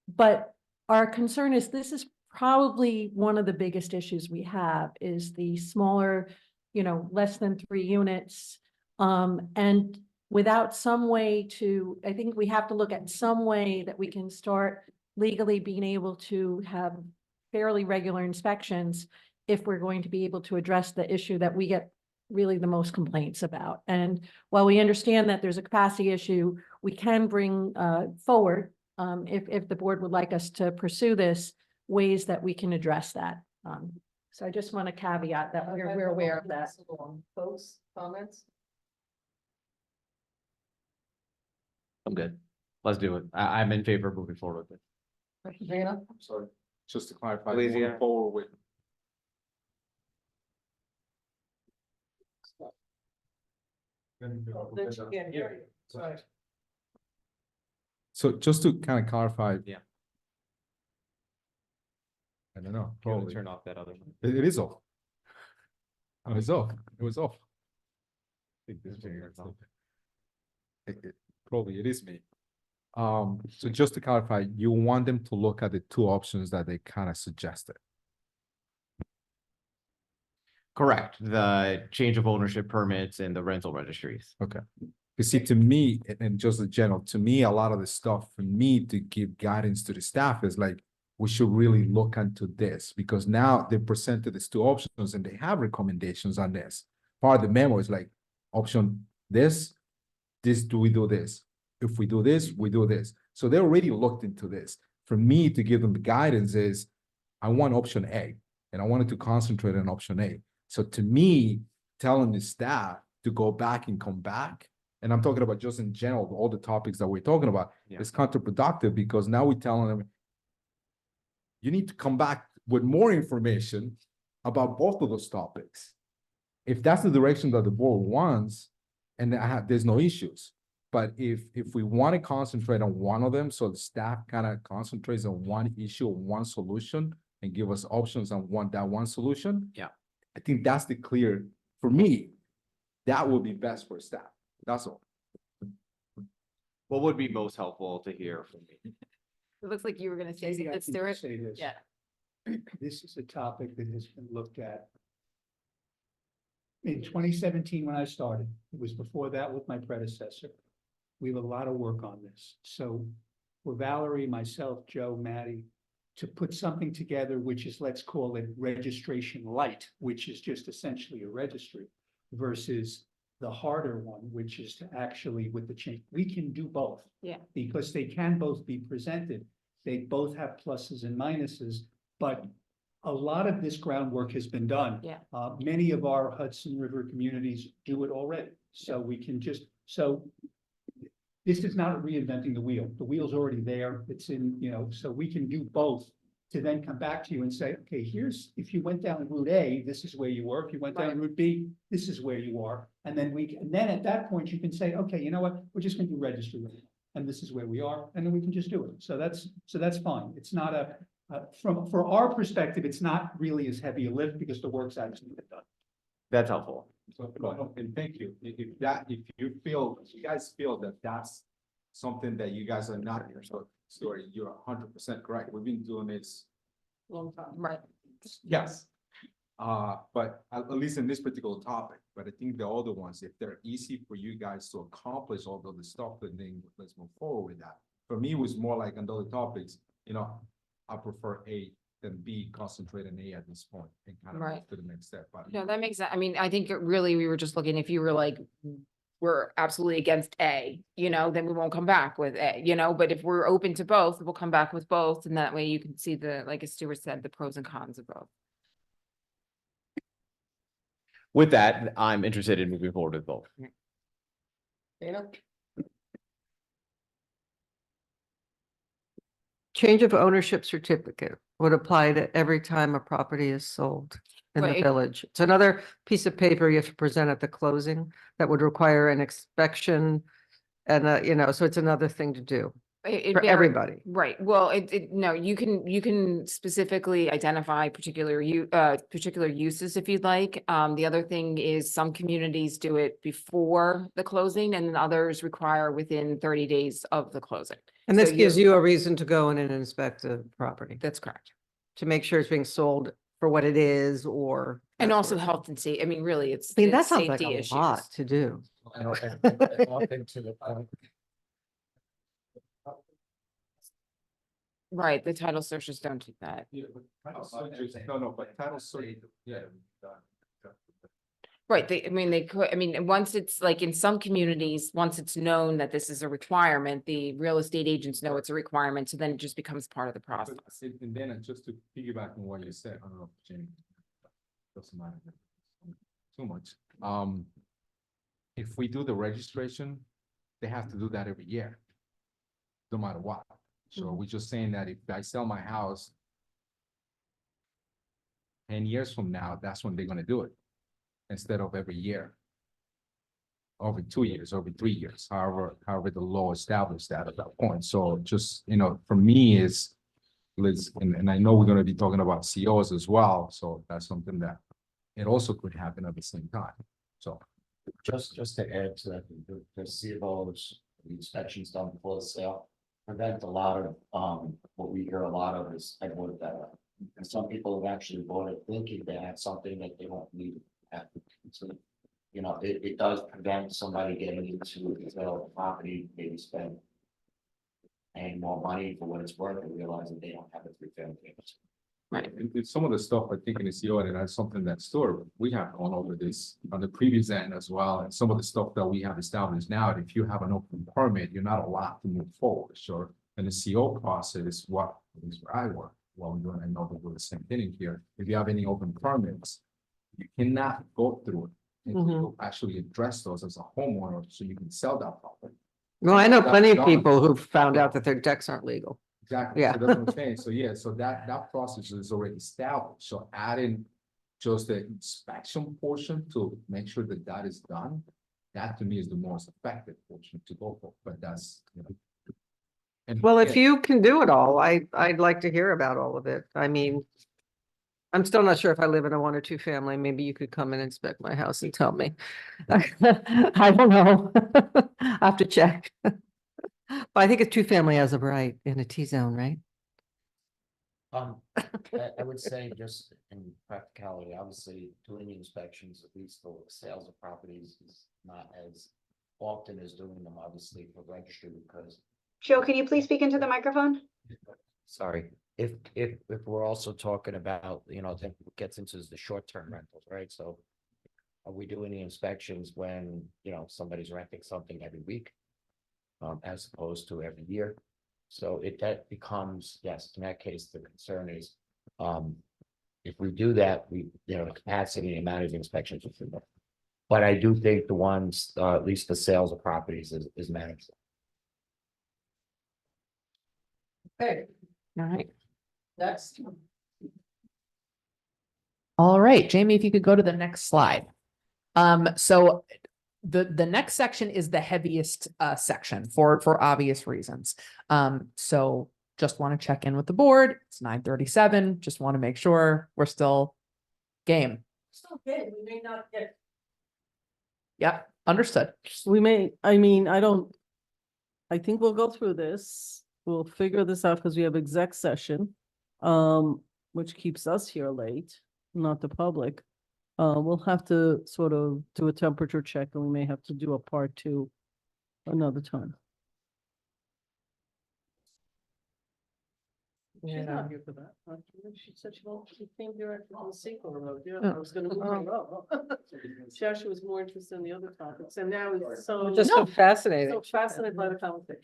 But our concern is this is probably one of the biggest issues we have is the smaller, less than 3 units. And without some way to, I think we have to look at some way that we can start legally being able to have fairly regular inspections if we're going to be able to address the issue that we get really the most complaints about. And while we understand that there's a capacity issue, we can bring forward, if the board would like us to pursue this, ways that we can address that. So I just want to caveat that we're aware of that. Folks, comments? I'm good. Let's do it. I'm in favor of moving forward with it. Dana? I'm sorry, just to clarify, Please, moving yeah. forward with. Sorry. So just to kind of clarify. Yeah. I don't know, Probably probably, turn off that other one. it is off. Oh, it's off, it was off. Probably it is me. So just to clarify, you want them to look at the 2 options that they kind of suggested. Correct, the change of ownership permits and the rental registries. You see, to me, and just in general, to me, a lot of the stuff for me to give guidance to the staff is like, we should really look into this, because now they presented these two options and they have recommendations on this. Part of the memo is like, option this, do we do this? If we do this, we do this. So they already looked into this. For me to give them the guidance is, I want option A, and I wanted to concentrate on option A. So to me, telling the staff to go back and come back, and I'm talking about just in general, all the topics that we're talking about, Yeah. is counterproductive, because now we're telling them, you need to come back with more information about both of those topics. If that's the direction that the board wants, and there's no issues. But if we want to concentrate on one of them, so the staff kind of concentrates on one issue, one solution, and give us options on that one solution. Yeah. I think that's for me, that would be best for staff. That's all. What would be most helpful to hear from me? It looks like you were gonna say Maybe I something, can Stuart. say this. Yeah. This is a topic that has been looked at. In 2017, when I started, it was before that with my predecessor. We have a lot of work on this. So for Valerie, myself, Joe, Maddie, to put something together, which is, let's call it registration light, which is just essentially a registry, versus the harder one, which is to actually with the change. We can do both. Yeah. Because they can both be presented. They both have pluses and minuses, but a lot of this groundwork has been done. Yeah. Many of our Hudson River communities do it already. So we can this is not reinventing the wheel. The wheel's already there. It's in, so we can do both to then come back to you and say, okay, if you went down Route A, this is where you were. If you went down Right. Route B, this is where you are. And then at that point, you can say, okay, you know what? We're just gonna do registry. And this is where we are, and then we can just do it. So that's fine. It's not for our perspective, it's not really as heavy a lift because the work's actually been done. That's helpful. And thank you. If you guys feel that that's something that you guys are not here, so story, you're 100% correct. We've been doing this. Long time. Right. Yes. But at least in this particular topic, but I think the other ones, if they're easy for you guys to accomplish all of the stuff, then let's move forward with that. For me, it was more like on the other topics, I prefer A than B, concentrate on A at this point and kind of Right. move to the next step. But No, that makes sense. I mean, I think really we were just looking, if you were like, we're absolutely against A, then we won't come back with A, but if we're open to both, we'll come back with both. And that way you can see like as Stuart said, the pros and cons of both. With that, I'm interested in moving forward with both. Dana? Change of ownership certificate would apply to every time a property is sold in the Right. village. It's another piece of paper you have to present at the closing that would require an inspection. And, so it's another thing to do It for vari- everybody. Right. Well, no, you can specifically identify particular uses if you'd like. The other thing is some communities do it before the closing and then others require within 30 days of the closing. And this So gives you a reason to go in and inspect the property That's correct. to make sure it's being sold for what it is or. And that also sort of thing. health and safety. I mean, really, it's. I mean, that it's sounds like safety a issues. lot to do. Right. The title searches don't do that. but title search, yeah. Right, and once it's like in some communities, once it's known that this is a requirement, the real estate agents know it's a requirement, so then it just becomes part of the process. And then just to piggyback on what you said, I don't know, Jenny. Doesn't matter. Too much. If we do the registration, they have to do that every year. No matter what. So we're just saying that if I sell my house 10 years from now, that's when they're gonna do it. Instead of every year. Over 2 years, over 3 years, however the law established that at that point. So just, for me is, and I know we're gonna be talking about COs as well, so that's something that it also could happen at the same time, so. Just to add to that, the CFOs, the inspections done before the sale, prevent a lot of, what we hear a lot of is, I bought it that way. And some people have actually bought it thinking they have something that they don't need. to have. So, you know, it does prevent somebody getting into the sale of the property, maybe spend paying more money for what it's worth and realizing they don't have a three-family unit. And some of the stuff I think in the CO, and that's something that store, we have gone over this on the previous end as well. And some of the stuff that we have established now, if you have an open permit, you're not allowed to move forward. Sure. And the CO process, what is where I work. Well, you and I know that we're the same thing here. If you have any open permits, you cannot go through it. And you actually address those as a homeowner, so you can sell that property. Well, I know That's plenty of done. people who've found out that their decks aren't legal. Exactly. Yeah. So that's what I'm saying. So yeah, so that process is already established. So adding just the inspection portion to make sure that that is done, that to me is the most effective portion to go for, but that's, you know. And Well, if yeah, you can do it all, I'd like to hear about all of it. I mean, I'm still not sure if I live in a 1 or 2 family. Maybe you could come and inspect my house and tell me. I don't know. I have to check. But I think it's 2-family as of right in a T zone, right? I would say just in practicality, obviously, doing the inspections, at least for sales of properties is not as often as doing them, obviously, for registry, because Joe, can you please speak into the microphone? sorry, if we're also talking about, you know, that gets into the short-term rentals, right? So are we doing the inspections when, you know, somebody's renting something every week? As opposed to every year? So that becomes, yes, in that case, the concern is, if we do that, we, you know, the capacity and amount of inspections. But I do think the ones, at least the sales of properties is manageable. Okay, All right. next. All right, Jamie, if you could go to the next slide. So the next section is the heaviest section for obvious reasons. So just want to check in with the board. It's 9:37. Just want to make sure we're still game. Okay, we may not get. Yep, understood. We may, I mean, I think we'll go through this. We'll figure this out because we have exec session, which keeps us here late, not the public. We'll have to sort of do a temperature check and we may have to do a part 2 another time. She's not here for that. She said she came here from the Sequel Road. Yeah, I was gonna move her up. She actually was more interested in the other topics and now it's so. Just so fascinating. So fascinated by the conversation.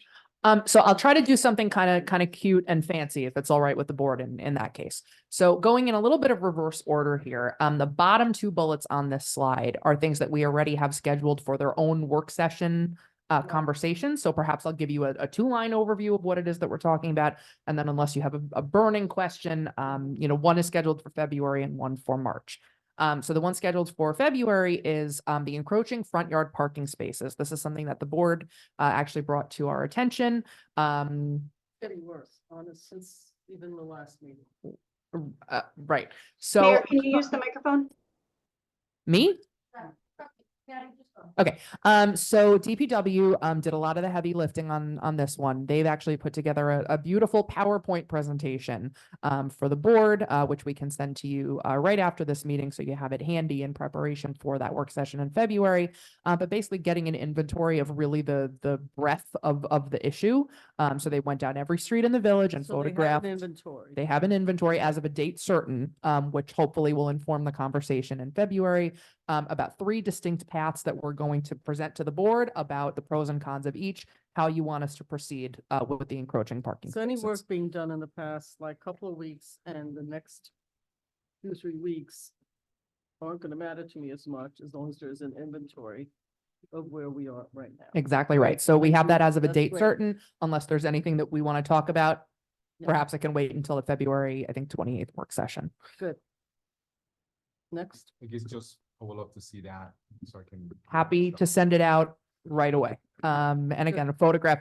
So I'll try to do something kind of cute and fancy if it's all right with the board in that case. So going in a little bit of reverse order here, the bottom 2 bullets on this slide are things that we already have scheduled for their own work session conversation. So perhaps I'll give you a 2-line overview of what it is that we're talking about. And then unless you have a burning question, you know, one is scheduled for February and one for March. So the one scheduled for February is the encroaching front yard parking spaces. This is something that the board actually brought to our attention. Getting worse, honest, since even the last meeting. Right. So Mayor, can you use the microphone? me? Okay, so DPW did a lot of the heavy lifting on this one. They've actually put together a beautiful PowerPoint presentation for the board, which we can send to you right after this meeting, so you have it handy in preparation for that work session in February. But basically getting an inventory of really the breadth of the issue. So they went down every street in the village and So they have photographed. an inventory. They have an inventory as of a date certain, which hopefully will inform the conversation in February. About 3 distinct paths that we're going to present to the board about the pros and cons of each, how you want us to proceed with the encroaching parking So any spaces. work being done in the past, like couple of weeks and the next 2-3 weeks aren't gonna matter to me as much as long as there's an inventory of where we are right now. Exactly right. So we have that as of a That's date great. certain, unless there's anything that we want to talk about. Yeah. Perhaps I can wait until the February, I think, 28th work session. Good. Next. I guess just, I would love to see that, so I can. Happy to send it out right away. And again, a photograph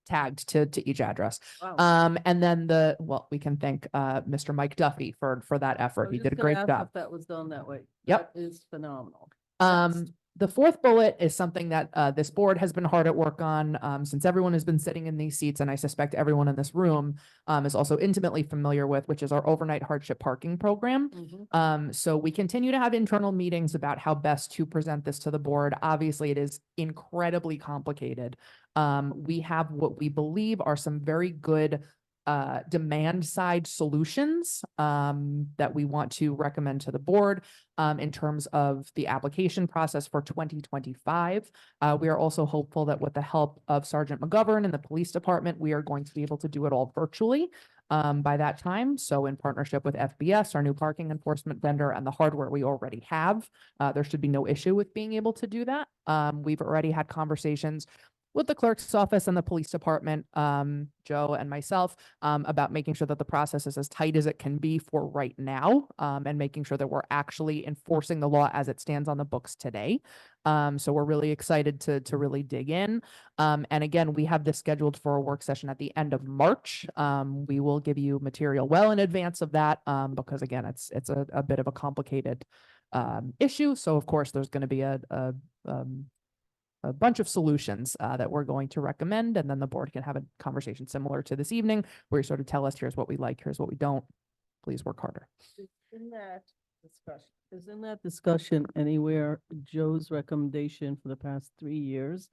tagged to each address. Wow. And then we can thank Mr. Mike Duffy for that I effort. was He just did a gonna great ask job. if that was done that way. Yep. That is phenomenal. Um, Next. The fourth bullet is something that this board has been hard at work on since everyone has been sitting in these seats, and I suspect everyone in this room is also intimately familiar with, which is our overnight hardship parking program. So we continue to have internal meetings about how best to present this to the board. Obviously, it is incredibly complicated. We have what we believe are some very good demand side solutions that we want to recommend to the board in terms of the application process for 2025. We are also hopeful that with the help of Sergeant McGovern and the police department, we are going to be able to do it all virtually by that time. So in partnership with FBS, our new parking enforcement vendor, and the hardware we already have, there should be no issue with being able to do that. We've already had conversations with the clerk's office and the police department, Joe and myself, about making sure that the process is as tight as it can be for right now, and making sure that we're actually enforcing the law as it stands on the books today. So we're really excited to really dig in. And again, we have this scheduled for a work session at the end of March. We will give you material well in advance of that, because again, it's a bit of a complicated issue. So of course, there's going to be a bunch of solutions that we're going to recommend, and then the board can have a conversation similar to this evening, where you sort of tell us, here's what we like, here's what we don't. Please work harder. Is in that discussion anywhere Joe's recommendation for the past 3 years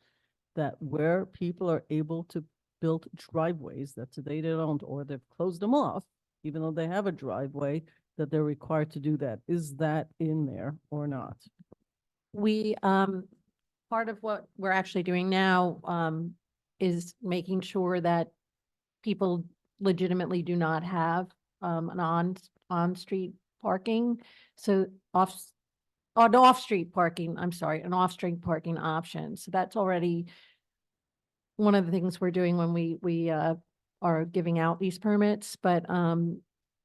that where people are able to build driveways that today they don't, or they've closed them off, even though they have a driveway, that they're required to do that? Is that in there or not? We, part of what we're actually doing now, is making sure that people legitimately do not have, an on-street parking. So an off-street parking, I'm sorry, an off-street parking option. So that's already one of the things we're doing when we are giving out these permits, but,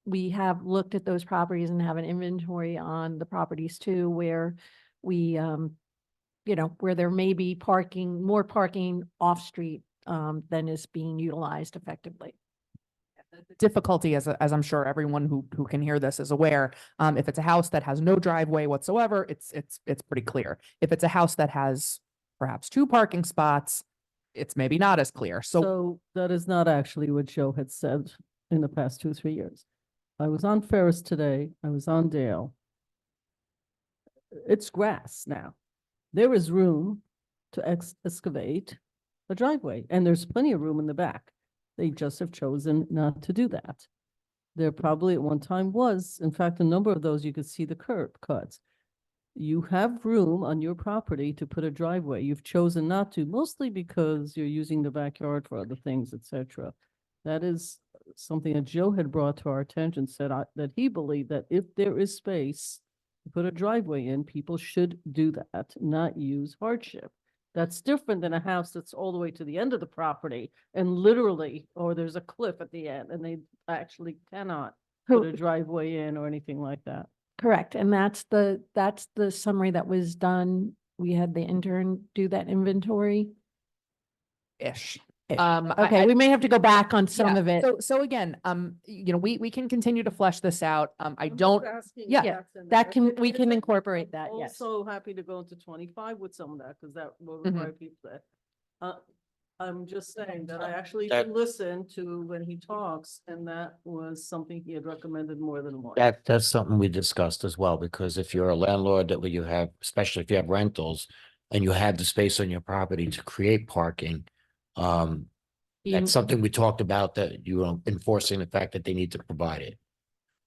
we have looked at those properties and have an inventory on the properties too, where we, where there may be more parking off-street than is being utilized effectively. The difficulty, as I'm sure everyone who can hear this is aware, if it's a house that has no driveway whatsoever, it's pretty clear. If it's a house that has perhaps 2 parking spots, it's maybe not as clear. So that is not actually what Joe had said in the past 2 or 3 years. I was on Ferris today. I was on Dale. It's grass now. There is room to excavate a driveway, and there's plenty of room in the back. They just have chosen not to do that. There probably at one time was, in fact, a number of those, you could see the curb cuts. You have room on your property to put a driveway. You've chosen not to, mostly because you're using the backyard for other things, etc. That is something that Joe had brought to our attention, said that he believed that if there is space to put a driveway in, people should do that, not use hardship. That's different than a house that's all the way to the end of the property and literally, or there's a cliff at the end and they actually cannot put a driveway in or anything like that. Correct. And that's the summary that was done. We had the intern do that inventory. Ish. Okay, we may have to go back on some of it. So again, we can continue to flesh this out. I don't, yeah, We can incorporate that, yes. Also happy to go into 25 with some of that, because that will Mhm. require people that. I'm just saying that I actually That- listened to when he talks, and that was something he had recommended more than once. That's something we discussed as well, because if you're a landlord that you have, especially if you have rentals and you have the space on your property to create parking, that's something we talked about, that you are enforcing the fact that they need to provide it.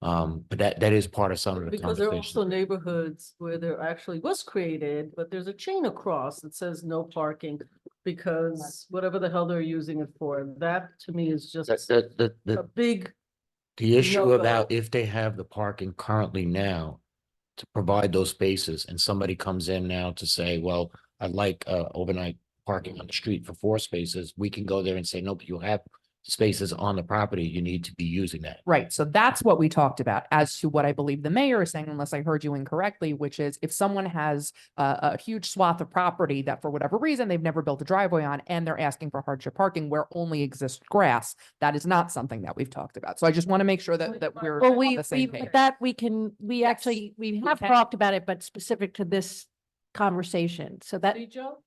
But that is part of some of the Because there are also conversation. neighborhoods where there actually was created, but there's a chain across that says no parking because whatever the hell they're using it for, that to me is just a big, The issue no-go. about if they have the parking currently now to provide those spaces, and somebody comes in now to say, well, I'd like overnight parking on the street for 4 spaces, we can go there and say, nope, you have spaces on the property, you need to be using that. right. So that's what we talked about. As to what I believe the mayor is saying, unless I heard you incorrectly, which is if someone has a huge swath of property that for whatever reason they've never built a driveway on and they're asking for hardship parking where only exists grass, that is not something that we've talked about. So I just want to make sure that we're Well, on the same page. we have Yes. talked about it, but specific to this conversation. So that, See, Joe?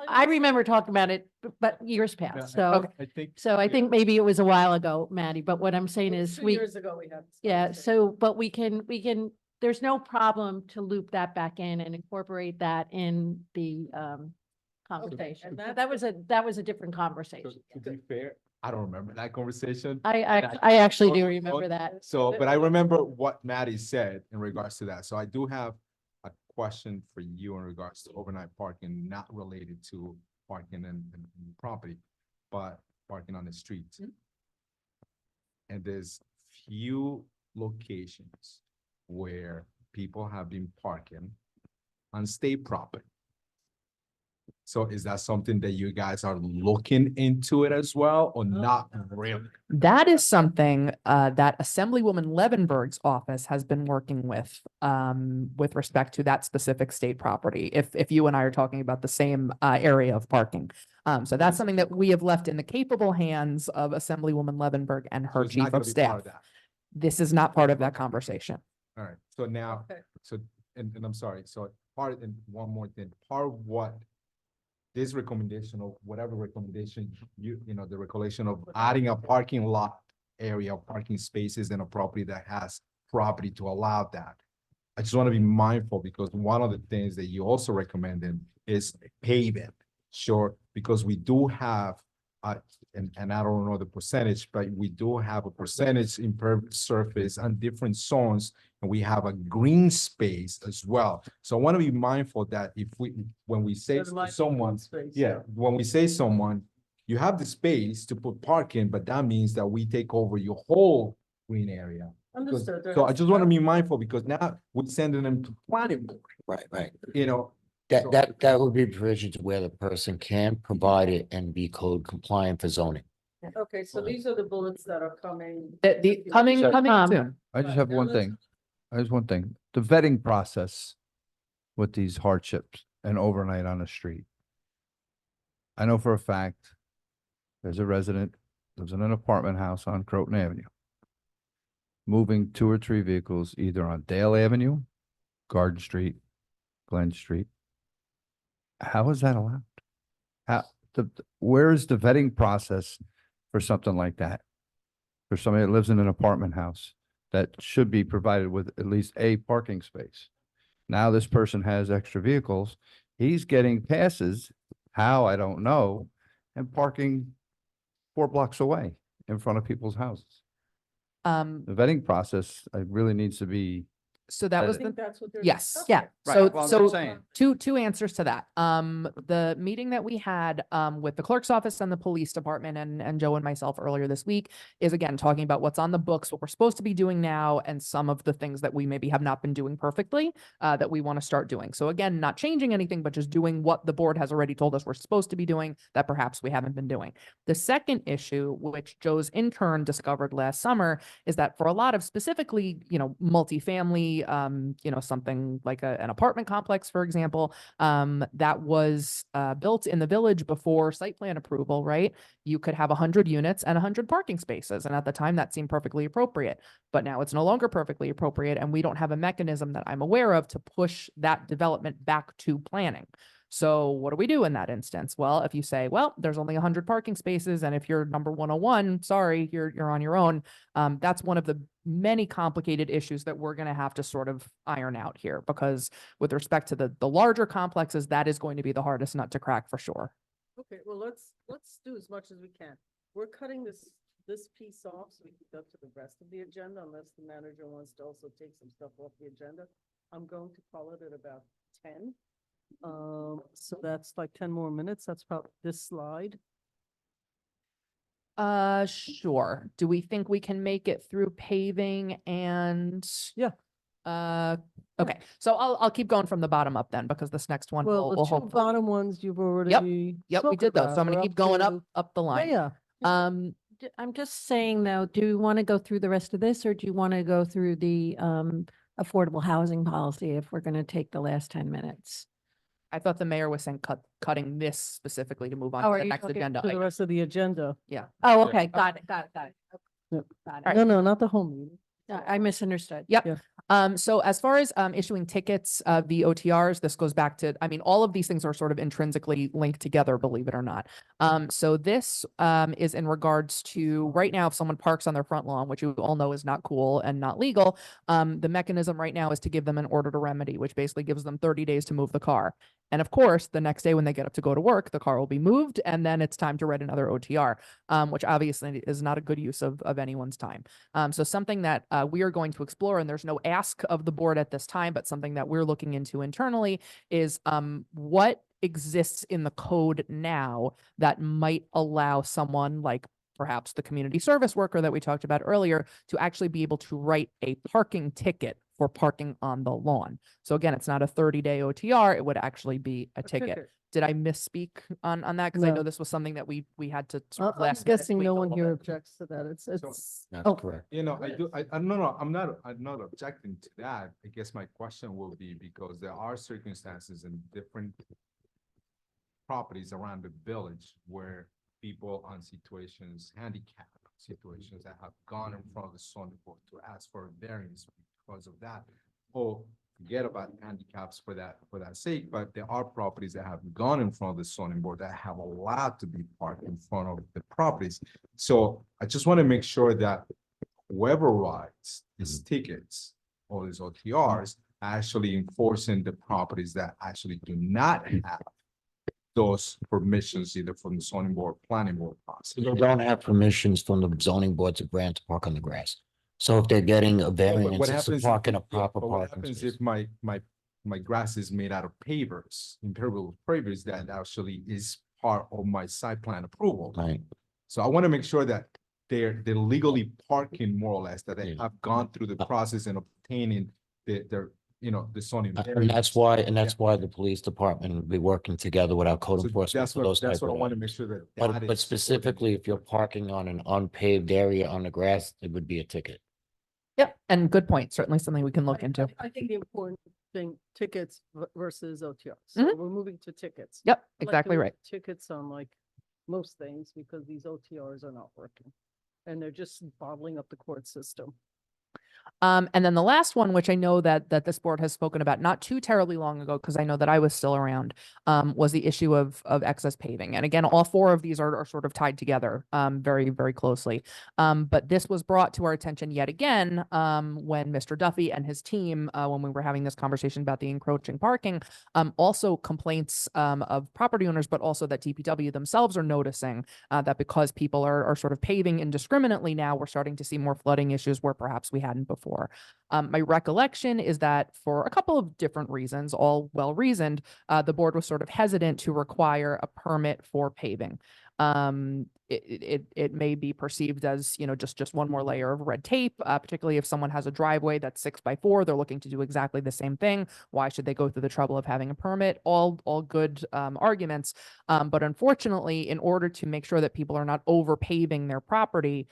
I remember talking about it, but years past. So, I think. so I think maybe it was a while ago, Maddie, but what I'm saying It was is 2 we, years ago we had. this yeah, conversation. so, but we can, there's no problem to loop that back in and incorporate that in the, conversation. and That that's that was a different So, conversation. to be fair, I don't remember that conversation. I That- actually do Oh, remember oh, that. So, but I remember what Maddie said in regards to that. So I do have a question for you in regards to overnight parking, not related to parking and property, but parking on the streets. And there's few locations where people have been parking on state property. So is that something that you guys are looking into it as well, or not really? That is something that Assemblywoman Levenberg's office has been working with respect to that specific state property. If you and I are talking about the same area of parking. So that's something that we have left in the capable hands of Assemblywoman Levenberg and So her it's not chief gonna of be staff. part of that. This is not part of that conversation. All right, so now, Okay. so, and I'm sorry, so part, and one more thing, part of what this recommendation or whatever recommendation you know, the recommendation of adding a parking lot area, parking spaces in a property that has property to allow that. I just want to be mindful because one of the things that you also recommended is paving. Sure, because we do have, and I don't know the percentage, but we do have a percentage impervious surface on different zones. And we have a green space as well. So I want to be mindful that if when we say There might to be someone, green space. yeah, when we say someone, you have the space to put parking, but that means that we take over your whole green area. Because- Understood. There So I has just to want to be- be mindful because now we're sending them to planning board, Right. you know. So- That would be provisions where the person can provide it and be code compliant for zoning. Okay, so these are the bullets that are coming. The coming So, soon. I just Right, have now one let's- thing. I just one thing. The vetting process with these hardships and overnight on the street. I know for a fact, there's a resident, lives in an apartment house on Croton Avenue. Moving 2 or 3 vehicles either on Dale Avenue, Garden Street, Glen Street. How is that allowed? How, where is the vetting process for something like that? For somebody that lives in an apartment house that should be provided with at least a parking space. Now this person has extra vehicles, he's getting passes, how, I don't know, and parking 4 blocks away in front of people's houses. The vetting process, really needs to be. So that I was think the, that's what they're. yes, discussing. yeah. Right, So, well, I'm so saying. two answers to that. The meeting that we had with the clerk's office and the police department and Joe and myself earlier this week is again talking about what's on the books, what we're supposed to be doing now, and some of the things that we maybe have not been doing perfectly that we want to start doing. So again, not changing anything, but just doing what the board has already told us we're supposed to be doing that perhaps we haven't been doing. The second issue, which Joe's intern discovered last summer, is that for a lot of specifically, multifamily, something like an apartment complex, for example, that was built in the village before site plan approval, right? You could have 100 units and 100 parking spaces. And at the time that seemed perfectly appropriate, but now it's no longer perfectly appropriate. And we don't have a mechanism that I'm aware of to push that development back to planning. So what do we do in that instance? Well, if you say, well, there's only 100 parking spaces, and if you're number 101, sorry, you're on your own. That's one of the many complicated issues that we're going to have to sort of iron out here, because with respect to the larger complexes, that is going to be the hardest nut to crack for sure. Okay, well, let's do as much as we can. We're cutting this piece off so we can go to the rest of the agenda unless the manager wants to also take some stuff off the agenda. I'm going to call it at about 10. So that's like 10 more minutes. That's probably this slide. Sure. Do we think we can make it through paving and? Yeah. Okay, so I'll keep going from the bottom up then, because this next one Well, will the two hopefully. bottom ones you've already. Yep, we spoken did those. about. So I'm gonna We're keep going to- up the Yeah, line. yeah. I'm just saying though, do you want to go through the rest of this, or do you want to go through the affordable housing policy if we're going to take the last 10 minutes? I thought the mayor was saying cutting this specifically to move on Oh, to are the you next talking agenda. To the item. rest of the agenda. Yeah. Oh, Yeah. okay, got it. Yep. Got All it. No, no, not the whole meeting. I misunderstood. Yep. Yeah. So as far as issuing tickets, the OTRs, this goes back to, I mean, all of these things are sort of intrinsically linked together, believe it or not. So this is in regards to right now, if someone parks on their front lawn, which you all know is not cool and not legal, the mechanism right now is to give them an order to remedy, which basically gives them 30 days to move the car. And of course, the next day when they get up to go to work, the car will be moved and then it's time to write another OTR, which obviously is not a good use of anyone's time. So something that we are going to explore, and there's no ask of the board at this time, but something that we're looking into internally is what exists in the code now that might allow someone like perhaps the community service worker that we talked about earlier to actually be able to write a parking ticket for parking on the lawn. So again, it's not a 30-day OTR, it would actually be a ticket. Did I misspeak on that? Because I know No. this was something that we had to sort of I'm last minute guessing tweak no a one little here bit. objects to that. It's, That's oh, correct. You know, no, I'm not objecting to that. I guess my question will be because there are circumstances in different properties around the village where people on situations, handicap situations that have gone in front of the zoning board to ask for a variance because of that. Or forget about handicaps for that sake, but there are properties that have gone in front of the zoning board that have allowed to be parked in front of the properties. So I just want to make sure that whoever writes these tickets or these OTRs actually enforcing the properties that actually do not have those permissions either from the zoning board, planning board process. They don't have permissions from the zoning board to grant to park on the grass. So if they're getting a But variance, what it's to happens? park in a yeah, proper but what parking happens space. if my grass is made out of pavers, impermeable pavers that actually is part of my site plan approval? Right. So I want to make sure that they're legally parking more or less, that they Yeah. have gone through the process and obtaining their, the zoning. And that's why, Yeah. the police department will be working together with our code So enforcement that's for what, those that's type what I of want to make items. sure that. But is specifically, if you're parking on an unpaved area on the grass, it would be a ticket. Yep, and good point. Certainly something we can look into. I think the important thing, tickets versus OTRs. So Mhm. we're moving to tickets. Yep, I'd like to exactly move right. Tickets on like most things because these OTRs are not working. And they're just bottling up the court system. And then the last one, which I know that this board has spoken about not too terribly long ago, because I know that I was still around, was the issue of excess paving. And again, all four of these are sort of tied together very, very closely. But this was brought to our attention yet again when Mr. Duffy and his team, when we were having this conversation about the encroaching parking, also complaints of property owners, but also that DPW themselves are noticing that because people are sort of paving indiscriminately now, we're starting to see more flooding issues where perhaps we hadn't before. My recollection is that for a couple of different reasons, all well-reasoned, the board was sort of hesitant to require a permit for paving. It may be perceived as, just one more layer of red tape, particularly if someone has a driveway that's 6x4, they're looking to do exactly the same thing. Why should they go through the trouble of having a permit? All good arguments. But unfortunately, in order to make sure that people are not over paving their property,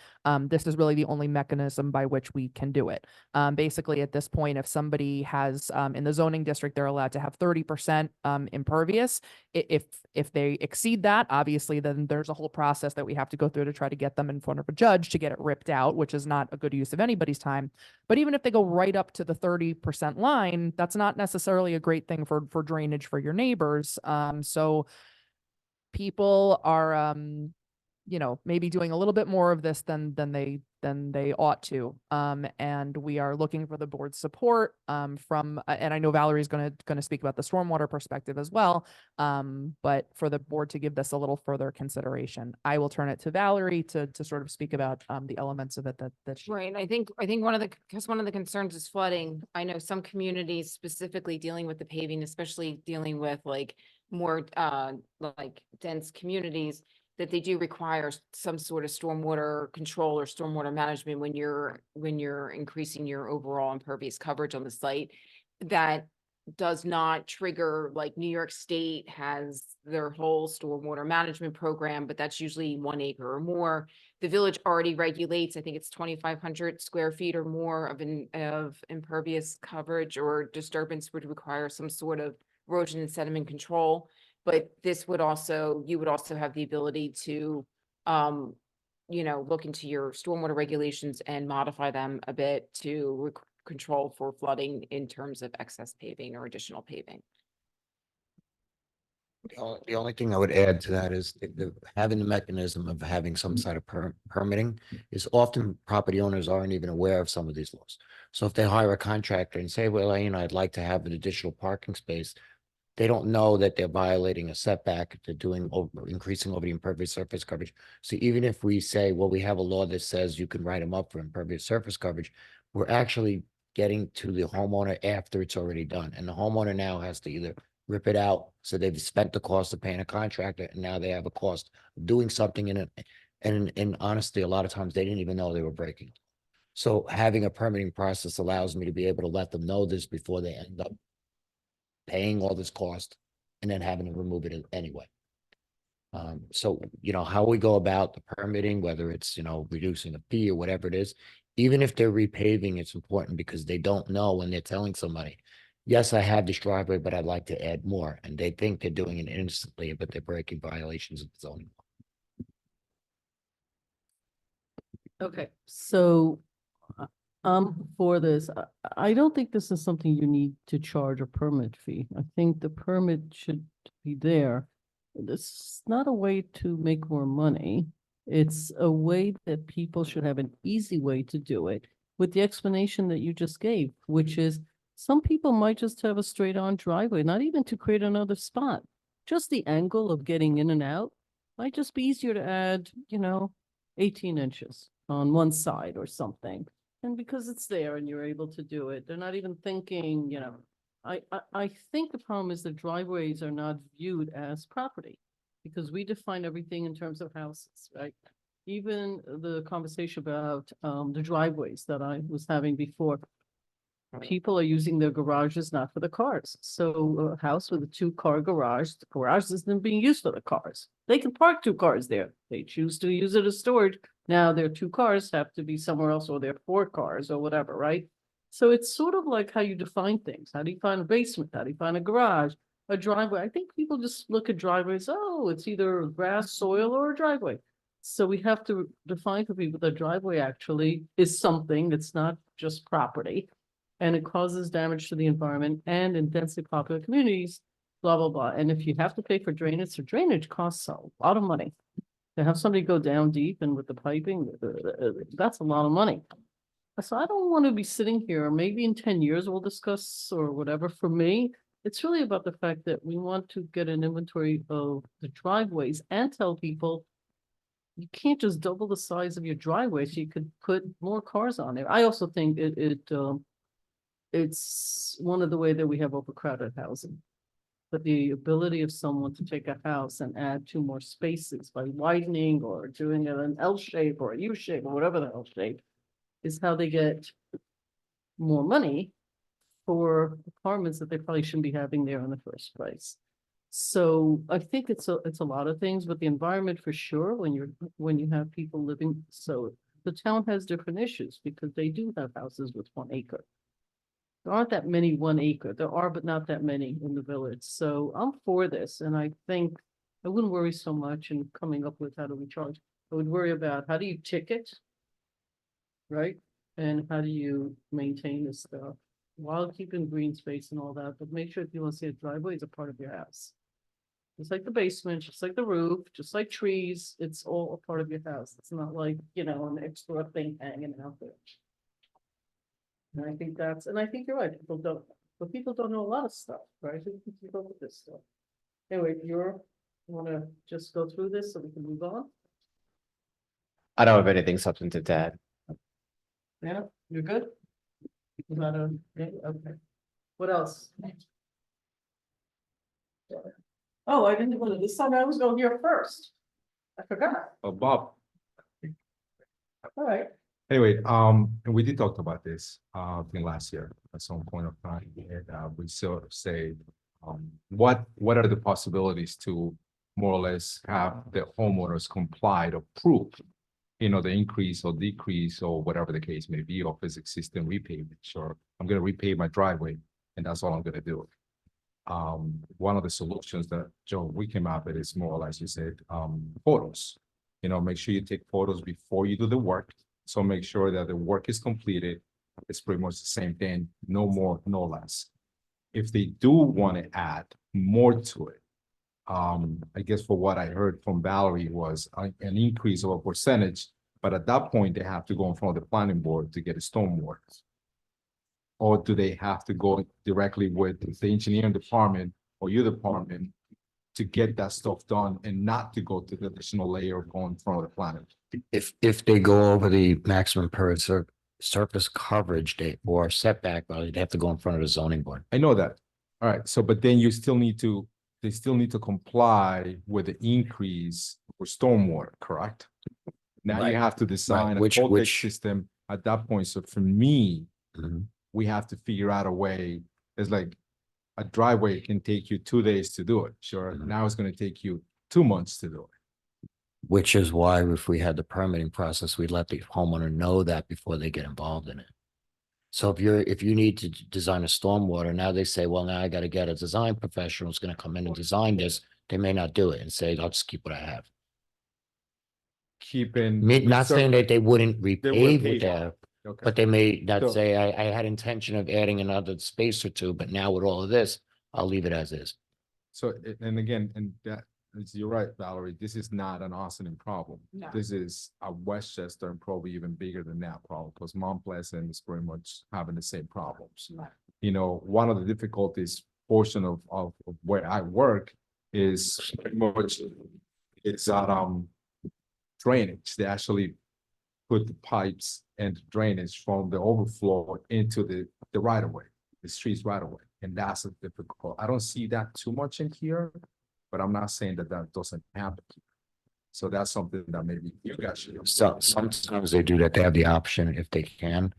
this is really the only mechanism by which we can do it. Basically, at this point, if somebody has, in the zoning district, they're allowed to have 30% impervious. If they exceed that, obviously, then there's a whole process that we have to go through to try to get them in front of a judge to get it ripped out, which is not a good use of anybody's time. But even if they go right up to the 30% line, that's not necessarily a great thing for drainage for your neighbors. So people are, maybe doing a little bit more of this than they ought to. And we are looking for the board's support from, and I know Valerie's going to speak about the stormwater perspective as well. But for the board to give this a little further consideration, I will turn it to Valerie to sort of speak about the elements of it that she. Right, I think one of the concerns is flooding. I know some communities specifically dealing with the paving, especially dealing with like more like dense communities, that they do require some sort of stormwater control or stormwater management when you're increasing your overall impervious coverage on the site. That does not trigger, like New York State has their whole stormwater management program, but that's usually 1 acre or more. The village already regulates, I think it's 2,500 square feet or more of impervious coverage, or disturbance would require some sort of erosion and sediment control. But this would also, you would also have the ability to look into your stormwater regulations and modify them a bit to control for flooding in terms of excess paving or additional paving. The only thing I would add to that is having the mechanism of having some sort of permitting is often property owners aren't even aware of some of these laws. So if they hire a contractor and say, well, I'd like to have an additional parking space, they don't know that they're violating a setback, they're increasing over the impervious surface coverage. So even if we say, well, we have a law that says you can write them up for impervious surface coverage, we're actually getting to the homeowner after it's already done. And the homeowner now has to either rip it out, so they've spent the cost of paying a contractor, and now they have a cost of doing something in it. And honestly, a lot of times they didn't even know they were breaking. So having a permitting process allows me to be able to let them know this before they end up paying all this cost and then having to remove it anyway. So, how we go about the permitting, whether it's, reducing a fee or whatever it is, even if they're repaving, it's important because they don't know when they're telling somebody, yes, I have this driveway, but I'd like to add more. And they think they're doing it instantly, but they're breaking violations of the zoning. Okay, so for this, I don't think this is something you need to charge a permit fee. I think the permit should be there. This is not a way to make more money. It's a way that people should have an easy way to do it with the explanation that you just gave, which is some people might just have a straight on driveway, not even to create another spot. Just the angle of getting in and out might just be easier to add, 18 inches on one side or something. And because it's there and you're able to do it, they're not even thinking, I think the problem is that driveways are not viewed as property because we define everything in terms of houses, right? Even the conversation about the driveways that I was having before, people are using their garages not for the cars. So a house with a 2-car garage, the garage isn't being used for the cars. They can park 2 cars there. They choose to use it as storage. Now their 2 cars have to be somewhere else, or their 4 cars or whatever, right? So it's sort of like how you define things. How do you find a basement? How do you find a garage? A driveway? I think people just look at driveways, oh, it's either grass, soil, or a driveway. So we have to define for people that driveway actually is something that's not just property. And it causes damage to the environment and in densely popular communities, blah, blah, blah. And if you have to pay for drainage, so drainage costs a lot of money. To have somebody go down deep and with the piping, that's a lot of money. So I don't want to be sitting here, maybe in 10 years we'll discuss or whatever. For me, it's really about the fact that we want to get an inventory of the driveways and tell people you can't just double the size of your driveway so you could put more cars on there. I also think it's one of the way that we have overcrowded housing. But the ability of someone to take a house and add 2 more spaces by widening or doing it an L shape or a U shape or whatever the L shape is how they get more money for apartments that they probably shouldn't be having there in the first place. So I think it's a lot of things, but the environment for sure, when you have people living, so the town has different issues because they do have houses with 1 acre. There aren't that many 1 acre. There are, but not that many in the village. So I'm for this. And I think I wouldn't worry so much in coming up with how do we charge. I would worry about how do you ticket, right? And how do you maintain this stuff while keeping green space and all that, but make sure if you want to see a driveway is a part of your house. Just like the basement, just like the roof, just like trees, it's all a part of your house. It's not like, an extra thing hanging out there. And I think you're right, people don't know a lot of stuff, right? Who can keep up with this stuff? Anyway, wanna just go through this so we can move on? I don't have anything substantive to add. Yeah, you're good? Is that okay? Okay. What else? Oh, I didn't go to this time. I was going here first. I forgot. Oh, Bob, All right. anyway, and we did talk about this, I think last year at some point of time, and, we sort of say, what are the possibilities to more or less have the homeowners complied or prove, the increase or decrease or whatever the case may be of his existing repaving, or I'm gonna repave my driveway and that's all I'm gonna do. One of the solutions that Joe, we came up with is more or less, you said, photos. You know, make sure you take photos before you do the work. So make sure that the work is completed. It's pretty much the same thing, no more, no less. If they do want to add more to it, I guess for what I heard from Valerie was an increase of a percentage, but at that point, they have to go in front of the planning board to get a stormwater. Or do they have to go directly with the engineering department or your department to get that stuff done and not to go to the additional layer of going in front of the planning? If they go over the maximum surface coverage date or setback, well, they'd have to go in front of the zoning board. I know that. All right, so but then you still need to, they still need to comply with the increase for stormwater, correct? Now you Right, have to design a which- voltage which- system at that point. So for me, Mhm. we have to figure out a way. It's like a driveway can take you 2 days to do it. Sure, Mhm. now it's gonna take you 2 months to do it. Which is why if we had the permitting process, we'd let the homeowner know that before they get involved in it. So if you need to design a stormwater, now they say, well, now I gotta get a design professional who's gonna come in and design this. They may not do it and say, I'll just keep what I have. Keeping. Not saying that they wouldn't repave pave what they it. have, Okay. but they may not So- say, I had intention of adding another space or two, but now with all of this, I'll leave it as is. So, and again, and that, you're right, Valerie, this is not an Austin problem. No. This is a Westchester and probably even bigger than that problem, because Mount Pleasant is pretty much having the same problems. Right. You know, one of the difficulties portion of where I work is pretty much, it's drainage. They actually put the pipes and drainage from the overflow into the right of way, the streets right of way. And that's a difficult, I don't see that too much in here, but I'm not saying that that doesn't happen. So that's something that maybe you guys should. So sometimes they do that. They have the option if they can.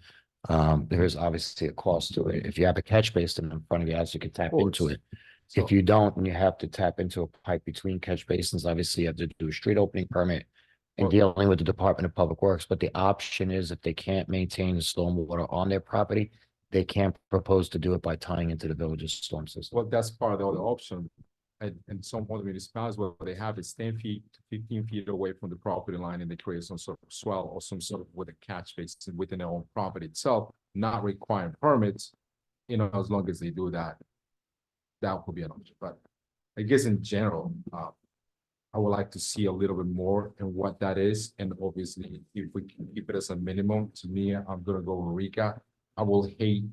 There is obviously a cost to it. If you have a catch basin in front of your house, you can tap into course. it. If you don't, and you have to tap into a pipe between catch basins, obviously you have to do a street opening permit and Well- dealing with the Department of Public Works. But the option is if they can't maintain the stormwater on their property, they can propose to do it by tying into the village's storm system. Well, that's part of the other option. And some other municipalities, what they have is 10 feet to 15 feet away from the property line, and they create some sort of swell or some sort of with a catch basin within their own property itself, not requiring permits. You know, as long as they do that, that would be an option. But I guess in general, I would like to see a little bit more in what that is. And obviously, if we can keep it as a minimum, to me, I'm gonna go with Rika. I will hate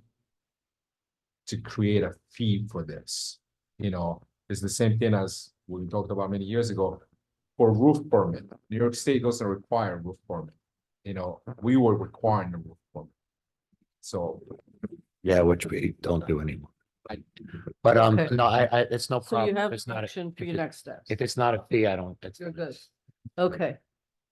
to create a fee for this. You know, it's the same thing as we talked about many years ago for roof permit. New York State doesn't require a roof permit. You know, we were requiring a roof permit. So Yeah, which we don't do anymore. I, But Okay. no, it's no So you problem. have It's not, action for if your it- next steps. if it's not a fee, I don't, it's. You're good. Okay,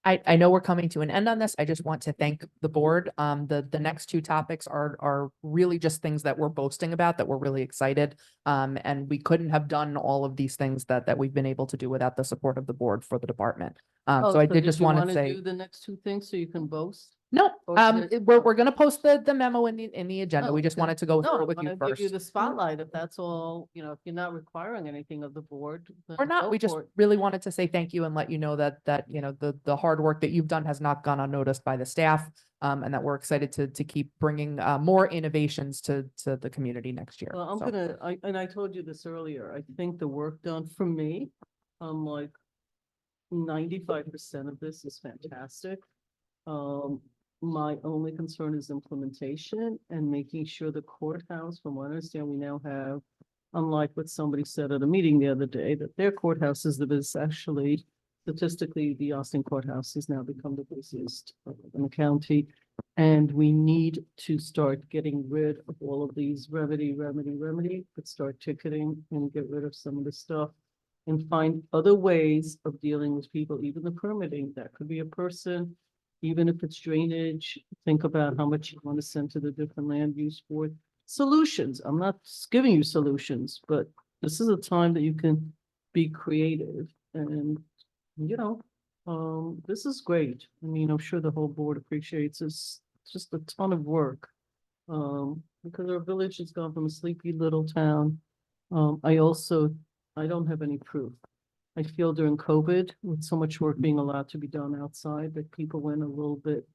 I know we're coming to an end on this. I just want to thank the board. The next two topics are really just things that we're boasting about, that we're really excited. And we couldn't have done all of these things that we've been able to do without the support of the board for the department. oh, So I did just you want to wanna say, do the next two things so you can boast? no, or should it- we're gonna post the memo in the agenda. Oh, We just okay. wanted to go No, through I it with you wanna give you first. the spotlight, if that's all, you know, if you're not requiring anything of the board. then Or not, go we just for it. really wanted to say thank you and let you know that, you know, the hard work that you've done has not gone unnoticed by the staff. And that we're excited to keep bringing, more innovations to the community next year. Well, I'm So- gonna, and I told you this earlier, I think the work done for me, like 95% of this is fantastic. My only concern is implementation and making sure the courthouse, from what I understand, we now have, unlike what somebody said at a meeting the other day, that their courthouse is the business, actually, statistically, the Austin courthouse has now become the busiest in the county. And we need to start getting rid of all of these remedy, but start ticketing and get rid of some of the stuff and find other ways of dealing with people, even the permitting. That could be a person, even if it's drainage, think about how much you want to send to the different land use board. Solutions, I'm not giving you solutions, but this is a time that you can be creative and, you know, this is great. I mean, I'm sure the whole board appreciates this. It's just a ton of work. Because our village has gone from a sleepy little town. I don't have any proof I feel during COVID, with so much work being allowed to be done outside, that people went a little bit.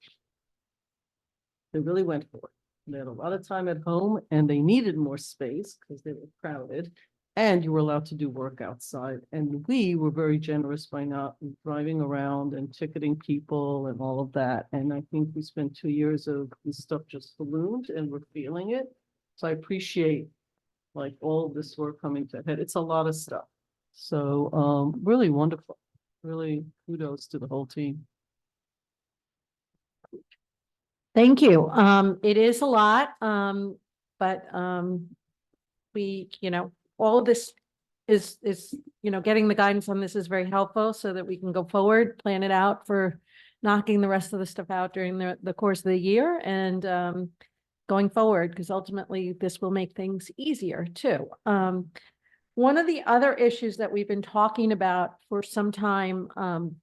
They really went for it. They had a lot of time at home and they needed more space because they were crowded. And you were allowed to do work outside. And we were very generous by not driving around and ticketing people and all of that. And I think we spent 2 years of this stuff just ballooned and we're feeling it. So I appreciate like all of this work coming to a head. It's a lot of stuff. So really wonderful. Really kudos to the whole team. Thank you. It is a lot, but we, all of this is, getting the guidance on this is very helpful so that we can go forward, plan it out for knocking the rest of the stuff out during the course of the year and going forward, because ultimately this will make things easier too. One of the other issues that we've been talking about for some time, and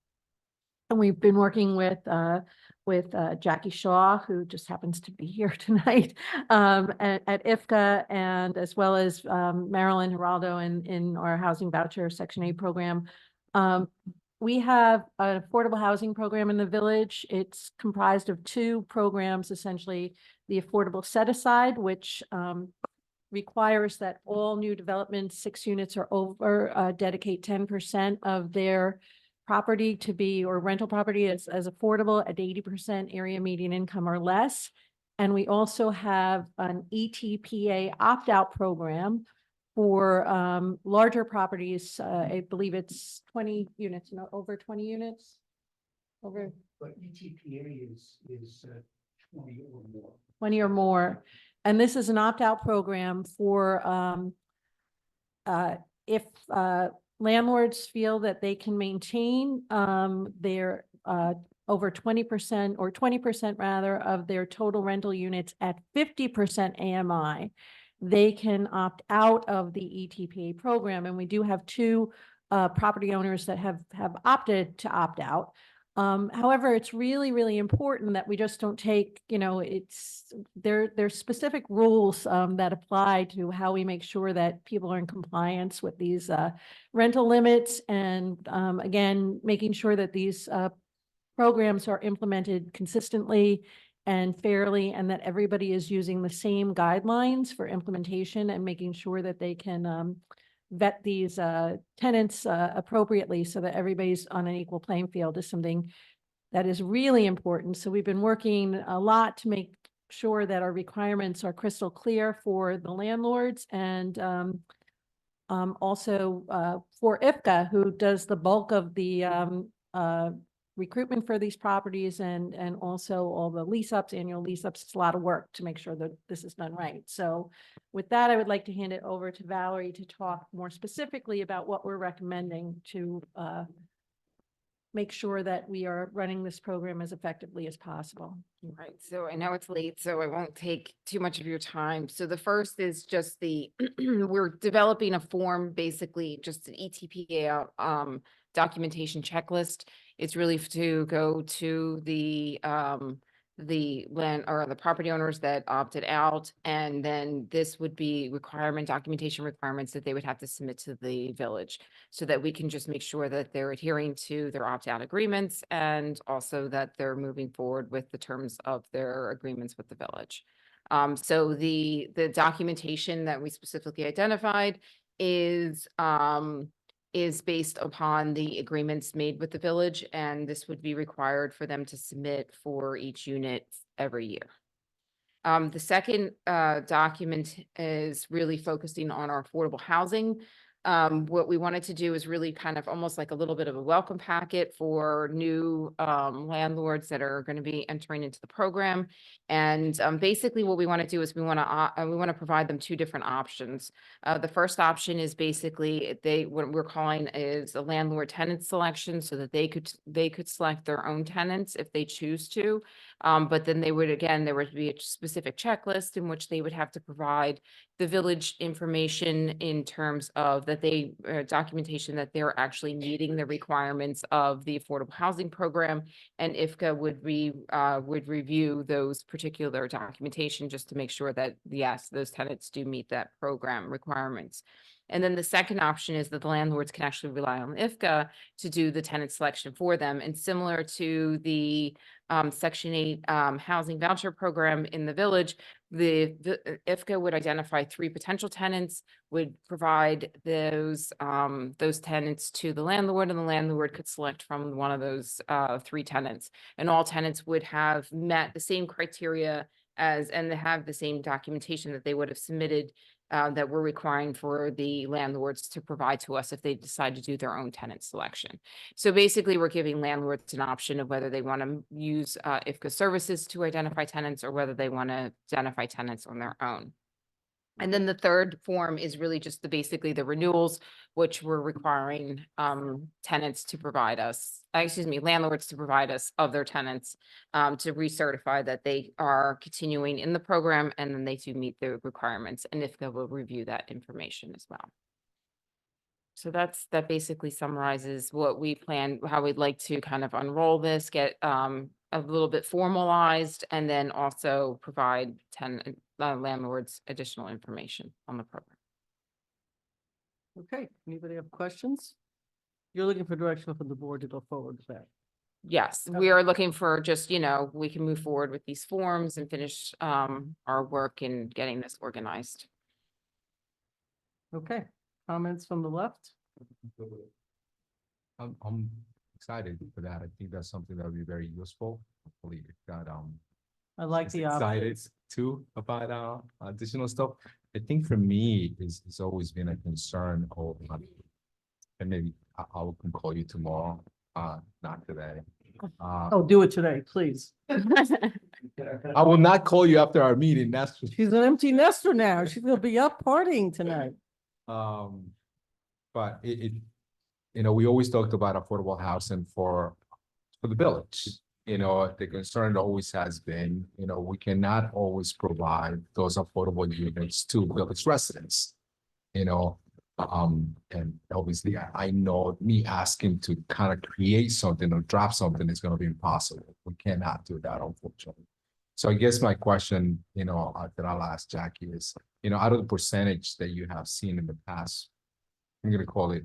we've been working with Jackie Shaw, who just happens to be here tonight, at IFCA, and as well as Marilyn Geraldo in our housing voucher Section 8 program. We have an affordable housing program in the village. It's comprised of 2 programs, essentially the affordable set aside, which requires that all new developments, 6 units or over, dedicate 10% of their property to be, or rental property as affordable at 80% area median income or less. And we also have an ETPA opt-out program for larger properties. I believe it's 20 units, over 20 units. Over But ETPA is 20 or more. 20 or more. And this is an opt-out program for if landlords feel that they can maintain their over 20% or 20% rather of their total rental units at 50% AMI, they can opt out of the ETPA program. And we do have 2 property owners that have opted to opt out. However, it's really, really important that we just don't take, there's specific rules that apply to how we make sure that people are in compliance with these rental limits. And again, making sure that these programs are implemented consistently and fairly, and that everybody is using the same guidelines for implementation and making sure that they can vet these tenants appropriately so that everybody's on an equal playing field is something that is really important. So we've been working a lot to make sure that our requirements are crystal clear for the landlords and also for IFCA, who does the bulk of the recruitment for these properties and also all the lease ups, annual lease ups. It's a lot of work to make sure that this is done right. So with that, I would like to hand it over to Valerie to talk more specifically about what we're recommending to make sure that we are running this program as effectively as possible. Right, so I know it's late, so I won't take too much of your time. So the first is just we're developing a form, basically just an ETPA documentation checklist. It's really to go to the land or the property owners that opted out, and then this would be documentation requirements that they would have to submit to the village, so that we can just make sure that they're adhering to their opt-out agreements and also that they're moving forward with the terms of their agreements with the village. So the documentation that we specifically identified is based upon the agreements made with the village, and this would be required for them to submit for each unit every year. The second document is really focusing on our affordable housing. What we wanted to do is really kind of almost like a little bit of a welcome packet for new landlords that are going to be entering into the program. And basically what we want to do is we want to provide them 2 different options. The first option is basically what we're calling is a landlord tenant selection, so that they could select their own tenants if they choose to. But then there would be a specific checklist in which they would have to provide the village information in terms of that documentation that they're actually meeting the requirements of the affordable housing program, and IFCA would review those particular documentation just to make sure that yes, those tenants do meet that program requirements. And then the second option is that the landlords can actually rely on IFCA to do the tenant selection for them. And similar to the Section 8 housing voucher program in the village, the IFCA would identify 3 potential tenants, would provide those tenants to the landlord, and the landlord could select from one of those 3 tenants. And all tenants would have met the same criteria and they have the same documentation that they would have submitted that we're requiring for the landlords to provide to us if they decide to do their own tenant selection. So basically, we're giving landlords an option of whether they want to use IFCA services to identify tenants or whether they want to identify tenants on their own. And then the third form is really just basically the renewals, which we're requiring tenants to provide us, landlords to provide us of their tenants to recertify that they are continuing in the program and then they do meet the requirements, and IFCA will review that information as well. So that basically summarizes what we plan, how we'd like to kind of unroll this, get a little bit formalized, and then also provide landlords additional information on the program. Okay, anybody have questions? You're looking for direction from the board to go forward with that. Yes, we are looking for just, we can move forward with these forms and finish our work in getting this organized. Okay, comments from the left? I'm excited for that. I think that's something that would be very useful. Hopefully it got I like the excited options. too about additional stuff. I think for me it's always been a concern of and maybe I can call you tomorrow, not today. Oh, do it today, please. I will not call you after our meeting. That's She's an empty nester now. She's gonna be up partying tonight. but we always talked about affordable housing for the village. The concern always has been, we cannot always provide those affordable units to village residents. And obviously I know me asking to kind of create something or drop something is going to be impossible. We cannot do that, unfortunately. So I guess my question, that I'll ask Jackie is, out of the percentage that you have seen in the past, I'm going to call it,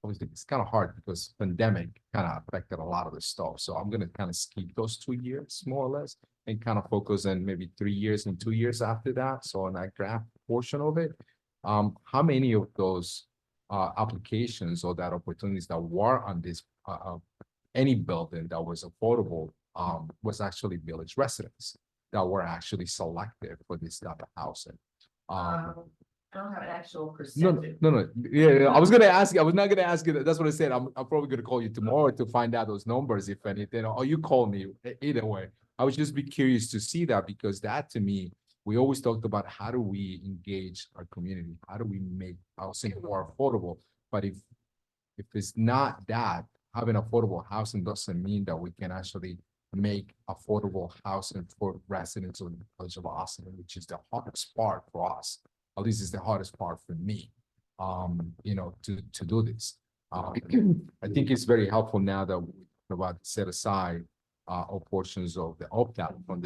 obviously it's kind of hard because pandemic kind of affected a lot of the stuff. So I'm going to kind of skip those 2 years more or less and kind of focus on maybe 3 years and 2 years after that. So on that graph portion of it, how many of those applications or that opportunities that were on this any building that was affordable was actually village residents that were actually selected for this type of housing? I don't have an actual No, percentage. no. Yeah, I was gonna ask you. I was not gonna ask you that. That's what I said. I'm probably gonna call you tomorrow to find out those numbers, if anything, or you call me. Either way, I would just be curious to see that, because that to me, we always talked about how do we engage our community? How do we make housing more affordable? But if it's not that, having affordable housing doesn't mean that we can actually make affordable housing for residents of the village of Austin, which is the hardest part for us. At least it's the hardest part for me, to do this. I think it's very helpful now that we about set aside or portions of the opt-out from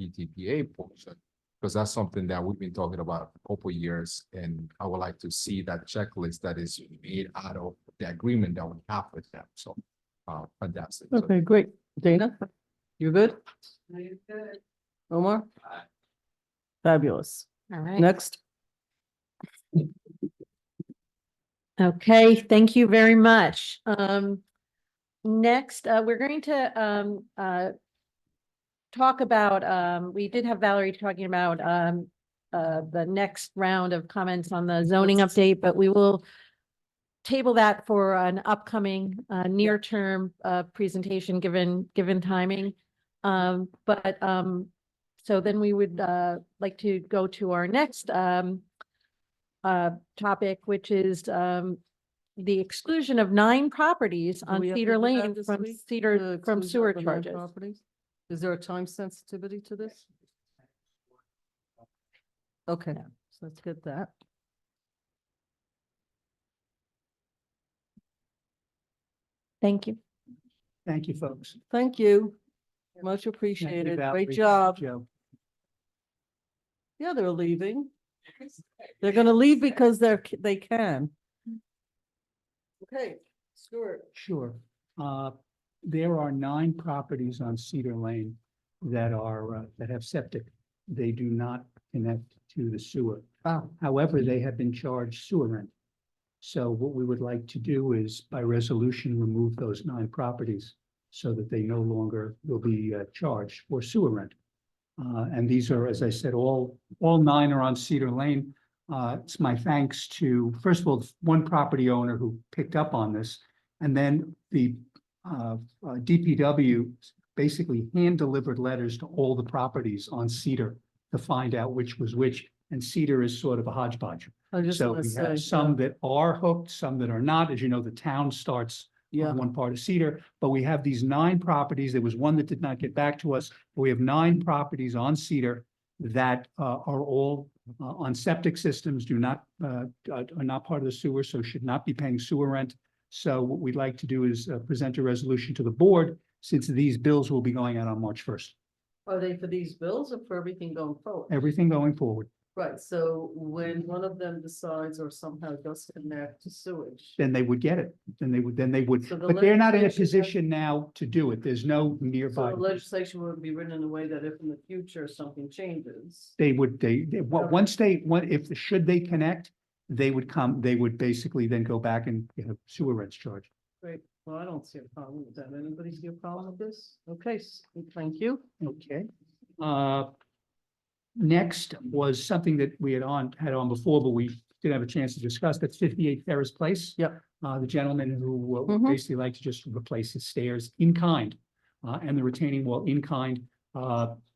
ETPA portion, because that's something that we've been talking about for a couple of years, and I would like to see that checklist that is made out of the agreement that we have with them. So, fantastic. So Okay, great. Dana, you good? Omar? Fabulous. All right. Next. Okay, thank you very much. Next, we're going to talk about, we did have Valerie talking about the next round of comments on the zoning update, but we will table that for an upcoming near-term presentation given timing. So then we would like to go to our next topic, which is the exclusion of 9 properties Do on we have to Cedar do that Lane this from week? Cedar, The from exclusion sewer of the 9 charges. properties? Is there a time sensitivity to this? Okay, so let's get that. Thank you. Thank you, folks. Thank you. Much Thank you, appreciated. Valerie. Great job. Joe. Yeah, they're leaving. They're gonna leave because they can. Okay, Stuart. Sure. There are 9 properties on Cedar Lane that are, that have septic. They do not connect to the sewer. Wow. However, they have been charged sewer rent. So what we would like to do is by resolution, remove those 9 properties so that they no longer will be charged for sewer rent. And these are, as I said, all 9 are on Cedar Lane. It's my thanks to, first of all, one property owner who picked up on this, and then the DPW basically hand-delivered letters to all the properties on Cedar to find out which was which, and Cedar is sort of a hodgepodge. I just So wanna we say, have some that are hooked, some that are not. As you know, the town starts yeah, on one part of Cedar, but we have these 9 properties. There was one that did not get back to us. But we have 9 properties on Cedar that are all on septic systems, are not part of the sewer, so should not be paying sewer rent. So what we'd like to do is present a resolution to the board, since these bills will be going out on March 1st. are they for these bills or for everything going forward? Everything going forward. Right, so when one of them decides or somehow does connect to sewage. Then they would get it. Then they would, So the but they're not in a legislation has- position now to do it. There's no So nearby. the legislation would be written in a way that if in the future something changes. They would, once should they connect, they would basically then go back and get a sewer rents charge. Great, well, I don't see a problem with that. Anybody see a problem with this? Okay, thank you. Okay. Next was something that we had on before, but we didn't have a chance to discuss. That's 58 Ferris Place. Yep. The gentleman who would Mhm. basically like to just replace his stairs in kind, and the retaining wall in kind.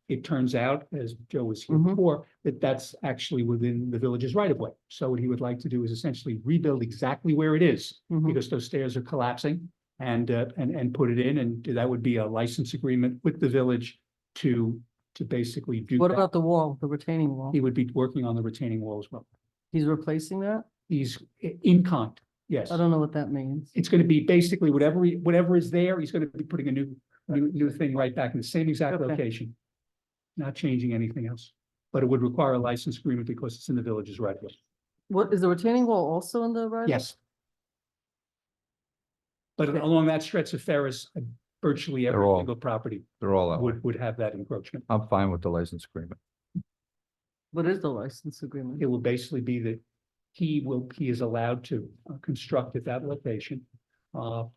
It turns out, as Joe was here Mhm. before, that that's actually within the village's right of way. So what he would like to do is essentially rebuild exactly where it is, Mhm. because those stairs are collapsing, and put it in, and that would be a license agreement with the village to basically do What that. about the wall, the retaining wall? He would be working on the retaining wall as well. He's replacing that? He's in kind, yes. I don't know what that means. It's gonna be basically whatever is there, he's gonna be putting a new thing right back in the same exact Okay. location. Not changing anything else, but it would require a license agreement because it's in the village's right of way. What, is the retaining wall also in the right? Yes. But Okay. along that stretch of Ferris, virtually They're every all- single property They're all that way. would have that encroachment. I'm fine with the license agreement. What is the license agreement? It will basically be that he is allowed to construct at that location.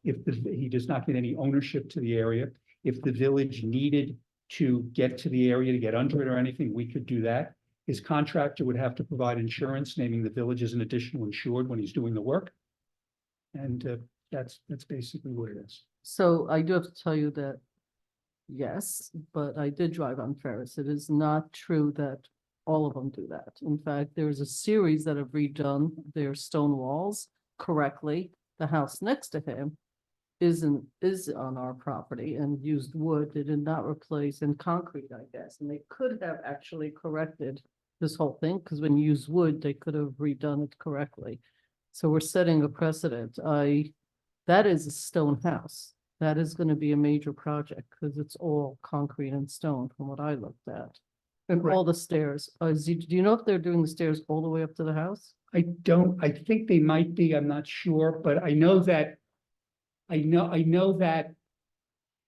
If he does not get any ownership to the area, if the village needed to get to the area to get under it or anything, we could do that. His contractor would have to provide insurance, naming the village as an additional insured when he's doing the work. And that's basically what it is. So I do have to tell you that, yes, but I did drive on Ferris. It is not true that all of them do that. In fact, there's a series that have redone their stone walls correctly. The house next to him is on our property and used wood. They did not replace in concrete, I guess, and they could have actually corrected this whole thing, because when you use wood, they could have redone it correctly. So we're setting a precedent. That is a stone house. That is gonna be a major project, because it's all concrete and stone from what I looked at. And all the stairs, do you know if they're doing the stairs all the way up to the house? I think they might be, I'm not sure, but I know that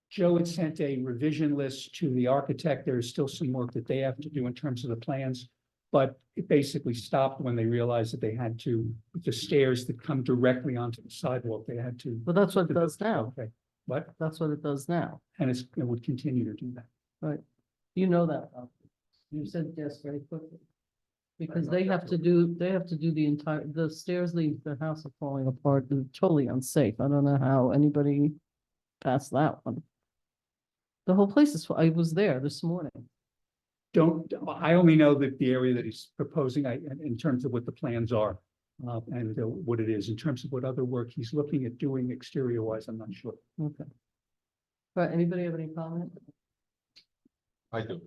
Joe had sent a revision list to the architect. There is still some work that they have to do in terms of the plans. But it basically stopped when they realized that they had to, with the stairs that come directly onto the sidewalk, they had to. Well, that's what it does now. Okay, what? That's what it does now, And it would continue to do that. right? You know that. Bob. You said yes very quickly. Because they have to do the stairs leave the house are falling apart, and totally unsafe. I don't know how anybody passed that one. The whole place is, I was there this morning. I only know that the area that he's proposing, in terms of what the plans are, and what it is. In terms of what other work he's looking at doing exterior wise, I'm not sure. Okay. Right, anybody have any comment? I do.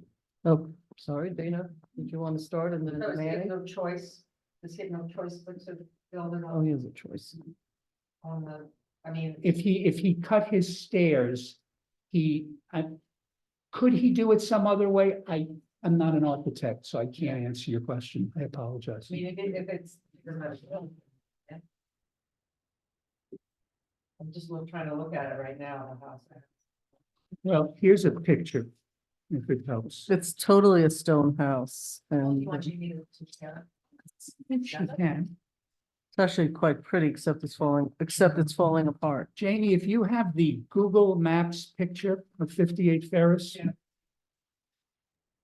Oh, sorry, Dana, did you want to start and then Manny? no choice, does he have no choice but to build it Oh, he has a choice. on the, I mean. If he cut his stairs, could he do it some other way? I'm not an architect, so I can't answer your question. I apologize. if it's. Yeah. I'm just trying to look at it right now. Well, here's a picture, if it helps. It's totally a stone house and You want Jamie to If she can. it's actually quite pretty, except it's falling apart. Jamie, if you have the Google Maps picture of 58 Ferris Yeah.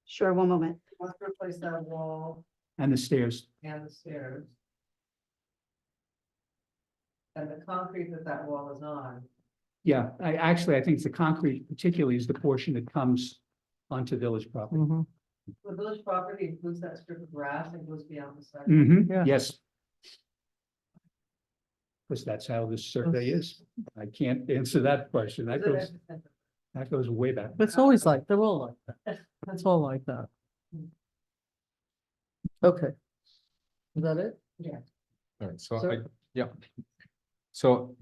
Sure, one moment. Let's replace that wall and the stairs. and the stairs. And the concrete that wall is on. Yeah, I think the concrete particularly is the portion that comes onto village property. Mhm. The village property includes that strip of grass and goes beyond the side. Yeah. Yes. Because that's how this survey is. I can't answer that question. That goes way back. It's always like, they're all like that. It's all like that. Okay. Is that it? Yeah. All right, so Sir? yeah. So,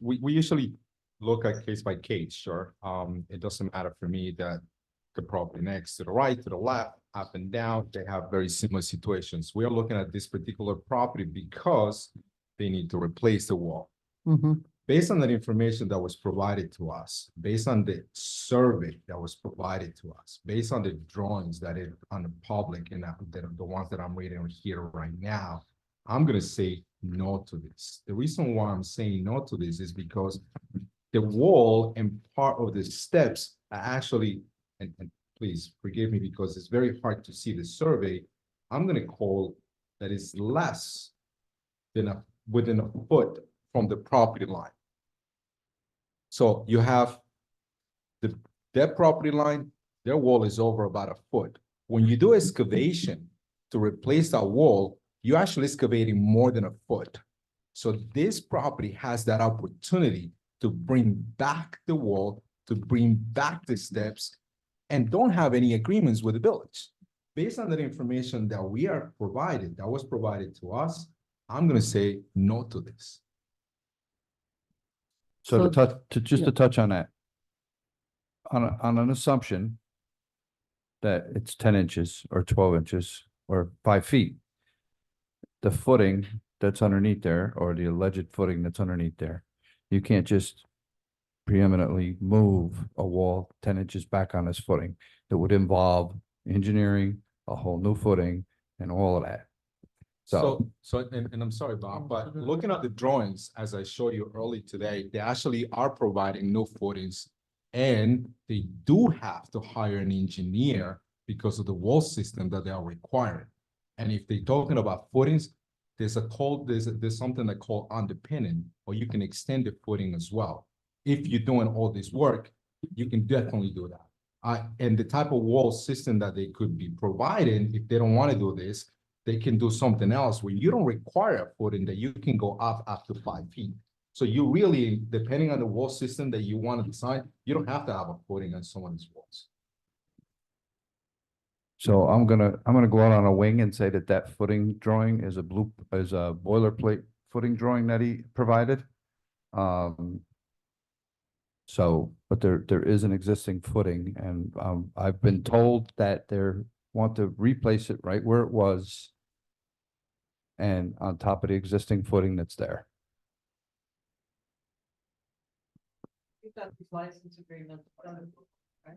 we usually look at case by case, sure. It doesn't matter for me that the property next to the right, to the left, up and down, they have very similar situations. We are looking at this particular property because they need to replace the wall. Mm-hmm. Based on that information that was provided to us, based on the survey that was provided to us, based on the drawings that are on the public and the ones that I'm reading here right now, I'm gonna say no to this. The reason why I'm saying no to this is because the wall and part of the steps are actually, and please forgive me because it's very hard to see the survey, I'm gonna call that is less than within a foot from the property line. So you have their property line, their wall is over about a foot. When you do excavation to replace that wall, you're actually excavating more than a foot. So this property has that opportunity to bring back the wall, to bring back the steps, and don't have any agreements with the village. Based on that information that we are provided, that was provided to us, I'm gonna say no to this. So So- to touch on that. On an assumption that it's 10 inches or 12 inches or 5 feet. The footing that's underneath there, or the alleged footing that's underneath there, you can't just preeminently move a wall 10 inches back on this footing. That would involve engineering, a whole new footing and all of that. And I'm sorry, Bob, but looking at the drawings, as I showed you early today, they actually are providing new footings. And they do have to hire an engineer because of the wall system that they are requiring. And if they're talking about footings, there's something that called underpinning, or you can extend the footing as well. If you're doing all this work, you can definitely do that. And the type of wall system that they could be providing, if they don't want to do this, they can do something else where you don't require a footing, that you can go up to 5 feet. So you really, depending on the wall system that you want to design, you don't have to have a footing on some of these walls. So I'm gonna go out on a wing and say that footing drawing is a boilerplate footing drawing that he provided. So, but there is an existing footing, and I've been told that they want to replace it right where it was. And on top of the existing footing that's there. We've got these license agreements. Right?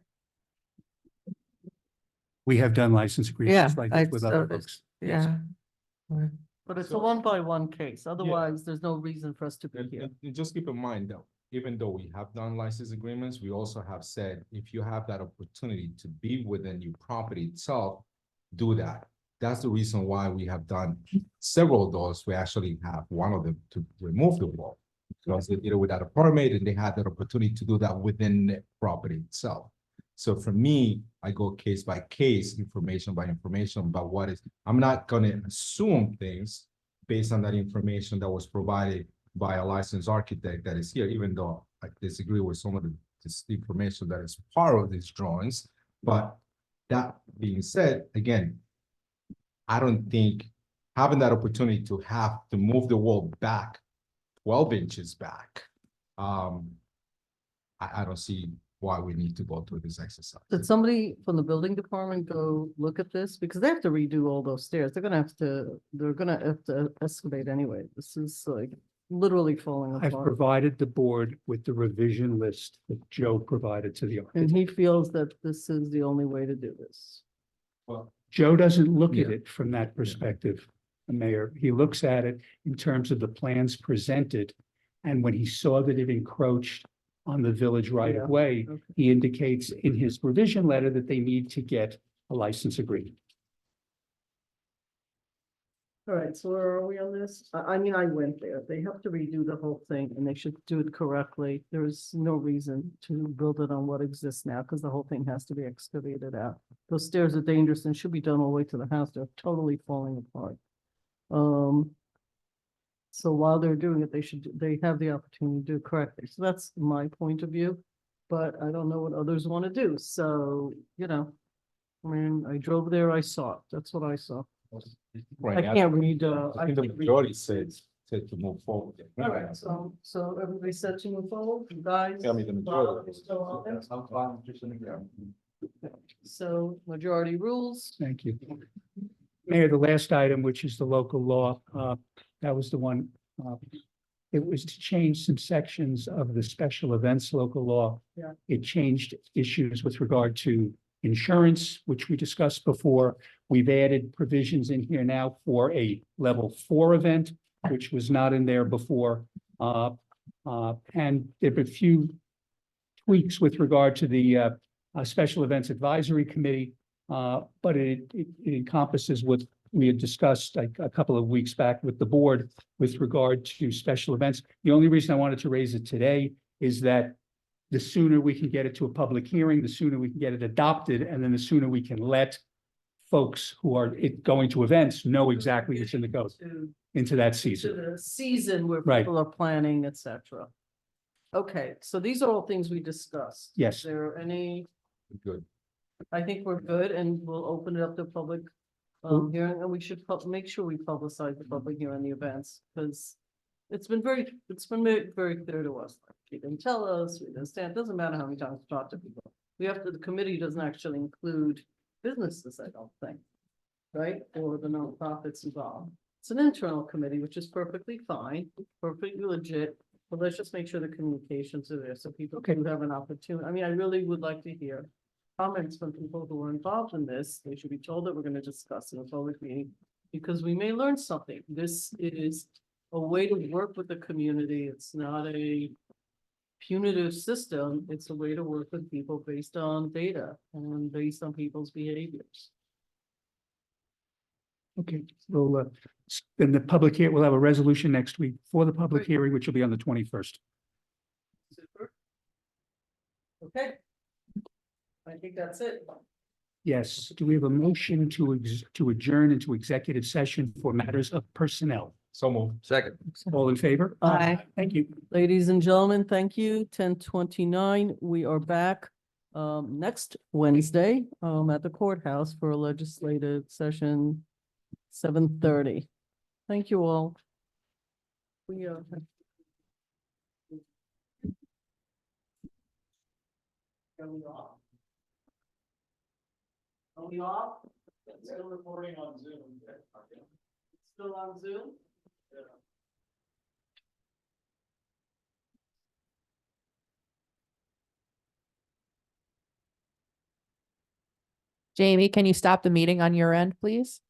We have done license agreements like I this with other noticed. folks. Yes. Yeah. But it's a So- one-by-one case. Otherwise, there's no reason for us to be And, here. and just keep in mind though, even though we have done license agreements, we also have said, if you have that opportunity to be within your property itself, do that. That's the reason why we have done several of those. We actually have one of them to remove the wall. Because they did it without a permit and they had that opportunity to do that within the property itself. So for me, I go case by case, information by information about I'm not gonna assume things based on that information that was provided by a licensed architect that is here, even though I disagree with some of this information that is part of these drawings. But that being said, again, I don't think having that opportunity to have to move the wall back 12 inches back, I don't see why we need to go through this exercise. Did somebody from the building department go look at this? Because they have to redo all those stairs. They're gonna have to excavate anyway. This is like literally falling I've apart. provided the board with the revision list that Joe provided to the And architect. he feels that this is the only way to do this. Joe doesn't look at Yeah. it from that perspective, Mayor. He looks at it in terms of the plans presented. And when he saw that it encroached on the village right Yeah, of way, okay. he indicates in his revision letter that they need to get a license agreement. All right, so where are we on this? I mean, I went there. They have to redo the whole thing and they should do it correctly. There's no reason to build it on what exists now because the whole thing has to be excavated out. Those stairs are dangerous and should be done all the way to the house. They're totally falling apart. So while they're doing it, they have the opportunity to do it correctly. So that's my point of view. But I don't know what others want to do. So, I mean, I drove there, I saw it. That's what I saw. I Right, can't read, I think the majority said to move forward. All right, so everybody said to move forward, you guys? Yeah, I mean, the Bob, majority. you still on it? I'm fine, just in the ground. So majority rules, Thank you. Mayor, the last item, which is the local law, that was the one, it was to change some sections of the special events local law. Yeah. It changed issues with regard to insurance, which we discussed before. We've added provisions in here now for a level 4 event, which was not in there before. And there have been a few tweaks with regard to the Special Events Advisory Committee. But it encompasses what we had discussed like a couple of weeks back with the board with regard to special events. The only reason I wanted to raise it today is that the sooner we can get it to a public hearing, the sooner we can get it adopted, and then the sooner we can let folks who are going to events know exactly what's in the code into that to season. the season where Right. people are planning, et cetera. Okay, so these are all things we discussed. Yes. Is there any, Good. I think we're good and we'll open it up to public hearing and we should make sure we publicize the public hearing the events because it's been made very clear to us. Like, you can tell us, we understand, it doesn't matter how many times we talk to people. The committee doesn't actually include businesses, I don't think, right? Or the nonprofits involved. It's an internal committee, which is perfectly fine, perfectly legit, but let's just make sure the communications are there so people do have an opportunity. I mean, I really would like to hear comments from people who are involved in this. They should be told that we're going to discuss in a public meeting because we may learn something. This is a way to work with the community. It's not a punitive system. It's a way to work with people based on data and based on people's behaviors. Okay, so then the public here, we'll have a resolution next week for the public Great. hearing, which will be on the 21st. Super. Okay. I think that's it. Yes, do we have a motion to adjourn into executive session for matters of personnel? So move. Second. All in favor? Aye. Thank you. Ladies and gentlemen, thank you. 10:29. We are back next Wednesday at the courthouse for a legislative session, 7:30. Thank you all. We are. Are we off? Are we off? Still recording on Zoom. Still on Zoom? Jamie, can you stop the meeting on your end, please?